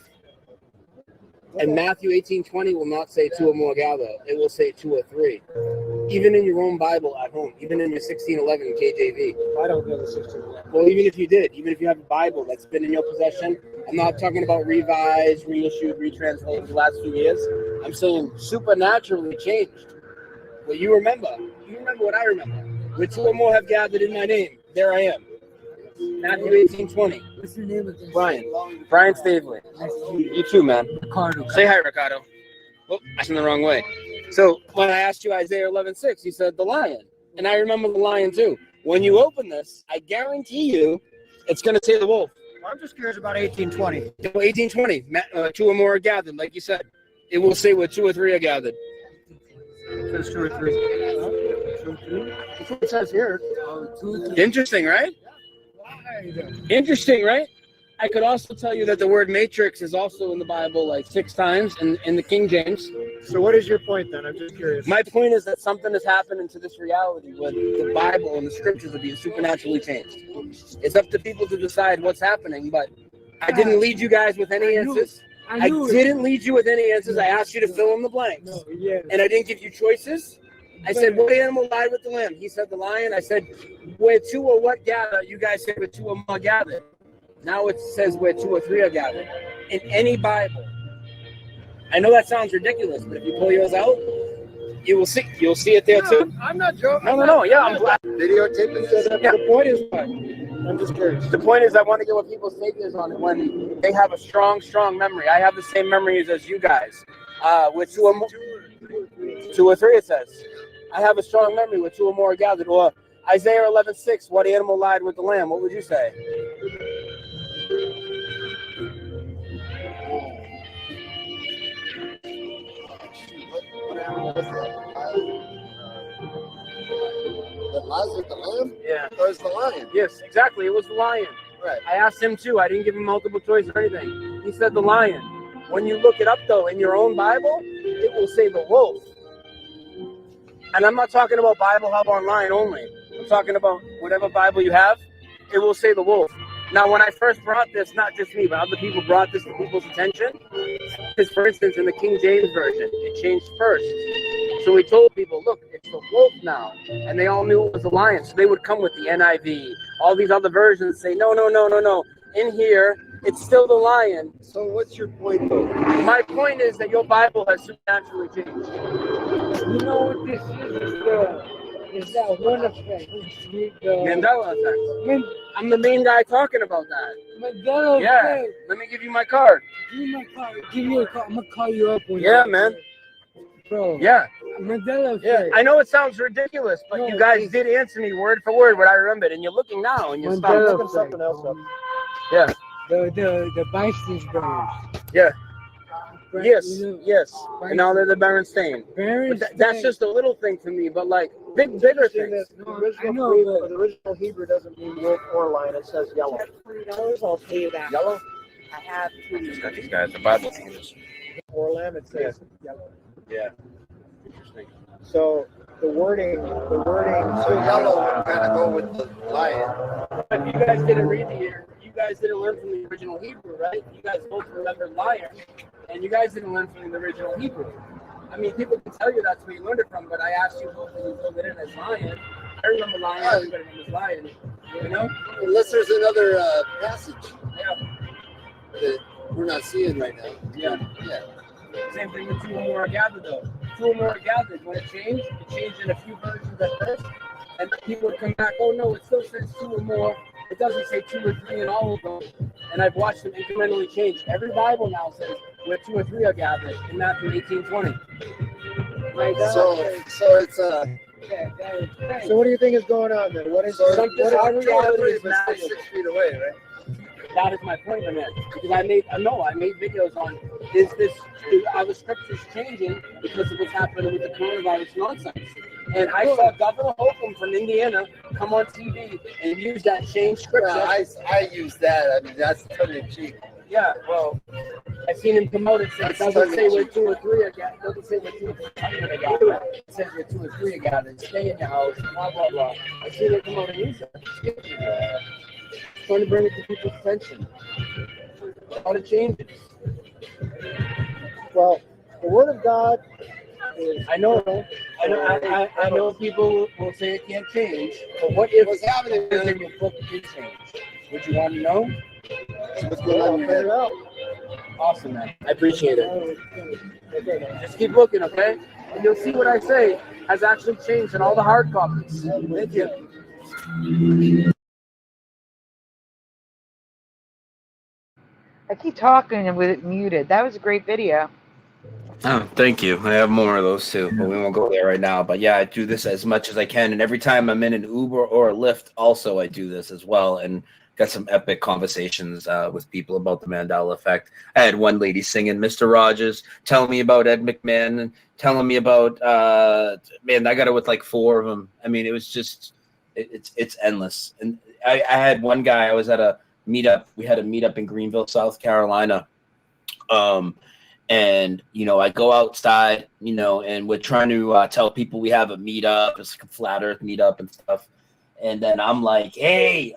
And Matthew 18:20 will not say two or more gather. It will say two or three. Even in your own Bible at home, even in your 1611 KJV. I don't know the 1611. Well, even if you did, even if you have a Bible that's been in your possession, I'm not talking about revised, reissued, retranslated the last few years. I'm saying supernaturally changed. Well, you remember what I remember. Where two or more have gathered in my name, there I am. Matthew 18:20. What's your name again? Brian Stavely. You too, man. Ricardo. Say hi, Ricardo. Oh, that's in the wrong way. So when I asked you Isaiah 11:6, you said the lion. And I remember the lion too. When you open this, I guarantee you it's going to say the wolf. I'm just curious about 1820. 1820, two or more are gathered, like you said. It will say where two or three are gathered. Says 2 or 3. That's what it says here. Oh, 2 or 3. Interesting, right? Interesting, right? I could also tell you that the word matrix is also in the Bible like 6 times in the King James. So what is your point then? I'm just curious. My point is that something has happened into this reality where the Bible and the scriptures are being supernaturally changed. It's up to people to decide what's happening, but I didn't lead you guys with any answers. I didn't lead you with any answers. I asked you to fill in the blanks. And I didn't give you choices. I said, what animal lied with the lamb? He said the lion. I said, where 2 or what gather? You guys said where 2 or more gathered. Now it says where 2 or 3 are gathered. In any Bible. I know that sounds ridiculous, but if you pull yours out, you will see. You'll see it there too. I'm not joking. No. Yeah, I'm glad. Videotaping this. Yeah. The point is what? I'm just curious. The point is I want to get what people's take is on it when they have a strong memory. I have the same memories as you guys. With 2 or more, 2 or 3 it says. I have a strong memory with 2 or more are gathered. Or Isaiah 11:6, what animal lied with the lamb? What would you say? That lies with the lamb? Yeah. Or is the lion? Yes, exactly. It was the lion. Right. I asked him too. I didn't give him multiple choice or anything. He said the lion. When you look it up though in your own Bible, it will say the wolf. And I'm not talking about Bible Hub Online only. I'm talking about whatever Bible you have, it will say the wolf. Now, when I first brought this, not just me, but other people brought this to people's attention, because, for instance, in the King James Version, it changed first. So we told people, look, it's the wolf now. And they all knew it was the lion. So they would come with the NIV, all these other versions, say, no. In here, it's still the lion. So what's your point, though? My point is that your Bible has supernaturally changed. You know what this is that one effect. Mandela Effect. I'm the main guy talking about that. Mandela Effect. Let me give you my card. Give me my card. Give me a card. I'm going to call you up. Man. Bro. Yeah. Mandela Effect. Yeah. I know it sounds ridiculous, but you guys did answer me word for word what I remembered. And you're looking now and you're looking something else up. Yeah. The Bison's brothers. Yeah. Yes. And now they're the Berenstain. That's just a little thing to me, but like bigger things. The original Hebrew doesn't mean wolf or lion. It says yellow. I'll tell you that. Yellow? I have These guys, the Bible teachers. Or lamb, it says yellow. Yeah. Interesting. So the wording. So yellow gotta go with the lion. But you guys didn't read you guys didn't learn from the original Hebrew, right? You guys both remember lion, and you guys didn't learn from the original Hebrew. I mean, people can tell you that's where you learned it from, but I asked you both and you filled it in as lion. I remember lion, everybody remembers lion. You know? Unless there's another passage Yeah. that we're not seeing right now. Yeah. Same thing with 2 or more are gathered, though. 2 or more are gathered. When it changed in a few versions at first, and people would come back, oh no, it still says 2 or more. It doesn't say 2 or 3 in all of them. And I've watched them incrementally change. Every Bible now says where 2 or 3 are gathered in Matthew 18:20. Right. So it's So what do you think is going on there? What is our reality is 6 feet away, right? That is my point in it. Because I made videos on are the scriptures changing because of what's happening with the coronavirus nonsense. And I saw Governor Holcomb from Indiana come on TV and use that same scripture. Yeah, I use that. I mean, that's tongue in cheek. Yeah, well, I've seen him come out and say it doesn't say where 2 or 3 are gathered. It doesn't say where 2 or 3 are gathered. It says where 2 or 3 are gathered. Stay in your house, blah, blah, blah. I've seen him come out and use it. Trying to bring it to people's attention. How to change it. Well, the Word of God is... I know people will say it can't change, but what if what's happening in your book did change? Would you want to know? What's going on here? Awesome, man. I appreciate it. Just keep looking, okay? And you'll see what I say has actually changed in all the hard copies. Thank you. I keep talking with it muted. That was a great video. Oh, thank you. I have more of those too, but we won't go there right now. But yeah, I do this as much as I can, and every time I'm in an Uber or a Lyft, also I do this as well, and got some epic conversations with people about the Mandela Effect. I had one lady singing "Mr. Rogers," telling me about Ed McMahon, and telling me about man, I got it with like 4 of them. I mean, it was just it's endless. And I had one guy. I was at a meetup. We had a meetup in Greenville, South Carolina. And, you know, I go outside, you know, and we're trying to tell people we have a meetup. It's like a flat earth meetup and stuff. And then I'm like, hey,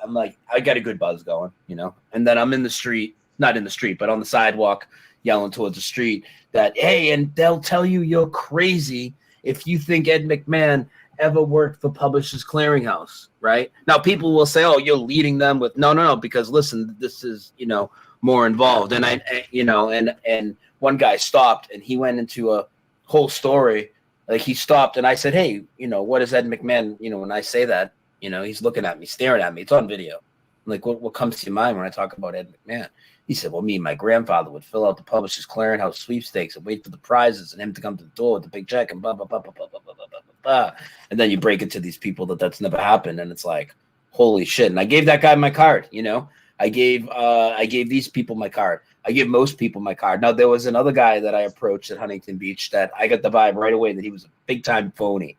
I got a good buzz going, you know. And then I'm in the street, not in the street, but on the sidewalk, yelling towards the street that, hey, and they'll tell you you're crazy if you think Ed McMahon ever worked for Publishers Clearinghouse, right? Now, people will say, oh, you're leading them with, no, because listen, this is, you know, more involved. And and one guy stopped and he went into a whole story. Like he stopped and I said, hey, you know, what is Ed McMahon? You know, when I say that, you know, he's looking at me, staring at me. It's on video. I'm like, what comes to your mind when I talk about Ed McMahon? He said, well, me and my grandfather would fill out the Publishers Clearinghouse sweepstakes and wait for the prizes and him to come to the door with the big check and blah, blah, blah, blah, blah, blah, blah, blah, blah, blah. And then you break it to these people that's never happened. And it's like, holy shit. And I gave that guy my card, you know. I gave these people my card. I give most people my card. Now, there was another guy that I approached at Huntington Beach that I got the vibe right away that he was a big-time phony.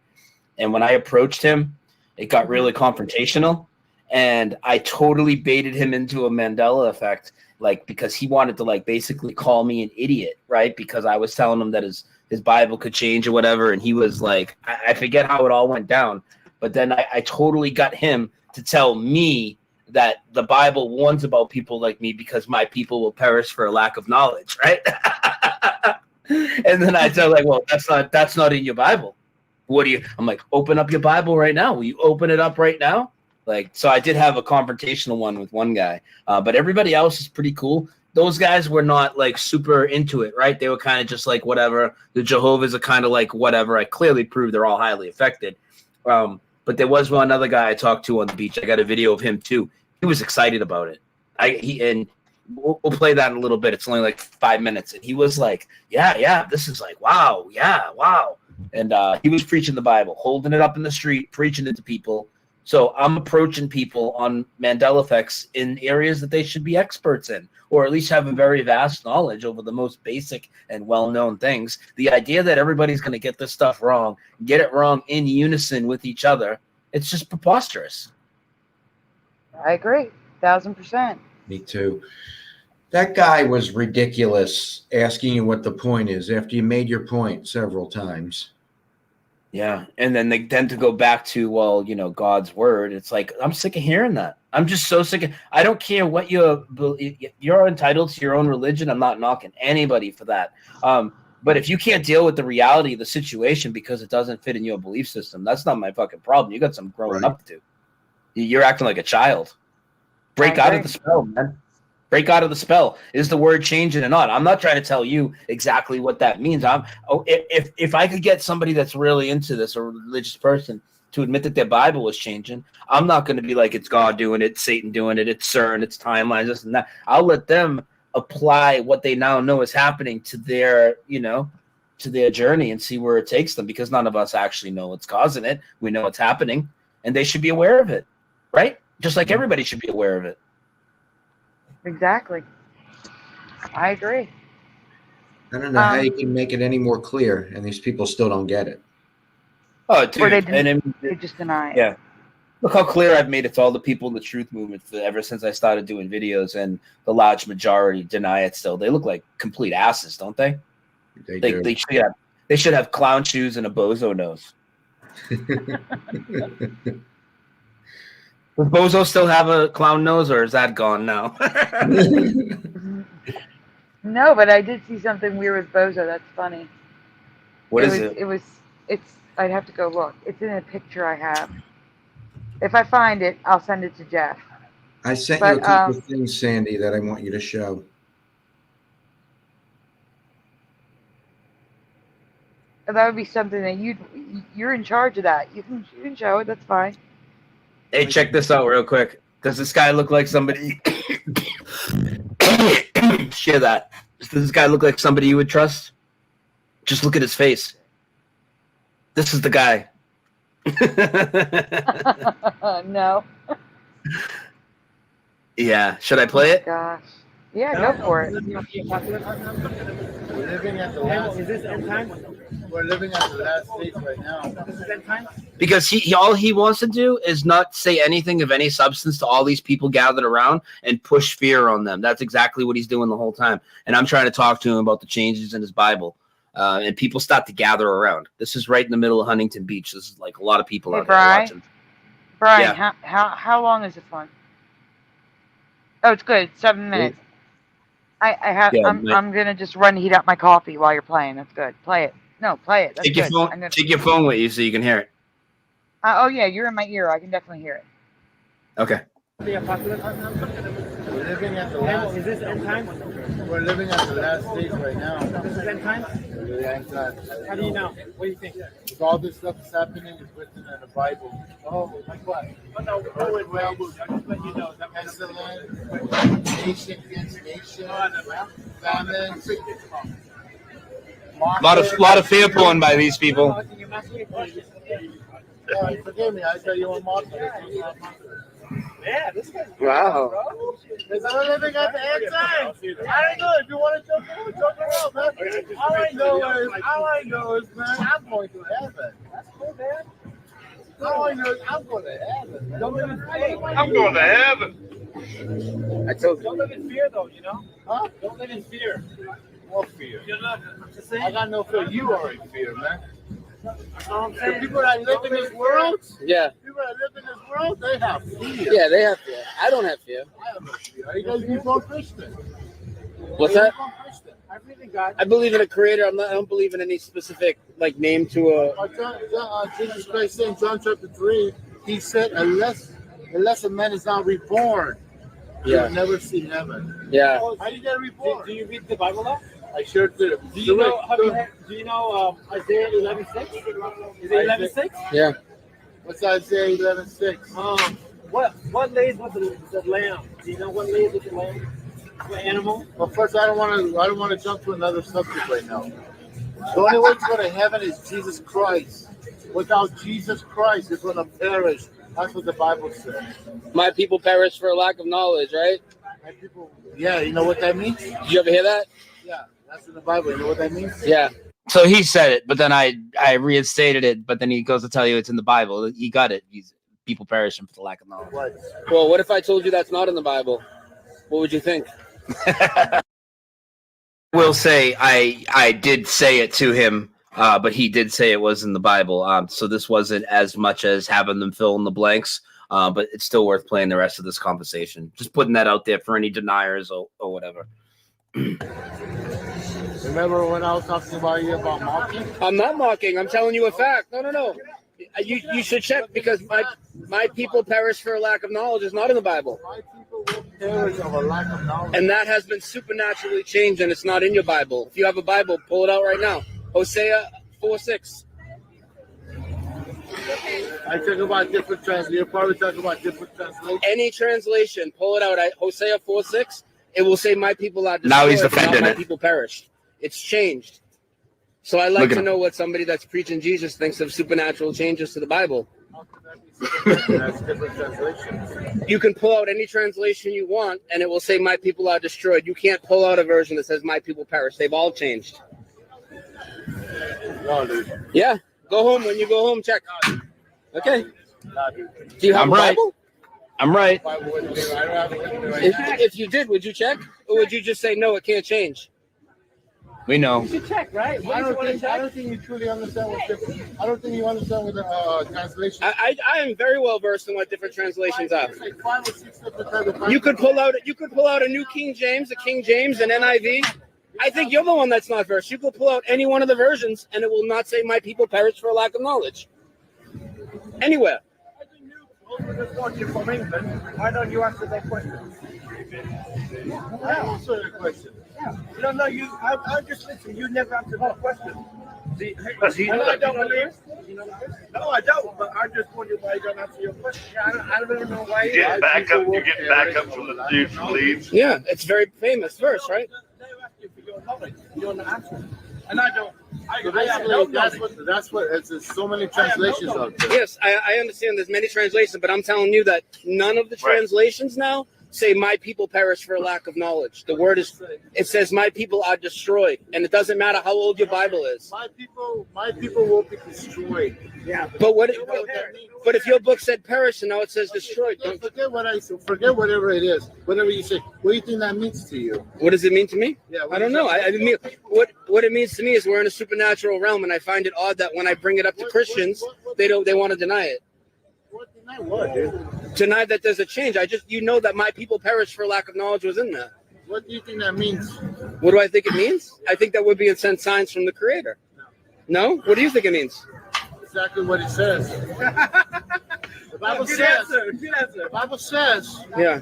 And when I approached him, it got really confrontational. And I totally baited him into a Mandela Effect, like, because he wanted to, like, basically call me an idiot, right? Because I was telling him that his Bible could change or whatever. And he was like, I forget how it all went down. But then I totally got him to tell me that the Bible warns about people like me because my people will perish for a lack of knowledge, right? And then I tell like, well, that's not in your Bible. What do you? I'm like, open up your Bible right now. Will you open it up right now? Like, so I did have a confrontational one with one guy, but everybody else is pretty cool. Those guys were not like super into it, right? They were kind of just like whatever. The Jehovah's are kind of like whatever. I clearly proved they're all highly affected. But there was one other guy I talked to on the beach. I got a video of him too. He was excited about it. We'll play that in a little bit. It's only like 5 minutes. And he was like, yeah, this is like, wow. And he was preaching the Bible, holding it up in the street, preaching it to people. So I'm approaching people on Mandela effects in areas that they should be experts in, or at least have a very vast knowledge over the most basic and well-known things. The idea that everybody's going to get this stuff wrong, get it wrong in unison with each other, it's just preposterous. I agree, 1,000%. Me too. That guy was ridiculous asking you what the point is after you made your point several times. Yeah, and then they tend to go back to, well, you know, God's word. It's like, I'm sick of hearing that. I'm just so sick of, I don't care what you're entitled to your own religion. I'm not knocking anybody for that. But if you can't deal with the reality of the situation because it doesn't fit in your belief system, that's not my fucking problem. You got some growing up to do. You're acting like a child. Break out of the spell, man. Break out of the spell. Is the word changing or not? I'm not trying to tell you exactly what that means. If I could get somebody that's really into this, a religious person, to admit that their Bible was changing, I'm not going to be like, it's God doing it, Satan doing it, it's CERN, it's timelines, this and that. I'll let them apply what they now know is happening to their, to their journey and see where it takes them, because none of us actually know what's causing it. We know what's happening, and they should be aware of it, right? Just like everybody should be aware of it. Exactly. I agree. I don't know how you can make it any more clear, and these people still don't get it. Oh, dude. Or they just deny it. Yeah. Look how clear I've made it to all the people in the truth movement ever since I started doing videos, and the large majority deny it still. They look like complete asses, don't they? They should have clown shoes and a bozo nose. Does Bozo still have a clown nose, or is that gone now? No, but I did see something weird with Bozo. That's funny. What is it? It's. I'd have to go look. It's in a picture I have. If I find it, I'll send it to Jeff. I sent you a couple of things, Sandy, that I want you to show. That would be something that you're in charge of that. You can show it. That's fine. Hey, check this out real quick. Does this guy look like somebody? Share that. Does this guy look like somebody you would trust? Just look at his face. This is the guy. No. Yeah. Should I play it? Gosh. Yeah, go for it. We're living at the last. Is this end time? We're living at the last stage right now. This is end time. Because he all he wants to do is not say anything of any substance to all these people gathered around and push fear on them. That's exactly what he's doing the whole time. And I'm trying to talk to him about the changes in his Bible. And people start to gather around. This is right in the middle of Huntington Beach. This is like a lot of people out there watching. Brian, Yeah. how long is this one? Oh, it's good. 7 minutes. I'm gonna just run heat up my coffee while you're playing. That's good. Play it. No, play it. That's Take your good. phone. Take your phone with you so you can hear it. Oh yeah, you're in my ear. I can definitely hear it. Okay. We're living at the last. Is this end time? We're living at the last stage right now. This is end time? The end time. How do you know? What do you think? Because all this stuff is happening is written in the Bible. Oh, like what? Oh, no. Well, just let you know. Pestilence, nation against nation, famine. A lot of fear porn by these people. Forgive me. I tell you one more. Yeah, this guy's Wow. Because I'm living at the end time. I don't know if you want to joke around, man. All I know is, man, I'm going to heaven. That's cool, man. All I know is I'm going to heaven. Don't live in fear. I'm going to heaven. I told you. Don't live in fear, though, you know? Huh? Don't live in fear. What fear? I got no fear. You are in fear, man. The people that live in this world, Yeah. people that live in this world, they have fear. Yeah, they have fear. I don't have fear. I have no fear. You guys be born Christian. What's that? I believe in God. I believe in a creator. I don't believe in any specific name to a. Jesus Christ said in John chapter 3, he said, unless a man is not reborn, he will never see heaven. Yeah. How do you get reborn? Do you read the Bible now? I sure do. Do you know Isaiah 11:6? Is it 11:6? Yeah. What's Isaiah 11:6? What lays with the lamb? Do you know what lays with the lamb? The animal? Well, first, I don't want to jump to another subject right now. The only way to go to heaven is Jesus Christ. Without Jesus Christ, you're going to perish. That's what the Bible says. My people perish for a lack of knowledge, right? My people. Yeah, you know what that means? Did you ever hear that? Yeah, that's in the Bible. You know what that means? Yeah. So he said it, but then I reinstated it. But then he goes to tell you it's in the Bible. He got it. He's people perishing for the lack of knowledge. What? Well, what if I told you that's not in the Bible? What would you think? Will say I did say it to him, but he did say it was in the Bible. So this wasn't as much as having them fill in the blanks. But it's still worth playing the rest of this conversation. Just putting that out there for any deniers or whatever. Remember when I was talking about mocking? I'm not mocking. I'm telling you a fact. No. You should check because my people perish for a lack of knowledge is not in the Bible. My people will perish of a lack of knowledge. And that has been supernaturally changed and it's not in your Bible. If you have a Bible, pull it out right now. Hosea 4:6. I talk about different translations. You're probably talking about different translations. Any translation, pull it out. Hosea 4:6. It will say, "My people are destroyed." Now he's defending my it. people perished. It's changed. So I like to know what somebody that's preaching Jesus thinks of supernatural changes to the Bible. That's different translations. You can pull out any translation you want, and it will say, "My people are destroyed." You can't pull out a version that says, "My people perish." They've all changed. No, dude. Yeah. Go home. When you go home, check. Okay. Do you have I'm a right. Bible? I'm right. If you did, would you check? Or would you just say, no, it can't change? We know. You should check, right? I don't think you truly understand what's different. I don't think you understand what the translation. I am very well versed in what different translations are. Like 5 or 6 different types of You could pull out a New King James, a King James, an NIV. I think you're the one that's not versed. You could pull out any one of the versions, and it will not say, "My people perish for a lack of knowledge." Anywhere. Why don't you answer that question? I answer the question. No, I'm just listening. You never answered that question. Do you know No, I don't. But I'm just wondering why you don't answer your question. I don't even know why. You get back up. You get back up from the dude from Leeds. Yeah, it's very famous verse, right? They're asking for your knowledge. You don't answer. And I don't. So basically, that's what it's so many translations out there. Yes, I understand there's many translations, but I'm telling you that none of the translations now say my people perish for lack of knowledge. The word is, it says my people are destroyed, and it doesn't matter how old your Bible is. My people will be destroyed. Yeah, but but if your book said perish and now it says destroyed, forget whatever it is, whatever you say. What do you think that means to you? What does it mean to me? Yeah, I don't know. I mean, what it means to me is we're in a supernatural realm, and I find it odd that when I bring it up to Christians, they want to deny it. Deny what, dude? Deny that there's a change. That my people perish for lack of knowledge was in that. What do you think that means? What do I think it means? I think that would be sent signs from the Creator. No? What do you think it means? Exactly what it says. The Bible says. Yeah.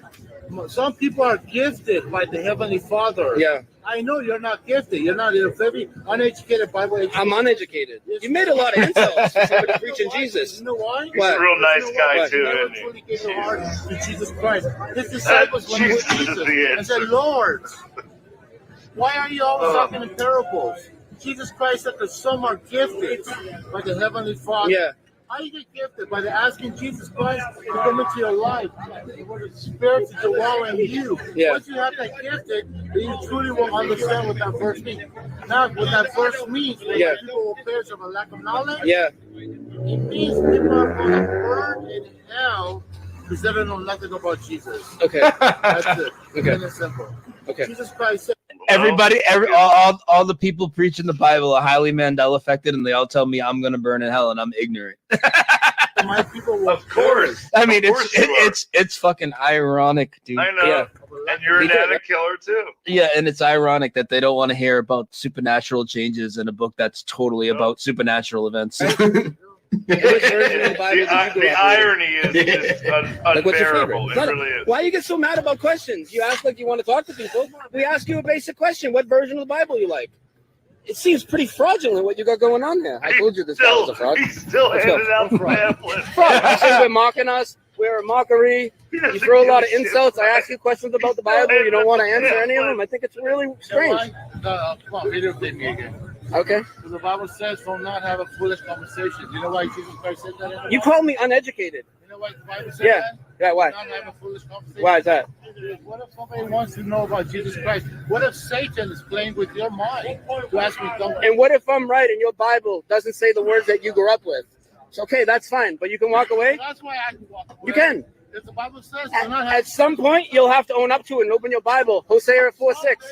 Some people are gifted by the Heavenly Father. Yeah. I know you're not gifted. You're not a very uneducated Bible educated. I'm uneducated. You made a lot of insults for somebody preaching Jesus. You know why? He's a real nice guy too, Never isn't he? truly gave their heart to Jesus Christ. His disciples went with Jesus and said, "Lord, why are you always talking in parables?" Jesus Christ said that some are gifted by the Heavenly Father. Yeah. How do you get gifted? By asking Jesus Christ to come into your life, for the Spirit to dwell in you. Yeah. Once you have that gifted, then you truly will understand what that verse means. Now, what that verse means, Yeah. people will perish of a lack of knowledge. Yeah. It means people are going to burn in hell because they don't know nothing about Jesus. Okay. That's it. Okay. Plain and simple. Okay. Jesus Christ said, all the people preaching the Bible are highly Mandela affected, and they all tell me I'm gonna burn in hell, and I'm ignorant. my people will Of course. I mean, Of course you are. it's fucking ironic, dude. I know. Yeah. And you're an addict killer too. Yeah, and it's ironic that they don't want to hear about supernatural changes in a book that's totally about supernatural events. The irony is just Like, what's your unbearable. favorite? It really is. Why you get so mad about questions? You ask like you want to talk to people. We ask you a basic question. What version of the Bible you like? It seems pretty fraudulent what you got going on here. I told you this guy was a fraud. He's still Let's go. handing out pamphlets. Fraud. You say we're mocking us. We're a mockery. You throw a lot of insults. I ask you questions about the Bible. You don't want to answer any of them. I think it's really strange. come on, videotape me again. Okay. Because the Bible says, "Do not have a foolish conversation." You know why Jesus Christ said that? In the You Bible? call me uneducated. You know why the Bible said Yeah. that? Yeah. Why? Do not have a foolish conversation. Why is that? What if somebody wants to know about Jesus Christ? What if Satan is playing with your mind? You ask me something. And what if I'm right and your Bible doesn't say the words that you grew up with? It's okay. That's fine. But you can walk away. That's why I can walk away. You can. If the Bible says, At some point, you'll have to own up to it and open your Bible. Hosea 4:6.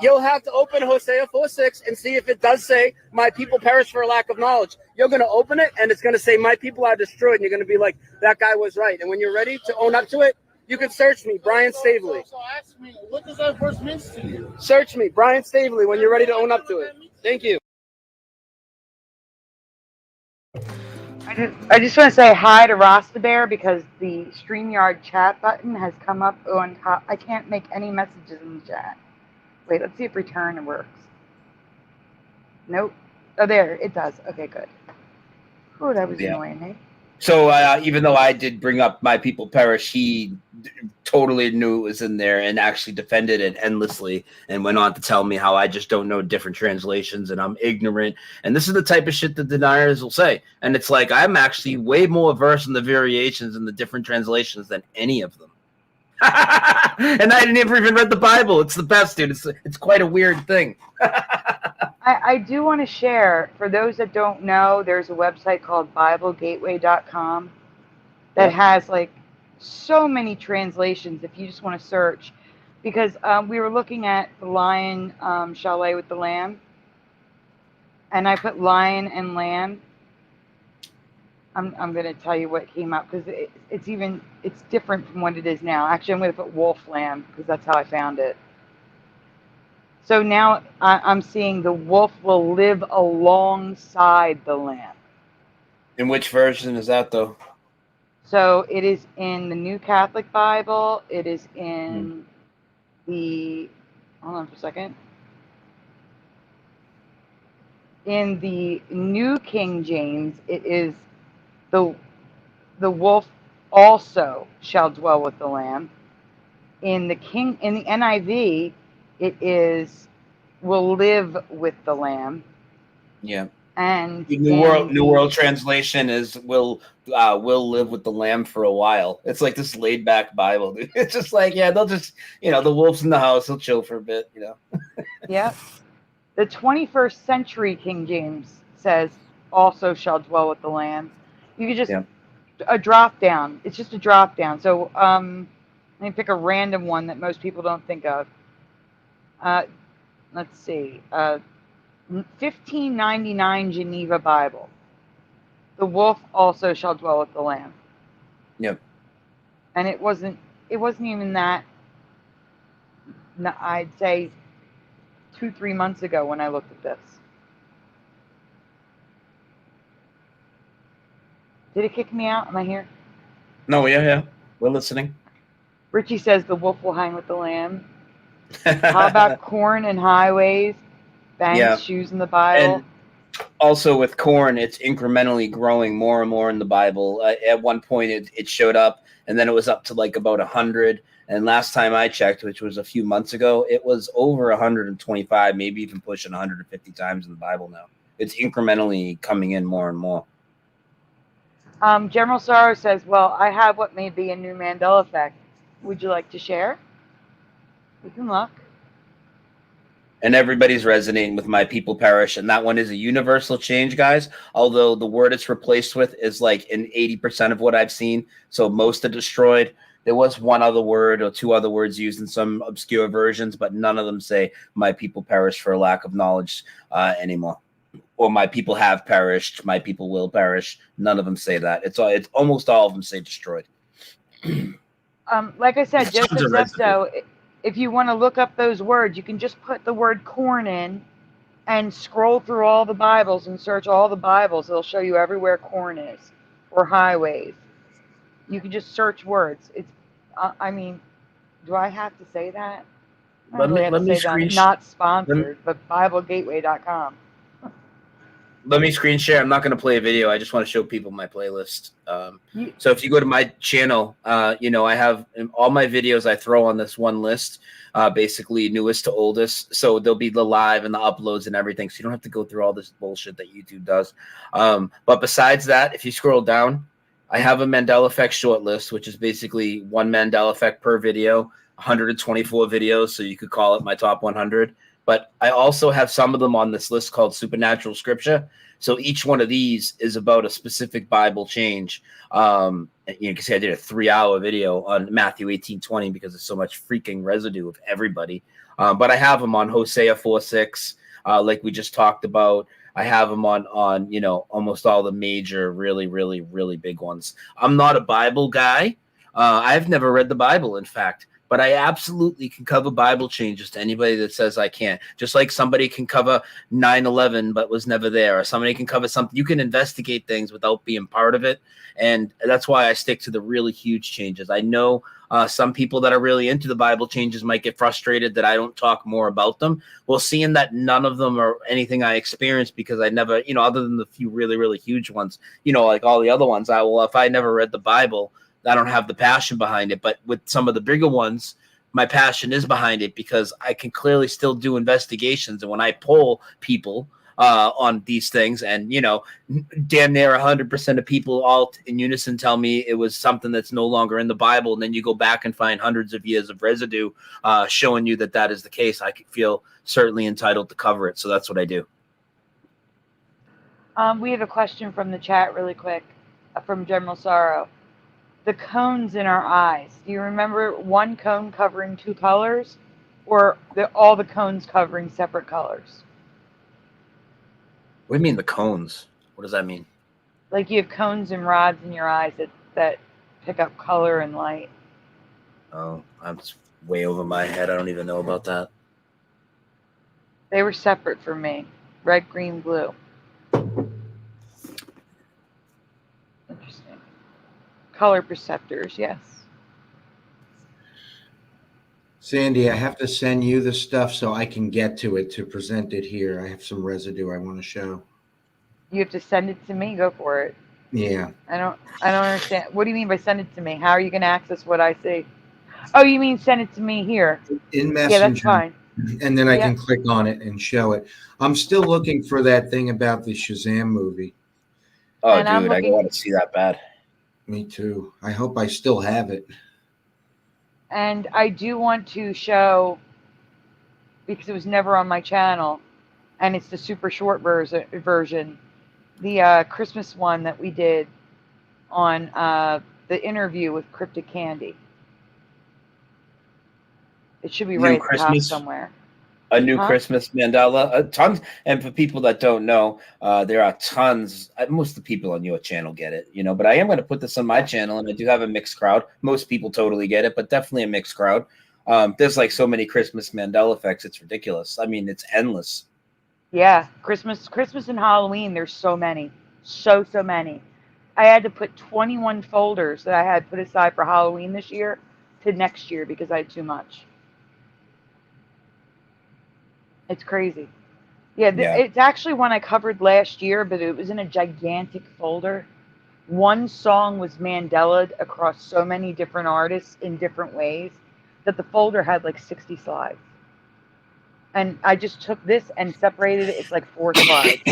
You'll have to open Hosea 4:6 and see if it does say, "My people perish for a lack of knowledge." You're going to open it, and it's going to say, "My people are destroyed." And you're going to be like, "That guy was right." And when you're ready to own up to it, you can search me, Brian Stavely. So ask me, what does that verse mean to you? Search me, Brian Stavely, when you're ready to own up to it. Thank you. I just want to say hi to Rasta Bear because the StreamYard chat button has come up on top. I can't make any messages in the chat. Wait, let's see if return works. Nope. Oh, there, it does. Okay, good. Oh, that was annoying, eh? So even though I did bring up "My People Perish," he totally knew it was in there and actually defended it endlessly and went on to tell me how I just don't know different translations and I'm ignorant. And this is the type of shit that deniers will say. And it's like, I'm actually way more versed in the variations and the different translations than any of them. And I didn't even read the Bible. It's the best, dude. It's quite a weird thing. I do want to share, for those that don't know, there's a website called BibleGateway.com that has like so many translations if you just want to search. Because we were looking at the lion shall lay with the lamb, and I put lion and lamb. I'm going to tell you what came up because it's different from what it is now. Actually, I'm going to put wolf lamb because that's how I found it. So now I'm seeing the wolf will live alongside the lamb. In which version is that, though? So it is in the New Catholic Bible. It is in the, hold on for a second. In the New King James, it is the wolf also shall dwell with the lamb. In the NIV, it is will live with the lamb. Yeah. And The New World Translation is will live with the lamb for a while. It's like this laid back Bible. It's just like, yeah, they'll just, the wolf's in the house, he'll chill for a bit, Yep. The 21st century King James says also shall dwell with the lamb. You could just a drop down. It's just a drop down. So let me pick a random one that most people don't think of. Let's see. 1599 Geneva Bible. The wolf also shall dwell with the lamb. Yep. And it wasn't even that. I'd say 2-3 months ago when I looked at this. Did it kick me out? Am I here? No, yeah. We're listening. Richie says the wolf will hang with the lamb. How about corn and highways? Banks, shoes in the Bible. And also with corn, it's incrementally growing more and more in the Bible. At one point, it showed up, and then it was up to like about 100. And last time I checked, which was a few months ago, it was over 125, maybe even pushing 150 times in the Bible now. It's incrementally coming in more and more. General Sorrow says, well, I have what may be a new Mandela Effect. Would you like to share? We can look. And everybody's resonating with my people perish. And that one is a universal change, guys. Although the word it's replaced with is like in 80% of what I've seen. So most are destroyed. There was one other word or two other words used in some obscure versions, but none of them say my people perish for a lack of knowledge anymore. Or my people have perished, my people will perish. None of them say that. It's almost all of them say destroyed. Like I said, Joseph Zepso, if you want to look up those words, you can just put the word corn in and scroll through all the Bibles and search all the Bibles. It'll show you everywhere corn is or highways. You can just search words. It's, I mean, do I have to say that? I don't really have to say that. Not sponsored, but BibleGateway.com. Let me screen share. I'm not going to play a video. I just want to show people my playlist. So if you go to my channel, I have all my videos I throw on this one list, basically newest to oldest. So there'll be the live and the uploads and everything. So you don't have to go through all this bullshit that YouTube does. But besides that, if you scroll down, I have a Mandela Effect short list, which is basically one Mandela Effect per video, 124 videos. So you could call it my top 100. But I also have some of them on this list called Supernatural Scripture. So each one of these is about a specific Bible change. You can see I did a 3-hour video on Matthew 18:20 because there's so much freaking residue of everybody. But I have them on Hosea 4:6, like we just talked about. I have them on almost all the major, really, really, really big ones. I'm not a Bible guy. I've never read the Bible, in fact. But I absolutely can cover Bible changes to anybody that says I can't. Just like somebody can cover 9/11 but was never there, or somebody can cover something. You can investigate things without being part of it, and that's why I stick to the really huge changes. I know some people that are really into the Bible changes might get frustrated that I don't talk more about them. Well, seeing that none of them are anything I experienced because I never, other than the few really, really huge ones, like all the other ones, if I never read the Bible, I don't have the passion behind it. But with some of the bigger ones, my passion is behind it because I can clearly still do investigations. And when I poll people on these things and, damn near 100% of people all in unison tell me it was something that's no longer in the Bible. And then you go back and find hundreds of years of residue showing you that is the case. I feel certainly entitled to cover it. So that's what I do. We have a question from the chat really quick from General Sorrow. The cones in our eyes. Do you remember one cone covering 2 colors or all the cones covering separate colors? What do you mean the cones? What does that mean? Like you have cones and rods in your eyes that pick up color and light. Oh, I'm way over my head. I don't even know about that. They were separate for me. Red, green, blue. Interesting. Color perceptors, yes. Sandy, I have to send you the stuff so I can get to it to present it here. I have some residue I want to show. You have to send it to me. Go for it. Yeah. I don't understand. What do you mean by send it to me? How are you going to access what I see? Oh, you mean send it to me here? In Yeah, that's Messenger. fine. And then I Yep. can click on it and show it. I'm still looking for that thing about the Shazam movie. Oh, And I'm dude, I looking- want to see that bad. Me too. I hope I still have it. And I do want to show, because it was never on my channel, and it's the super short version, the Christmas one that we did on the interview with Cryptic Candy. It should be New right at the top Christmas? somewhere. A new Huh? Christmas Mandela, tons. And for people that don't know, there are tons. Most of the people on your channel get it, you know. But I am going to put this on my channel, and I do have a mixed crowd. Most people totally get it, but definitely a mixed crowd. There's like so many Christmas Mandela effects; it's ridiculous. I mean, it's endless. Yeah, Christmas and Halloween. There's so many, so many. I had to put 21 folders that I had put aside for Halloween this year to next year because I had too much. It's crazy. Yeah, it's actually one I covered last year, but it was in a gigantic folder. One song was Mandela across so many different artists in different ways that the folder had like 60 slides. And I just took this and separated it. It's like 4 slides.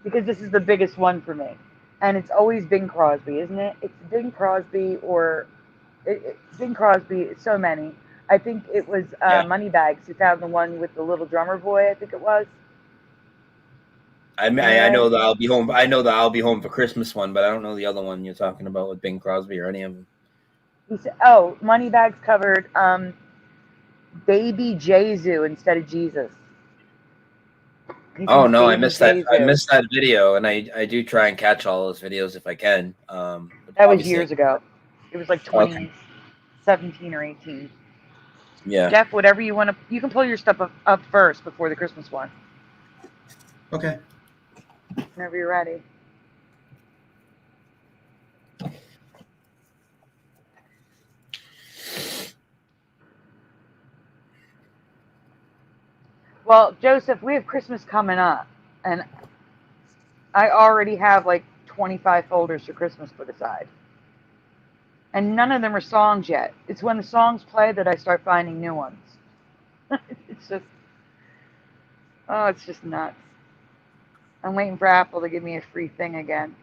Because this is the biggest one for me. And it's always Bing Crosby, isn't it? It's Bing Crosby or Bing Crosby, so many. I think it was Moneybags who found the one with the little drummer boy, I think it was. I know that I'll be home. I know that I'll be home for Christmas one, but I don't know the other one you're talking about with Bing Crosby or any of them. He said, Moneybags covered Baby Jesu instead of Jesus. Oh no, I missed that. I missed that video, and I do try and catch all those videos if I can. That was years ago. It was like 2017 or 18. Yeah. Jeff, whatever you want to, you can pull your stuff up first before the Christmas one. Okay. Whenever you're ready. Well, Joseph, we have Christmas coming up, and I already have like 25 folders for Christmas put aside. And none of them are songs yet. It's when the songs play that I start finding new ones. It's just nuts. I'm waiting for Apple to give me a free thing again.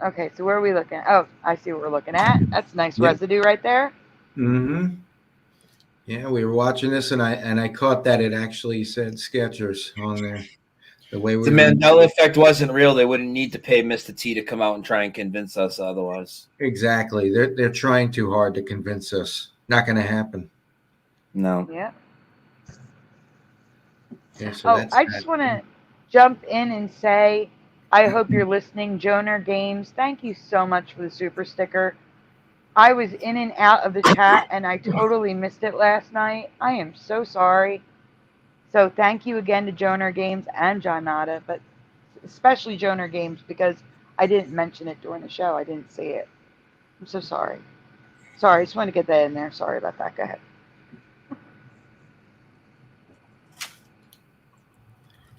Okay, so where are we looking at? Oh, I see what we're looking at. That's nice residue right there. Mm-hmm. Yeah, we were watching this, and I caught that it actually said Skechers on there. The way the Mandela effect wasn't real, they wouldn't need to pay Mr. T to come out and try and convince us otherwise. Exactly. They're trying too hard to convince us. Not going to happen. No. Yeah. Yeah, so I just want to jump in and say, I hope you're listening, Joner Games. Thank you so much for the super sticker. I was in and out of the chat, and I totally missed it last night. I am so sorry. So thank you again to Joner Games and John Nada, but especially Joner Games because I didn't mention it during the show. I didn't see it. I'm so sorry. Sorry, I just want to get that in there. Sorry about that. Go ahead.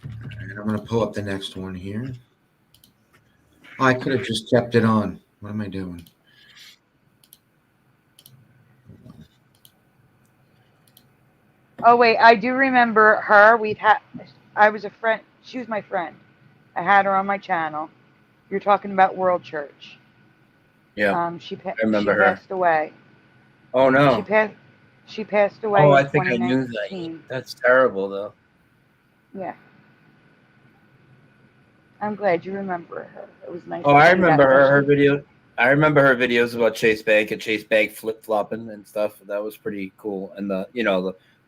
All right, I'm going to pull up the next one here. Oh, I could have just kept it on. What am I doing? Oh wait, I do remember her. I was a friend. She was my friend. I had her on my channel. You're talking about World Church. Yeah. I remember her. She passed away. Oh no. She passed away. Oh, in I think I knew that. 2019. That's terrible, though. Yeah. I'm glad you remember her. It was nice. Oh, I remember her video. I remember her videos about Chase Bank and Chase Bank flip flopping and stuff. That was pretty cool. And the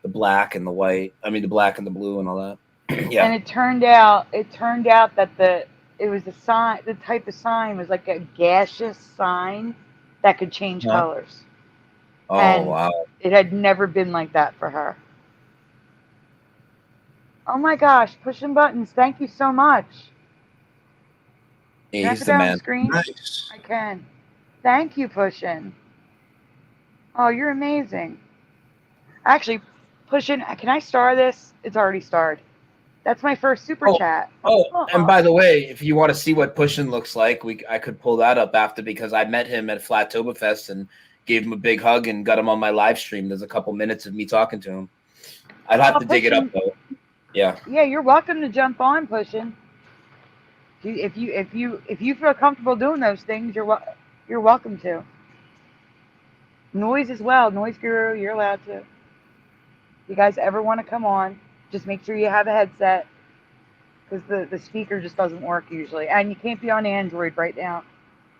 black and the white. I mean, the black and the blue and all that. Yeah. And it turned out that it was a sign. The type of sign was like a gaseous sign that could change colors. Oh, and wow. It had never been like that for her. Oh my gosh, pushing buttons. Thank you so much. Yeah, Can I he's put the that on man. the screen? Nice. I can. Thank you, Pushing. Oh, you're amazing. Actually, Pushing, can I star this? It's already starred. That's my first super chat. Oh, and by the way, if you want to see what Pushin looks like, I could pull that up after, because I met him at Flattoberfest and gave him a big hug and got him on my live stream. There's a couple minutes of me talking to him. I'd have to dig it up though. Yeah. Yeah, you're welcome to jump on, Pushing. If you feel comfortable doing those things, you're welcome to. Noise as well, Noise Guru, you're allowed to. If you guys ever want to come on, just make sure you have a headset, because the speaker just doesn't work usually, and you can't be on Android right now.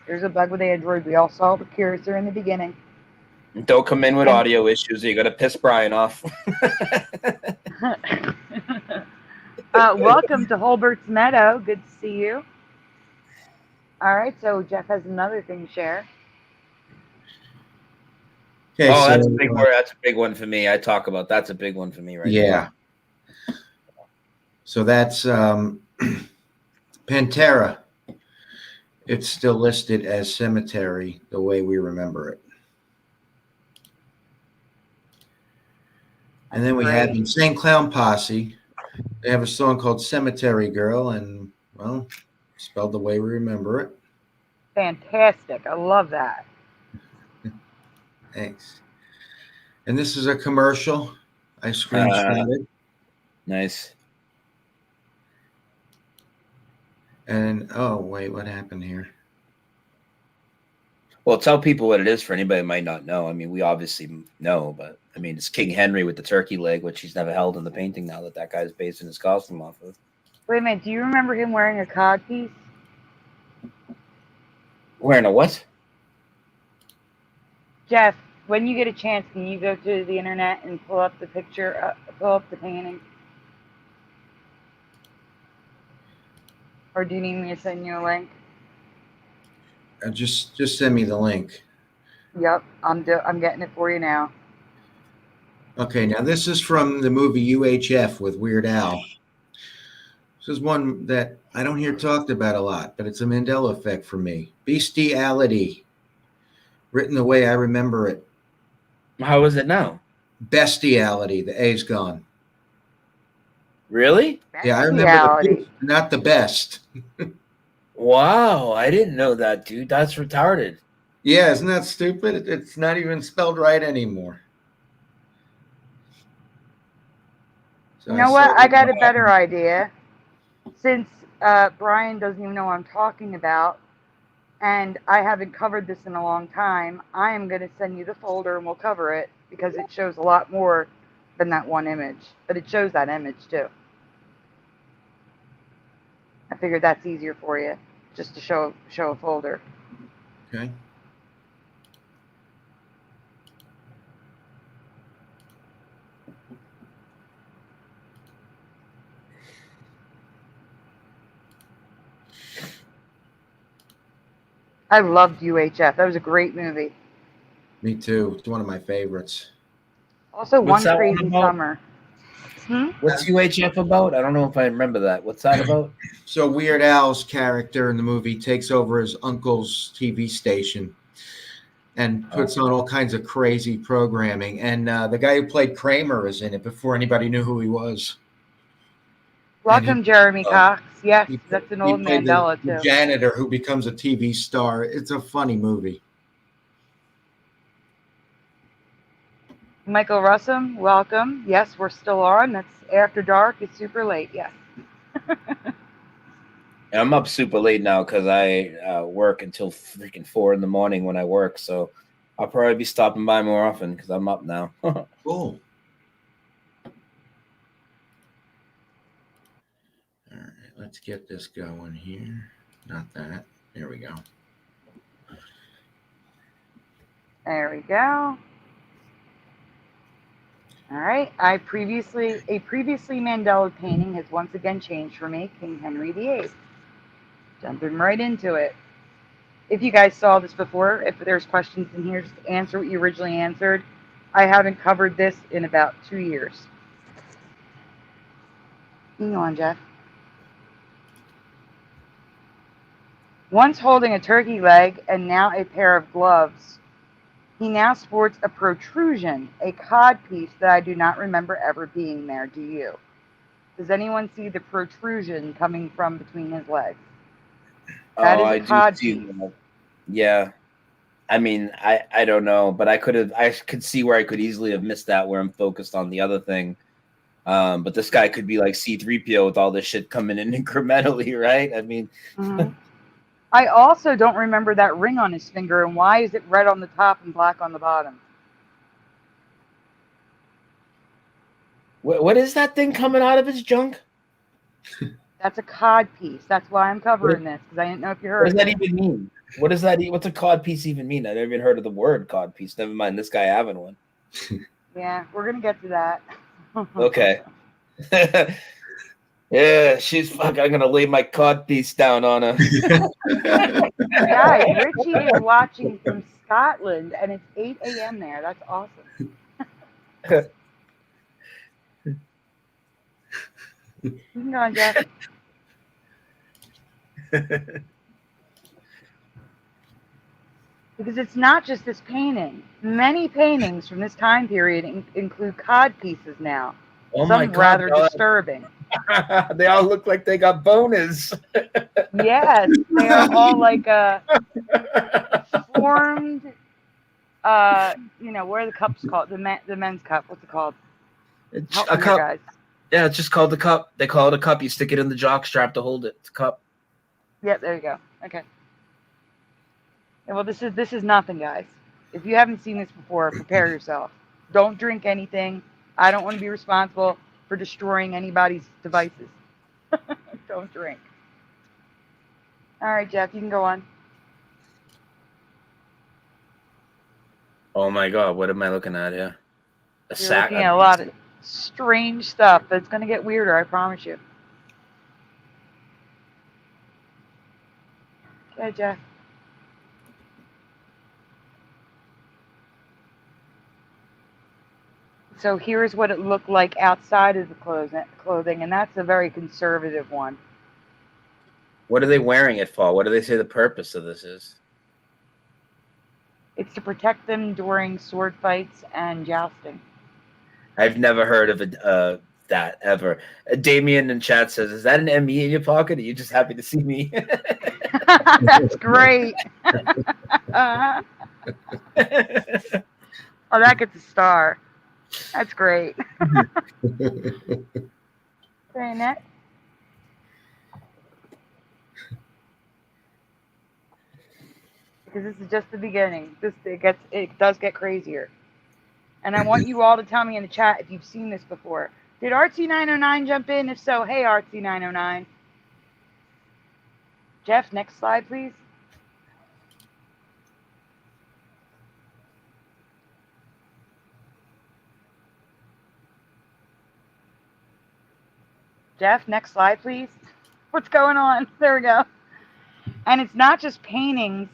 There's a bug with Android. We all saw it with Curiouser in the beginning. Don't come in with audio issues. You got to piss Brian off. Welcome to Holbert's Meadow. Good to see you. All right, so Jeff has another thing to share. Okay, oh, so, that's a big word. That's a big one for me. I talk about that's a big one for me right yeah. now. So that's Pantera. It's still listed as Cemetery the way we remember it. And then we have Insane Clown Posse. They have a song called Cemetery Girl, and, well, spelled the way we remember it. Fantastic. I love that. Thanks. And this is a commercial. I screenshotted. Nice. And, oh, wait, what happened here? Well, tell people what it is for anybody who might not know. I mean, we obviously know, but I mean, it's King Henry with the turkey leg, which he's never held in the painting now that guy's basing his costume off of. Wait a minute. Do you remember him wearing a codpiece? Wearing a what? Jeff, when you get a chance, can you go to the internet and pull up the picture, pull up the painting? Or do you need me to send you a link? Just send me the link. Yep, I'm getting it for you now. Okay, now this is from the movie UHF with Weird Al. This is one that I don't hear talked about a lot, but it's a Mandela effect for me. Bestiality, written the way I remember it. How is it now? Bestiality. The A's gone. Really? Yeah, I remember the not the best. Wow, I didn't know that, dude. That's retarded. Yeah, isn't that stupid? It's not even spelled right anymore. So You know what? I got a better idea. Since Brian doesn't even know what I'm talking about, and I haven't covered this in a long time, I am going to send you the folder and we'll cover it, because it shows a lot more than that one image. But it shows that image too. I figured that's easier for you, just to show a folder. Okay. I loved UHF. That was a great movie. Me too. It's one of my favorites. Also, What's One that Crazy one about? Summer. What's UHF about? I don't know if I remember that. What's that about? So Weird Al's character in the movie takes over his uncle's TV station and puts on all kinds of crazy programming. And the guy who played Kramer is in it before anybody knew who he was. Welcome, Jeremy Cox. Yes, that's an old played Mandela, the too. janitor who becomes a TV star. It's a funny movie. Michael Russum, welcome. Yes, we're still on. That's after dark. It's super late. Yes. And I'm up super late now because I work until freaking 4 in the morning when I work. So I'll probably be stopping by more often because I'm up now. Cool. All right, let's get this going here. Not that. There we go. There we go. All right. A previously Mandela painting has once again changed for me, King Henry VIII. Jumping right into it. If you guys saw this before, if there's questions in here, just answer what you originally answered. I haven't covered this in about 2 years. Hang on, Jeff. Once holding a turkey leg and now a pair of gloves. He now sports a protrusion, a cod piece that I do not remember ever being there. Do you? Does anyone see the protrusion coming from between his legs? That is a cod piece. Yeah. I mean, I don't know, but I could see where I could easily have missed that where I'm focused on the other thing. But this guy could be like C-3PO with all this shit coming in incrementally, right? I mean, I also don't remember that ring on his finger, and why is it red on the top and black on the bottom? what is that thing coming out of his junk? That's a cod piece. That's why I'm covering this, because I didn't know if you heard. What does that even mean? What does that? What's a cod piece even mean? I never even heard of the word cod piece. Never mind this guy having one. Yeah, we're gonna get to that. Okay. Yeah, she's fuck. I'm gonna lay my cod piece down on her. Guys, Richie is watching from Scotland, and it's 8 a.m. there. That's awesome. You can go on, Jeff. Because it's not just this painting. Many paintings from this time period include cod pieces now. Oh Some my God, rather God. disturbing. They all look like they got boners. Yes, they are all like formed. You know, what are the cups called? The men's cup. What's it called? It's a cup. Guys. Yeah, it's just called the cup. They call it a cup. You stick it in the jock strap to hold it. It's a cup. Yep, there you go. Okay. Yeah, well, this is nothing, guys. If you haven't seen this before, prepare yourself. Don't drink anything. I don't want to be responsible for destroying anybody's devices. Don't drink. All right, Jeff, you can go on. Oh my God, what am I looking at here? A You're sack. looking at a lot of strange stuff. It's going to get weirder, I promise you. Okay, Jeff. So here's what it looked like outside of the clothing, and that's a very conservative one. What are they wearing it for? What do they say the purpose of this is? It's to protect them during sword fights and jousting. I've never heard of that ever. Damien in chat says, "Is that an M.E. in your pocket? Are you just happy to see me?" That's great. Oh, that gets a star. That's great. Very next. Because this is just the beginning. It does get crazier. And I want you all to tell me in the chat if you've seen this before. Did Artsy909 jump in? If so, hey Artsy909. Jeff, next slide, please. Jeff, next slide, please. What's going on? There we go. And it's not just paintings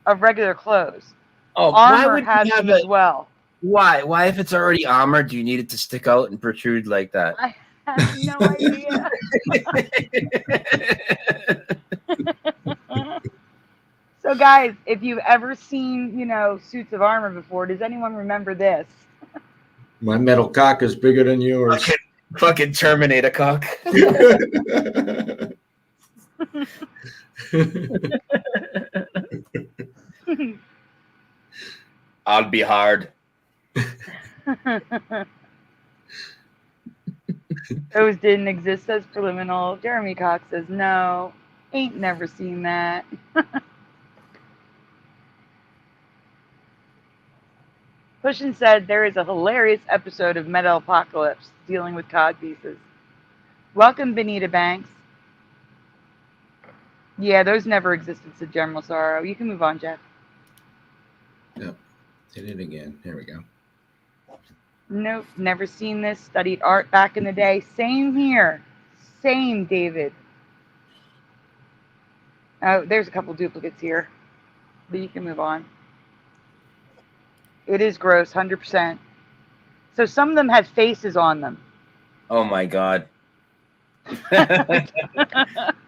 of regular clothes. Oh, armor has them as well. Why? Why, if it's already armor, do you need it to stick out and protrude like that? I have no idea. So, guys, if you've ever seen, suits of armor before, does anyone remember this? My metal cock is bigger than yours. Fucking Terminator cock. I'll be hard. Those didn't exist as preliminal. Jeremy Cox says no. Ain't never seen that. Pushin said there is a hilarious episode of Metal Apocalypse dealing with cod pieces. Welcome, Benita Banks. Yeah, those never existed, said General Sorrow. You can move on, Jeff. Yep. Did it again. Here we go. Nope, never seen this. Studied art back in the day. Same here. Same, David. Oh, there's a couple duplicates here. But you can move on. It is gross, 100%. So some of them have faces on them. Oh my God.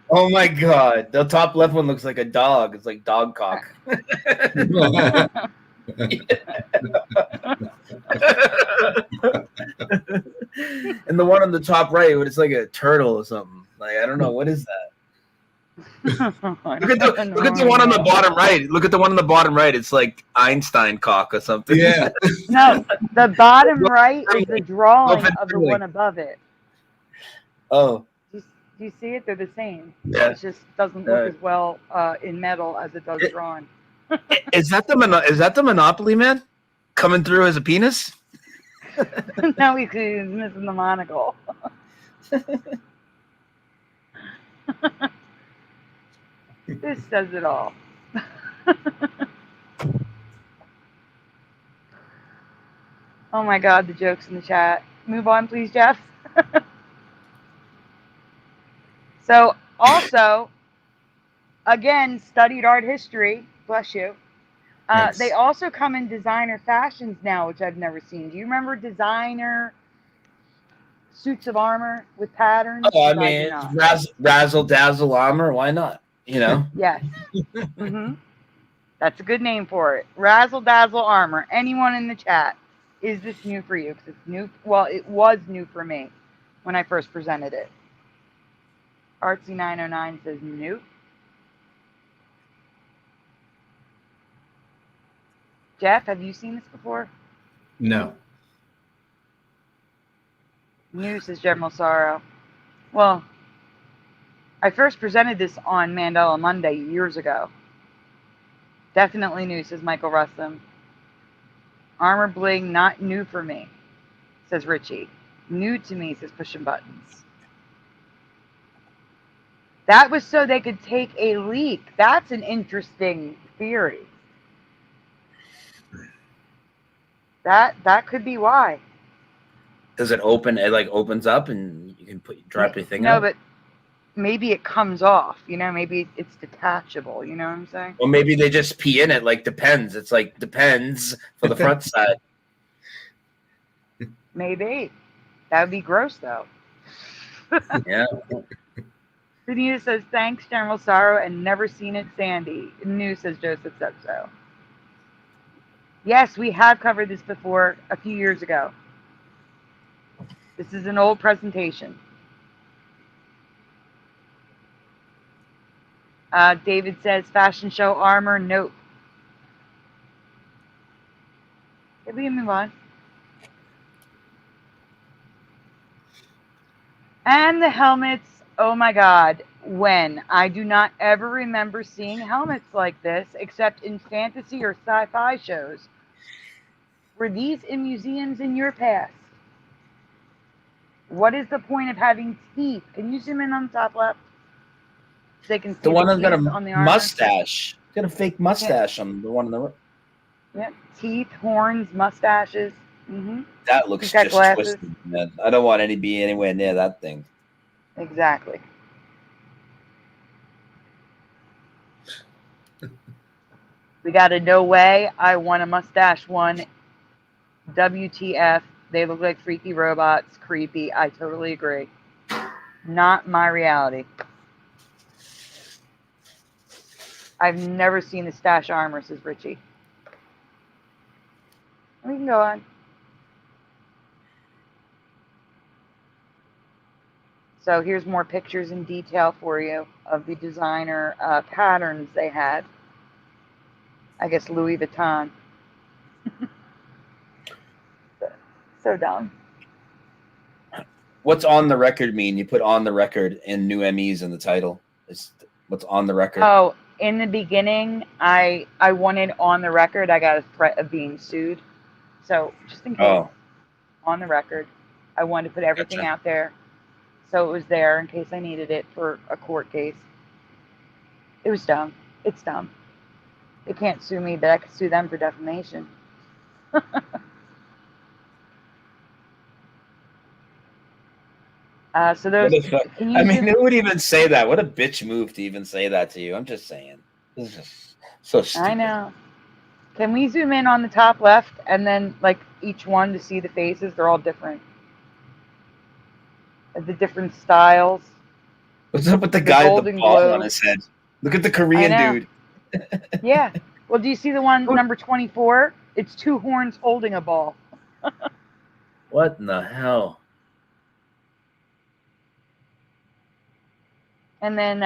Oh my God. The top left one looks like a dog. It's like dog cock. And the one on the top right, it's like a turtle or something. Like, I don't know, what is that? Look at the one on the bottom right. Look at the one on the bottom right. It's like Einstein cock or something. Yeah. No, the bottom right is the drawing of the one above it. Oh. Do you see it? They're the same. Yeah. It just doesn't look as well in metal as it does drawn. Is that the Monopoly man coming through as a penis? No, he's missing the monocle. This says it all. Oh my God, the jokes in the chat. Move on, please, Jeff. So, also, again, studied art history. Bless you. Thanks. They also come in designer fashions now, which I've never seen. Do you remember designer suits of armor with patterns? Oh, I 'Cause mean, do not. razzle dazzle armor. Why not? You know. Yes. That's a good name for it. Razzle dazzle armor. Anyone in the chat, is this new for you? Because it's new. Well, it was new for me when I first presented it. Artsy909 says nope. Jeff, have you seen this before? No. New, says General Sorrow. Well, I first presented this on Mandela Monday years ago. Definitely new, says Michael Russom. Armor bling, not new for me, says Richie. New to me, says Pushing Buttons. That was so they could take a leak. That's an interesting theory. That could be why. Does it open? It like opens up and you can drop your thing No, out? but maybe it comes off. You know, maybe it's detachable. You know what I'm saying? Or maybe they just pee in it. Like depends. It's like depends for the front side. Maybe. That would be gross, though. Yeah. Benita says, thanks, General Sorrow, and never seen it, Sandy. New, says Joseph said so. Yes, we have covered this before a few years ago. This is an old presentation. David says, fashion show armor, nope. Okay, we can move on. And the helmets, oh my God, when? I do not ever remember seeing helmets like this, except in fantasy or sci-fi shows. Were these in museums in your past? What is the point of having teeth? Can you zoom in on the top left? So they can see The one that's got a on the armor? mustache. Got a fake mustache on the one on the right. Yep, teeth, horns, mustaches. Mm-hmm. That looks just twisted, man. I don't want to be anywhere near that thing. Exactly. We got a no way. I want a mustache one. WTF. They look like freaky robots. Creepy. I totally agree. Not my reality. I've never seen the stash armor, says Richie. We can go on. So here's more pictures in detail for you of the designer patterns they had. I guess Louis Vuitton. So dumb. What's on the record mean? You put on the record and new M.E.s in the title. What's on the record? Oh, in the beginning, I wanted on the record. I got a threat of being sued. So just in case, on the record, I wanted to put everything out there. So it was there in case I needed it for a court case. It was dumb. It's dumb. They can't sue me, but I could sue them for defamation. So those. I mean, who would even say that? What a bitch move to even say that to you. I'm just saying. This is just so stupid. I know. Can we zoom in on the top left and then like each one to see the faces? They're all different. The different styles. What's up with the guy with the ball on his head? Look at the Korean dude. Yeah. Well, do you see the one number 24? It's two horns holding a ball. What in the hell? And then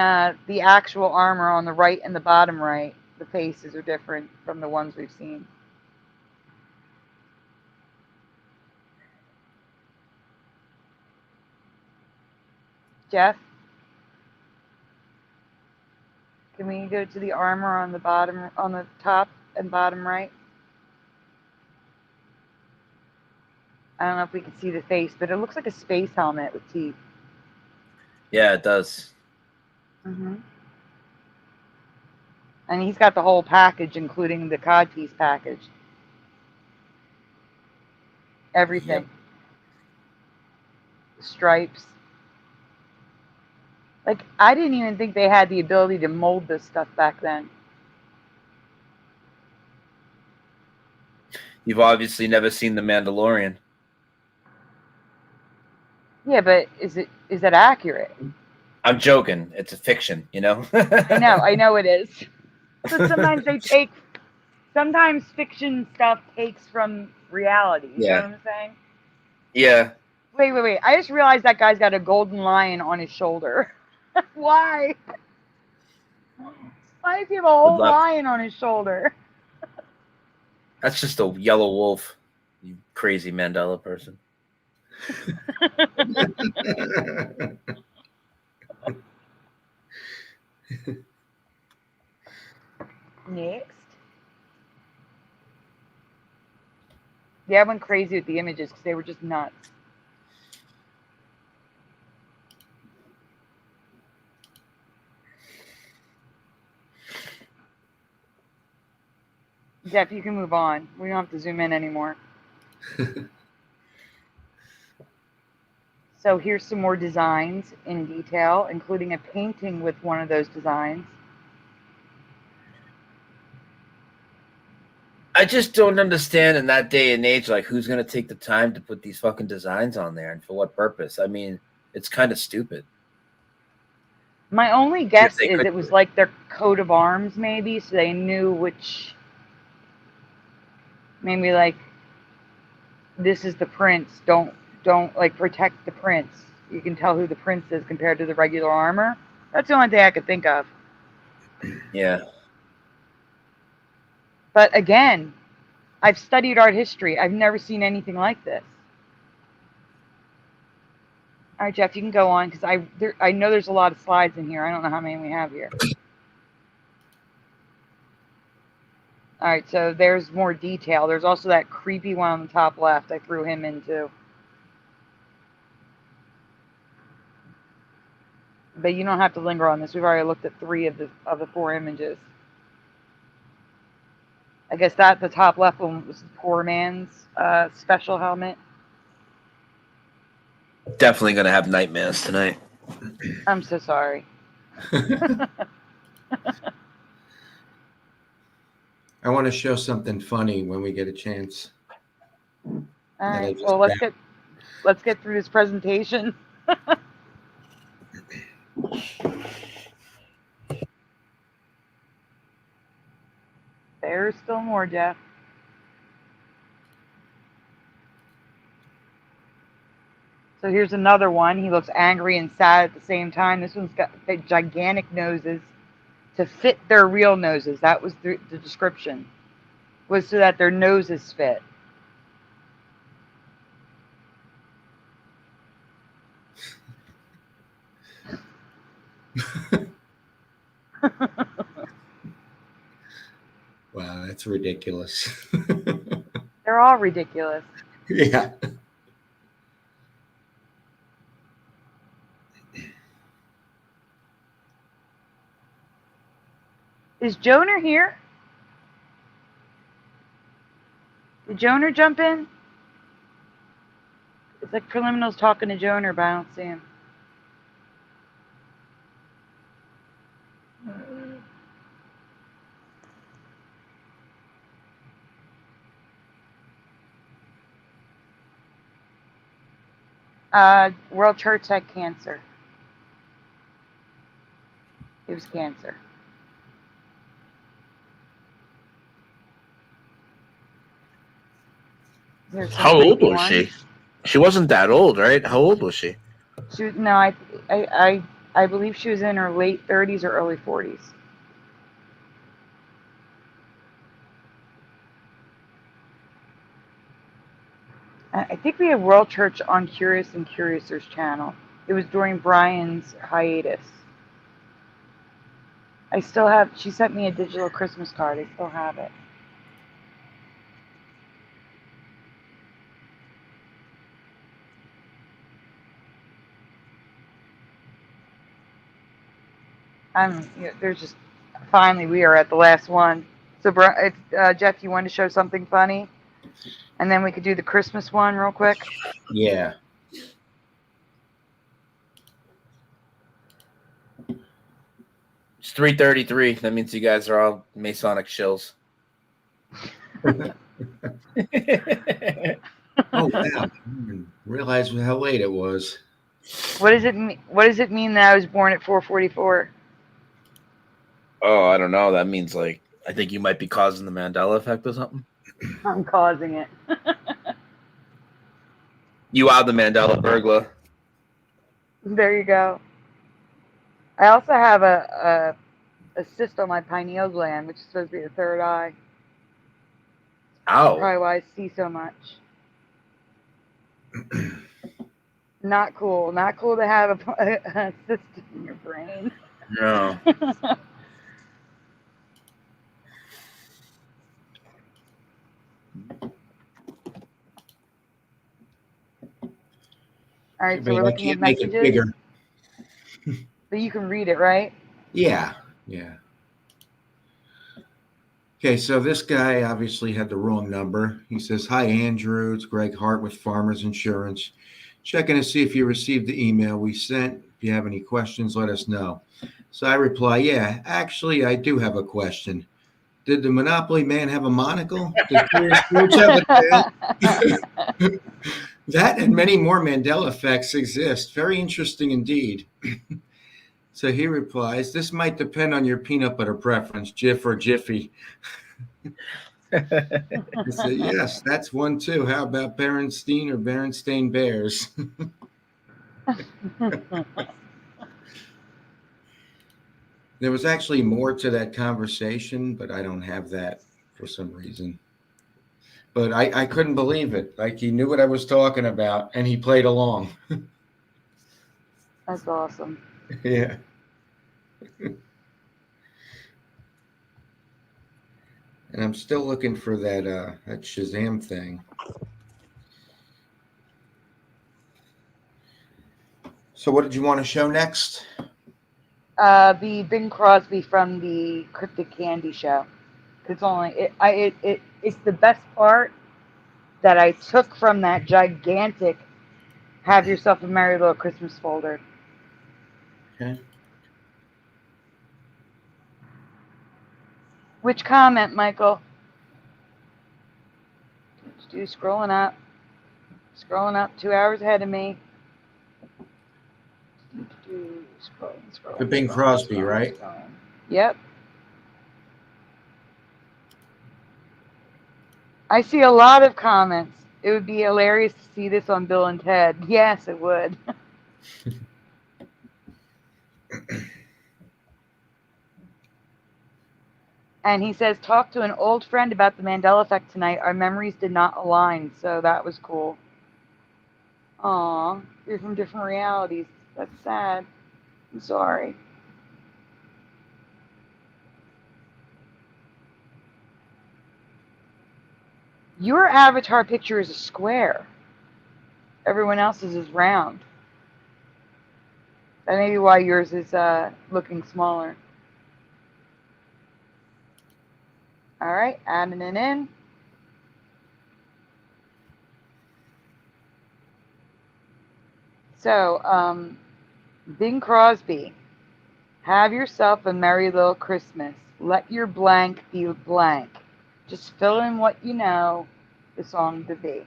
the actual armor on the right and the bottom right, the faces are different from the ones we've seen. Jeff? Can we go to the armor on the bottom, on the top and bottom right? I don't know if we can see the face, but it looks like a space helmet with teeth. Yeah, it does. Mm-hmm. And he's got the whole package, including the codpiece package. Everything. Yep. The stripes. Like, I didn't even think they had the ability to mold this stuff back then. You've obviously never seen The Mandalorian. Yeah, but is that accurate? I'm joking. It's a fiction, you know? I know it is. But sometimes fiction stuff takes from reality. You know what I'm saying? Yeah. Wait. I just realized that guy's got a golden lion on his shoulder. Why? Why does he have a whole lion on his shoulder? That's just a yellow wolf, you crazy Mandela person. Next. Yeah, I went crazy with the images because they were just nuts. Jeff, you can move on. We don't have to zoom in anymore. So here's some more designs in detail, including a painting with one of those designs. I just don't understand in that day and age, like, who's going to take the time to put these fucking designs on there and for what purpose? I mean, it's kind of stupid. My only guess is it was like their coat of arms, maybe, so they knew which. Maybe like, this is the prince. Don't like protect the prince. You can tell who the prince is compared to the regular armor. That's the only thing I could think of. Yeah. But again, I've studied art history. I've never seen anything like this. All right, Jeff, you can go on because I know there's a lot of slides in here. I don't know how many we have here. All right, so there's more detail. There's also that creepy one on the top left. I threw him in too. But you don't have to linger on this. We've already looked at 3 of the 4 images. I guess the top left one was the poor man's special helmet. Definitely going to have nightmares tonight. I'm so sorry. I want to show something funny when we get a chance. All right. Well, let's get through this presentation. There's still more, Jeff. So here's another one. He looks angry and sad at the same time. This one's got gigantic noses to fit their real noses. That was the description. Was so that their noses fit. Wow, that's ridiculous. They're all ridiculous. Yeah. Is Joner here? Did Joner jump in? It's like Preliminal's talking to Joner, but I don't see him. World Church had cancer. It was cancer. There's some How old creepy was ones. she? She wasn't that old, right? How old was she? She was, no, I believe she was in her late 30s or early 40s. I think we have World Church on Curious and Curiouser's channel. It was during Brian's hiatus. I still have, she sent me a digital Christmas card. I still have it. There's just, finally we are at the last one. So Jeff, you wanted to show something funny? And then we could do the Christmas one real quick. Yeah. It's 3:33. That means you guys are all Masonic shills. Oh wow! I didn't realize how late it was. What does it mean? What does it mean that I was born at 4:44? Oh, I don't know. That means like I think you might be causing the Mandela effect or something. I'm causing it. You are the Mandela burglar. There you go. I also have a cyst on my pineal gland, which is supposed to be the third eye. Ow. Probably why I see so much. Not cool. Not cool to have a cyst in your brain. No. All right, so I we're looking at can't make it messages. bigger. But you can read it, right? Yeah, yeah. Okay, so this guy obviously had the wrong number. He says, "Hi, Andrew. It's Greg Hart with Farmers Insurance. Checking to see if you received the email we sent. If you have any questions, let us know." So I reply, "Yeah, actually, I do have a question. Did the Monopoly man have a monocle? Did Curious George have a tail?" That and many more Mandela effects exist. Very interesting indeed. So he replies, "This might depend on your peanut butter preference, Jif or Jiffy." I said, "Yes, that's one too. How about Berenstein or Berenstain Bears?" There was actually more to that conversation, but I don't have that for some reason. But I couldn't believe it. Like he knew what I was talking about and he played along. That's awesome. Yeah. And I'm still looking for that Shazam thing. So what did you want to show next? The Bing Crosby from the Cryptic Candy Show. It's it's the best part that I took from that gigantic "Have Yourself a Merry Little Christmas" folder. Okay. Which comment, Michael? Scrolling up. Scrolling up. 2 hours ahead of me. Scrolling. The Bing Crosby, right? Yep. I see a lot of comments. It would be hilarious to see this on Bill and Ted. Yes, it would. And he says, "Talk to an old friend about the Mandela Effect tonight. Our memories did not align, so that was cool." Aw, you're from different realities. That's sad. I'm sorry. Your avatar picture is a square. Everyone else's is round. That may be why yours is looking smaller. All right, adding it in. So, Bing Crosby, "Have yourself a merry little Christmas. Let your blank be blank. Just fill in what you know the song to be."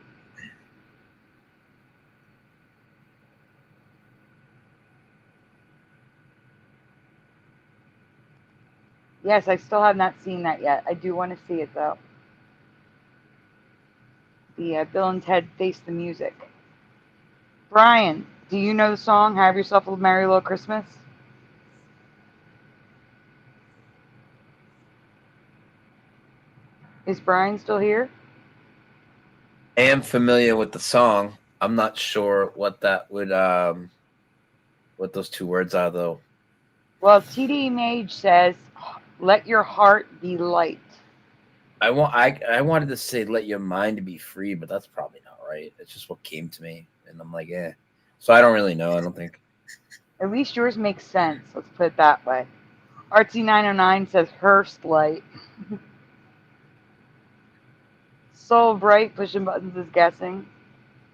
Yes, I still have not seen that yet. I do want to see it though. the Bill and Ted Face the Music. Brian, do you know the song Have Yourself a Merry Little Christmas? Is Brian still here? I am familiar with the song. I'm not sure what that would what those two words are though. Well, TD Mage says, "Let your heart be light." I wanted to say let your mind be free, but that's probably not right. It's just what came to me, and I'm like, eh. So I don't really know. I don't think. At least yours makes sense. Let's put it that way. Artsy909 says Hearst light. Soul Bright pushing buttons is guessing.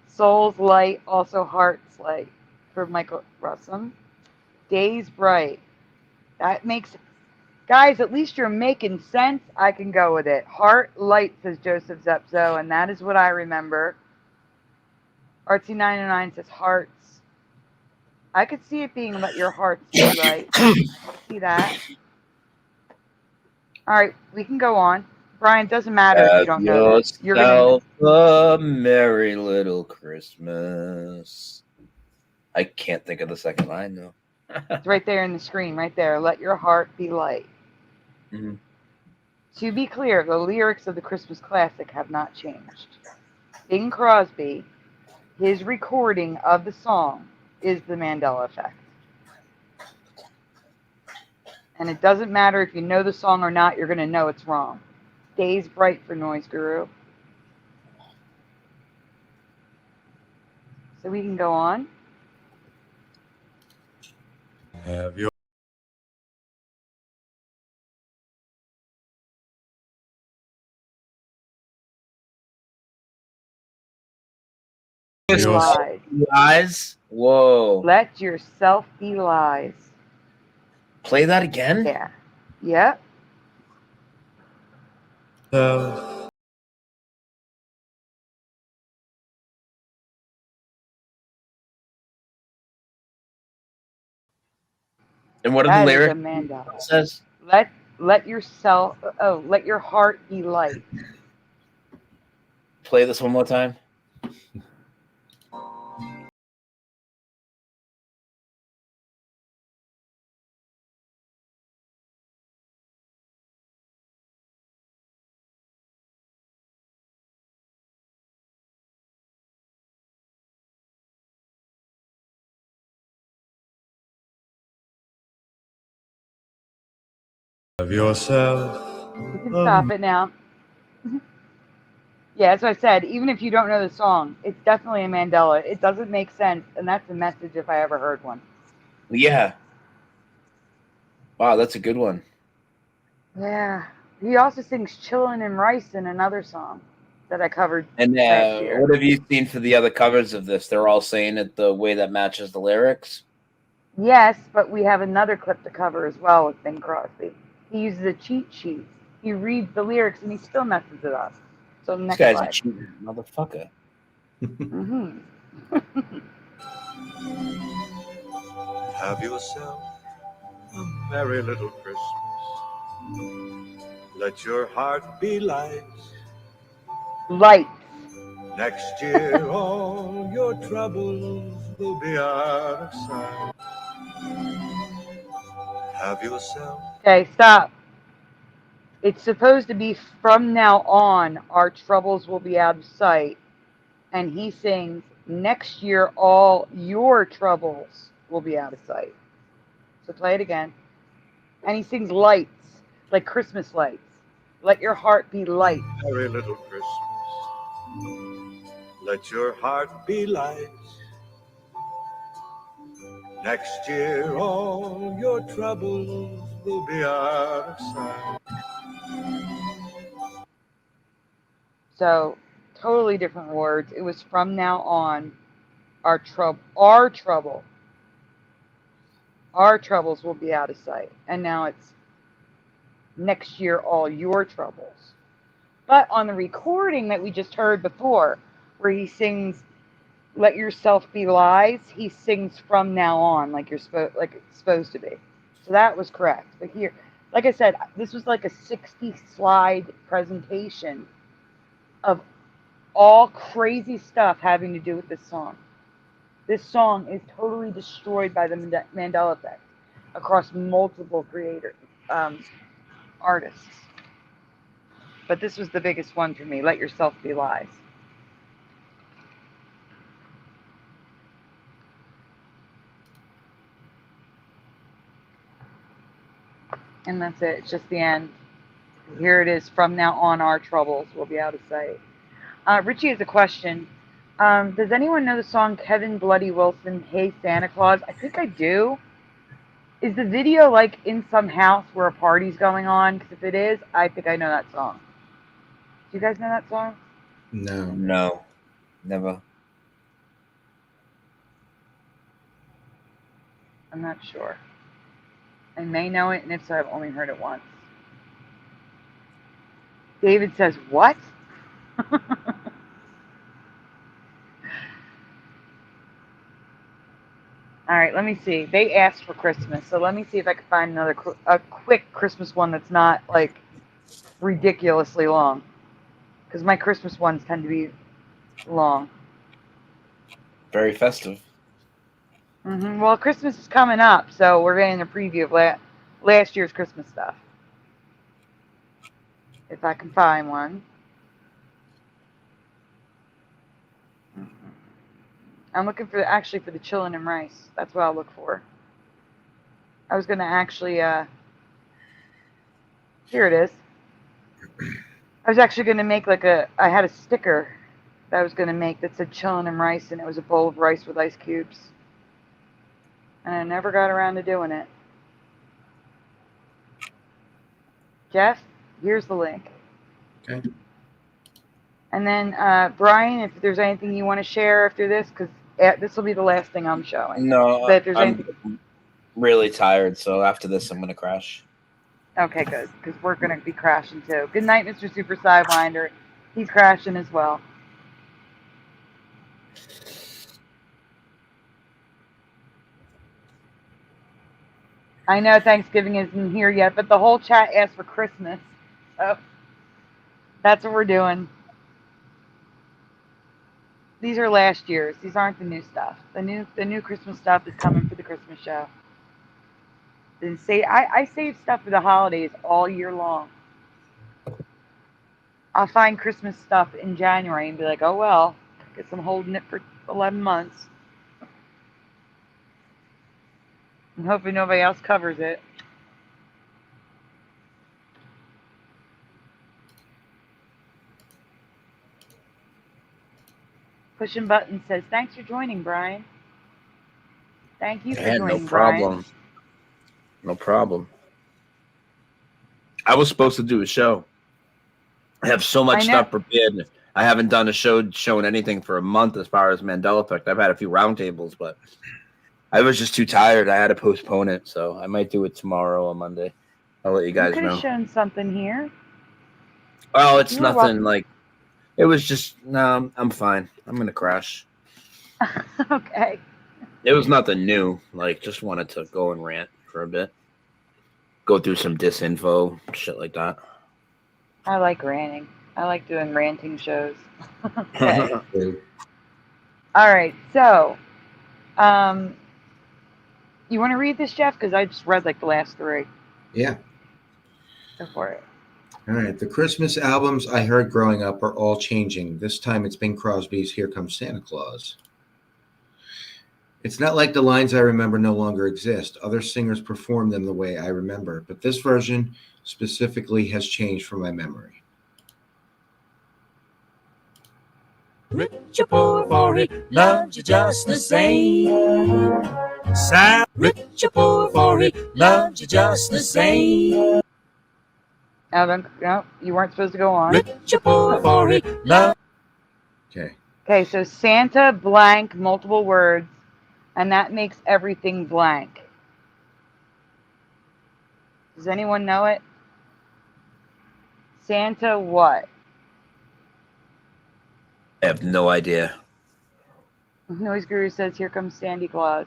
Soul's light, also Heart's light for Michael Russum. Days bright. That makes, guys, at least you're making sense. I can go with it. Heart light, says Joseph Zepzo, and that is what I remember. Artsy909 says hearts. I could see it being let your hearts be light. See that? All right, we can go on. Brian, doesn't matter if you don't know this. You're gonna a merry little Christmas. I can't think of the second line though. It's right there in the screen, right there. Let your heart be light. Mm-hmm. To be clear, the lyrics of the Christmas classic have not changed. Bing Crosby, his recording of the song is the Mandela Effect. And it doesn't matter if you know the song or not, you're going to know it's wrong. Days bright for Noise Guru. So we can go on. Have your Lies. Whoa. Let yourself be lies. Play that again? Yeah. Yep. And what are That the is lyrics? a Mandela. It says let yourself, let your heart be light. play this one more time. have yourself. You can stop it now. Yeah, as I said, even if you don't know the song, it's definitely a Mandela. It doesn't make sense, and that's a message if I ever heard one. Yeah. Wow, that's a good one. Yeah. He also sings Chillin' and Rice in another song that I covered And last year. what have you seen for the other covers of this? They're all saying it the way that matches the lyrics? Yes, but we have another clip to cover as well with Bing Crosby. He uses a cheat sheet. He reads the lyrics and he still messes it up. So This next guy's slide. a cheating motherfucker. Mm-hmm. Have yourself a merry little Christmas. Let your heart be light. Light. Next year, all your troubles will be out of sight. Have yourself. Okay, stop. It's supposed to be from now on, our troubles will be out of sight. And he sings, next year, all your troubles will be out of sight. So play it again. And he sings lights, like Christmas lights. Let your heart be light. Merry little Christmas. Let your heart be light. Next year, all your troubles will be out of sight. So, totally different words. It was from now on, our troubles will be out of sight. And now it's next year, all your troubles. But on the recording that we just heard before, where he sings, let yourself be lies, he sings from now on, like it's supposed to be. So that was correct. But here, like I said, this was like a 60 slide presentation of all crazy stuff having to do with this song. This song is totally destroyed by the Mandela Effect across multiple artists. But this was the biggest one for me. Let Yourself Be Lies. And that's it. It's just the end. Here it is. From now on, our troubles will be out of sight. Richie has a question. Does anyone know the song Kevin Bloody Wilson, Hey Santa Claus? I think I do. Is the video like in some house where a party's going on? Because if it is, I think I know that song. Do you guys know that song? No. No, never. I'm not sure. I may know it, and if so, I've only heard it once. David says, what? All right, let me see. They asked for Christmas, so let me see if I can find a quick Christmas one that's not like ridiculously long, because my Christmas ones tend to be long. Very festive. Well, Christmas is coming up, so we're getting a preview of last year's Christmas stuff. If I can find one. I'm looking for the chillin' and rice. That's what I'll look for. I was gonna actually, here it is. I was actually gonna make I had a sticker that I was gonna make that said chillin' and rice, and it was a bowl of rice with ice cubes. And I never got around to doing it. Jeff, here's the link. Okay. And then, Brian, if there's anything you want to share after this, because this will be the last thing I'm showing. No, But if there's I'm anything... really tired, so after this, I'm going to crash. Okay, good, because we're going to be crashing too. Good night, Mr. Super Sidewinder. He's crashing as well. I know Thanksgiving isn't here yet, but the whole chat asked for Christmas. So that's what we're doing. These are last year's. These aren't the new stuff. The new Christmas stuff is coming for the Christmas show. Then I save stuff for the holidays all year long. I'll find Christmas stuff in January and be like, oh well, guess I'm holding it for 11 months. And hoping nobody else covers it. Pushing Button says, thanks for joining, Brian. Thank you for joining, no problem. Brian. No problem. I was supposed to do a show. I have so much stuff prepared. I haven't done a show showing anything for a month as far as Mandela Effect. I've had a few roundtables, but I was just too tired. I had to postpone it, so I might do it tomorrow or Monday. I'll let you guys know. You could have shown something here. Well, it's nothing like... It was just... No, I'm fine. I'm going to crash. Okay. It was nothing new. Like, just wanted to go and rant for a bit. Go through some disinfo, shit like that. I like ranting. I like doing ranting shows. Okay. All right. So, you want to read this, Jeff? Because I just read like the last three. Yeah. Go for it. All right. The Christmas albums I heard growing up are all changing. This time it's Bing Crosby's Here Comes Santa Claus. It's not like the lines I remember no longer exist. Other singers perform them the way I remember, but this version specifically has changed from my memory. Rich or poor for it, loves you just the same. Sam, rich or poor for it, loves you just the same. No, you weren't supposed to go on. Rich or poor for it, love. Okay. Okay, so Santa blank, multiple words, and that makes everything blank. Does anyone know it? Santa what? I have no idea. Noise Guru says, here comes Sandy Claus.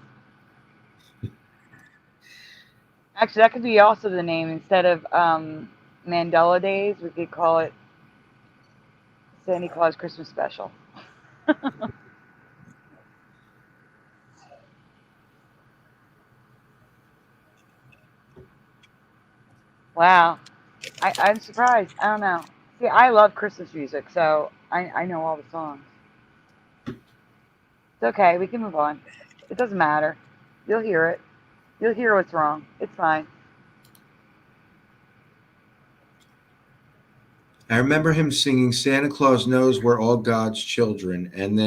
Actually, that could be also the name. Instead of Mandela Days, we could call it Santa Claus Christmas special. Wow. I'm surprised. I don't know. See, I love Christmas music, so I know all the songs. It's okay. We can move on. It doesn't matter. You'll hear it. You'll hear what's wrong. It's fine. I remember him singing Santa Claus knows we're all God's children, and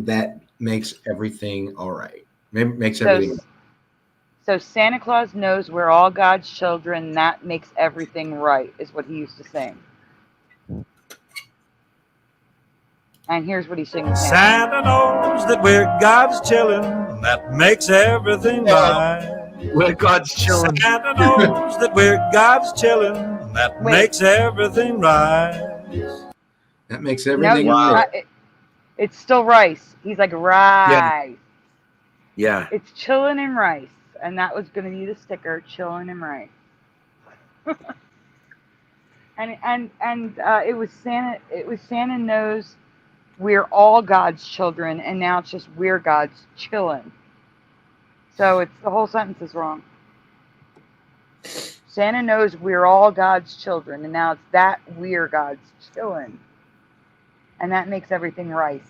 that makes everything all right. Makes everything. So Santa Claus knows we're all God's children. That makes everything right, is what he used to sing. And here's what he sings now. Santa knows that we're God's children. That makes everything right. We're God's children. Santa knows that we're God's children. That makes everything right. That makes everything no, right. It's still rice. He's like, rice. Yeah. It's chillin' and rice. And that was going to be the sticker, chillin' and rice. and it was Santa knows we're all God's children, and now it's just we're God's chillin'. So it's the whole sentence is wrong. Santa knows we're all God's children, and now it's that we're God's chillin'. And that makes everything rice.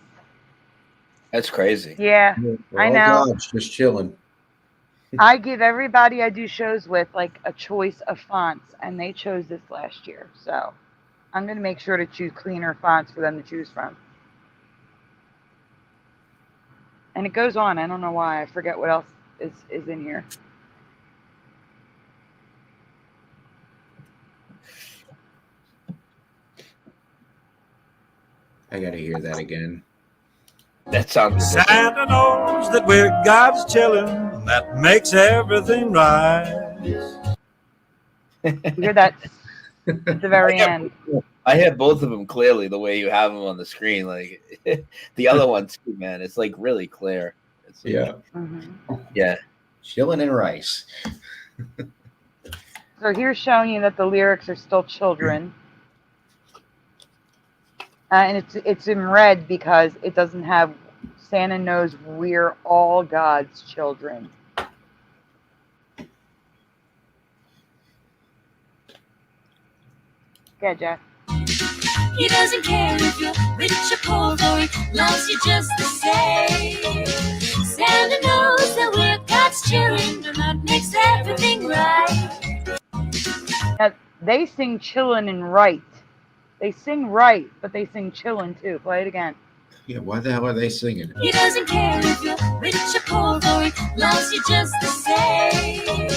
That's crazy. Yeah, We're I all know. God's, just chilling. I give everybody I do shows with like a choice of fonts, and they chose this last year. So I'm going to make sure to choose cleaner fonts for them to choose from. And it goes on. I don't know why. I forget what else is in here. I got to hear that again. That sounds ridiculous. Santa knows that we're God's children. That makes everything right. You hear that at the very end. I have both of them clearly the way you have them on the screen. Like the other one too, man. It's like really clear. It's like, Yeah. Mm-hmm. Yeah. Chilling and rice. So here's showing you that the lyrics are still children. And it's in red because it doesn't have Santa knows we're all God's children. Yeah, Jack. He doesn't care if you're rich or poor, for he loves you just the same. Santa knows that we're God's children, and that makes everything right. Now, they sing chillin' and right. They sing right, but they sing chillin' too. Play it again. Yeah, why the hell are they singing? He doesn't care if you're rich or poor, for he loves you just the same.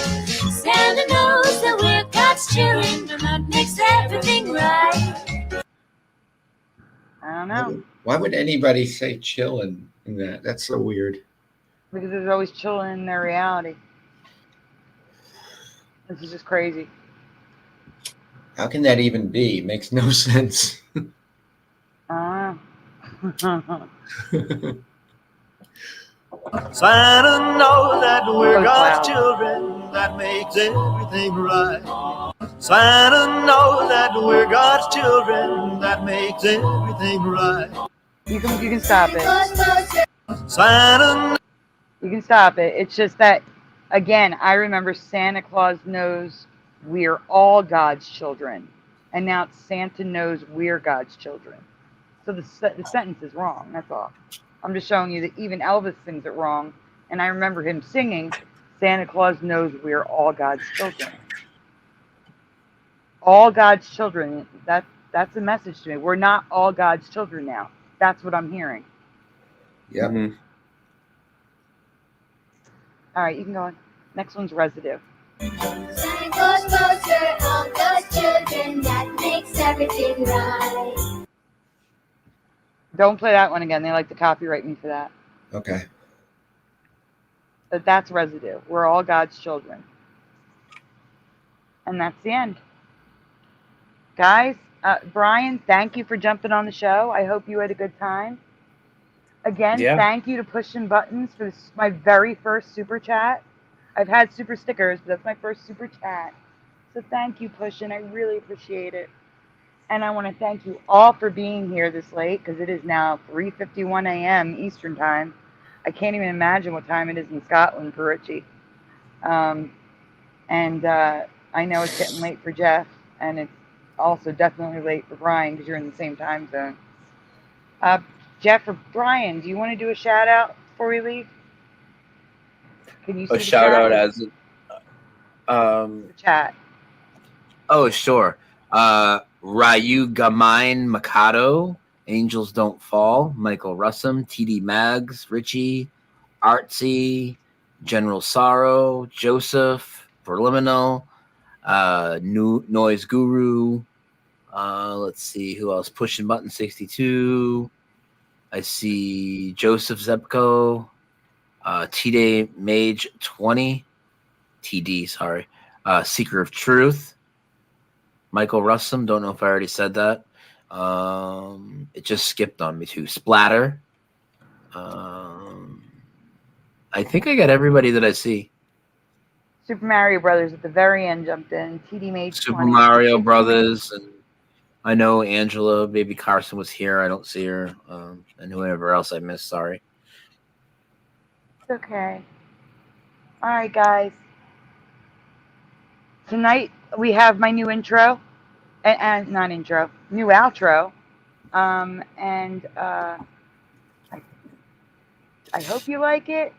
Santa knows that we're God's children, and that makes everything right. I don't know. Why would anybody say chillin' in that? That's so weird. Because there's always chillin' in their reality. This is just crazy. How can that even be? It makes no sense. I don't know. Santa knows that we're God's children. That makes everything right. Santa knows that we're God's children. That makes everything right. You can stop it. Santa. You can stop it. It's just that, again, I remember Santa Claus knows we're all God's children. And now it's Santa knows we're God's children. So the sentence is wrong. That's all. I'm just showing you that even Elvis sings it wrong. And I remember him singing, Santa Claus knows we're all God's children. All God's children. That's a message to me. We're not all God's children now. That's what I'm hearing. Yep. Mm-hmm. All right, you can go on. Next one's residue. Santa Claus knows we're all God's children. That makes everything right. Don't play that one again. They like to copyright me for that. Okay. But that's residue. We're all God's children. And that's the end. Guys, Brian, thank you for jumping on the show. I hope you had a good time. Again, Thank you to Pushing Buttons for this, my very first super chat. I've had super stickers, but that's my first super chat. So thank you, Pushin'. I really appreciate it. And I want to thank you all for being here this late because it is now 3:51 a.m. Eastern Time. I can't even imagine what time it is in Scotland for Richie. And I know it's getting late for Jeff, and it's also definitely late for Brian because you're in the same time zone. Jeff or Brian, do you want to do a shout out before we leave? Can you see A shout out as the chat? Oh, sure. Ryu Gamine Mikado, Angels Don't Fall, Michael Russum, TD Mags, Richie, Artsy, General Sorrow, Joseph, Preliminal, Noise Guru. Let's see who else. Pushing Button 62. I see Joseph Zepko, T-Day Mage 20, TD, sorry. Seeker of Truth, Michael Russum, don't know if I already said that. It just skipped on me too. Splatter. I think I got everybody that I see. Super Mario Brothers at the very end jumped in. TD Mage Super 20. Mario Brothers, and I know Angela, Baby Carson was here. I don't see her, and whoever else I missed. Sorry. It's okay. All right, guys. Tonight we have my new intro, and not intro, new outro, and I hope you like it.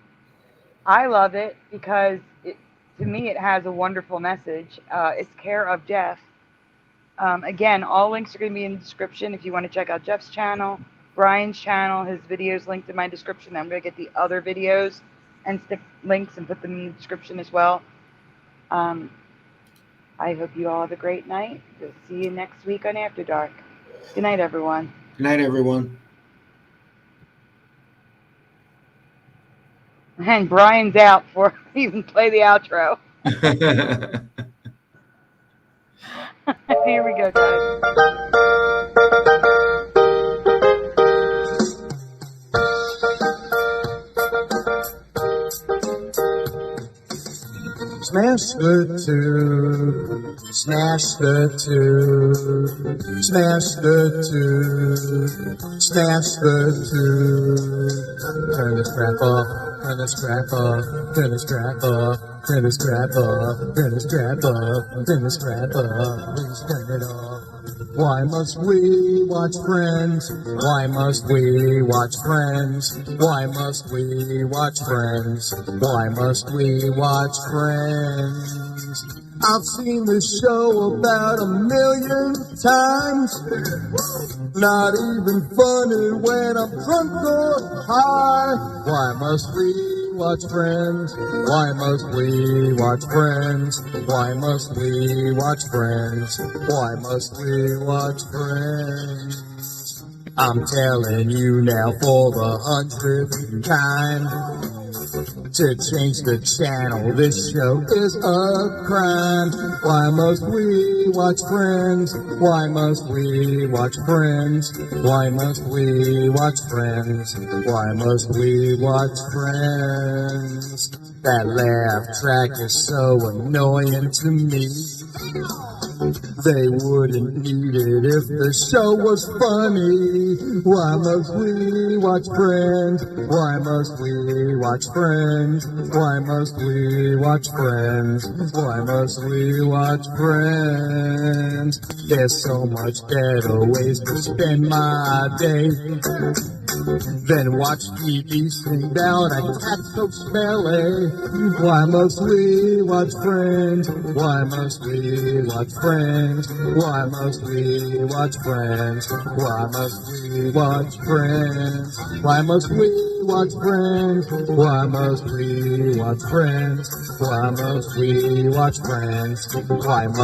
I love it because to me it has a wonderful message. It's Care of Jeff. Again, all links are going to be in the description if you want to check out Jeff's channel, Brian's channel, his videos linked in my description. I'm going to get the other videos and stick links and put them in the description as well. I hope you all have a great night. We'll see you next week on After Dark. Good night, everyone. Good night, everyone. And Brian's out before we even play the outro. Here we go, guys. Smash the tube, smash the tube, smash the tube, smash the tube. Turn the strap off, turn the strap off, turn the strap off, turn the strap off, turn the strap off, turn the strap off, please turn it off. Why must we watch Friends? Why must we watch Friends? Why must we watch Friends? Why must we watch Friends? I've seen this show about 1,000,000 times. Not even funny when I'm drunk or high. Why must we watch Friends? Why must we watch Friends? Why must we watch Friends? Why must we watch Friends? I'm telling you now for the 100th time. To change the channel, this show is a crime. Why must we watch Friends? Why must we watch Friends? Why must we watch Friends? Why must we watch Friends? That laugh track is so annoying to me. They wouldn't need it if the show was funny. Why must we watch Friends? Why must we watch Friends? Why must we watch Friends? Why must we watch Friends? There's so much better ways to spend my day than watch TV sing down a cat so smelly. Why must we watch Friends? Why must we watch Friends? Why must we watch Friends? Why must we watch Friends? Why must we watch Friends? Why must we watch Friends? Why must we watch Friends? Why must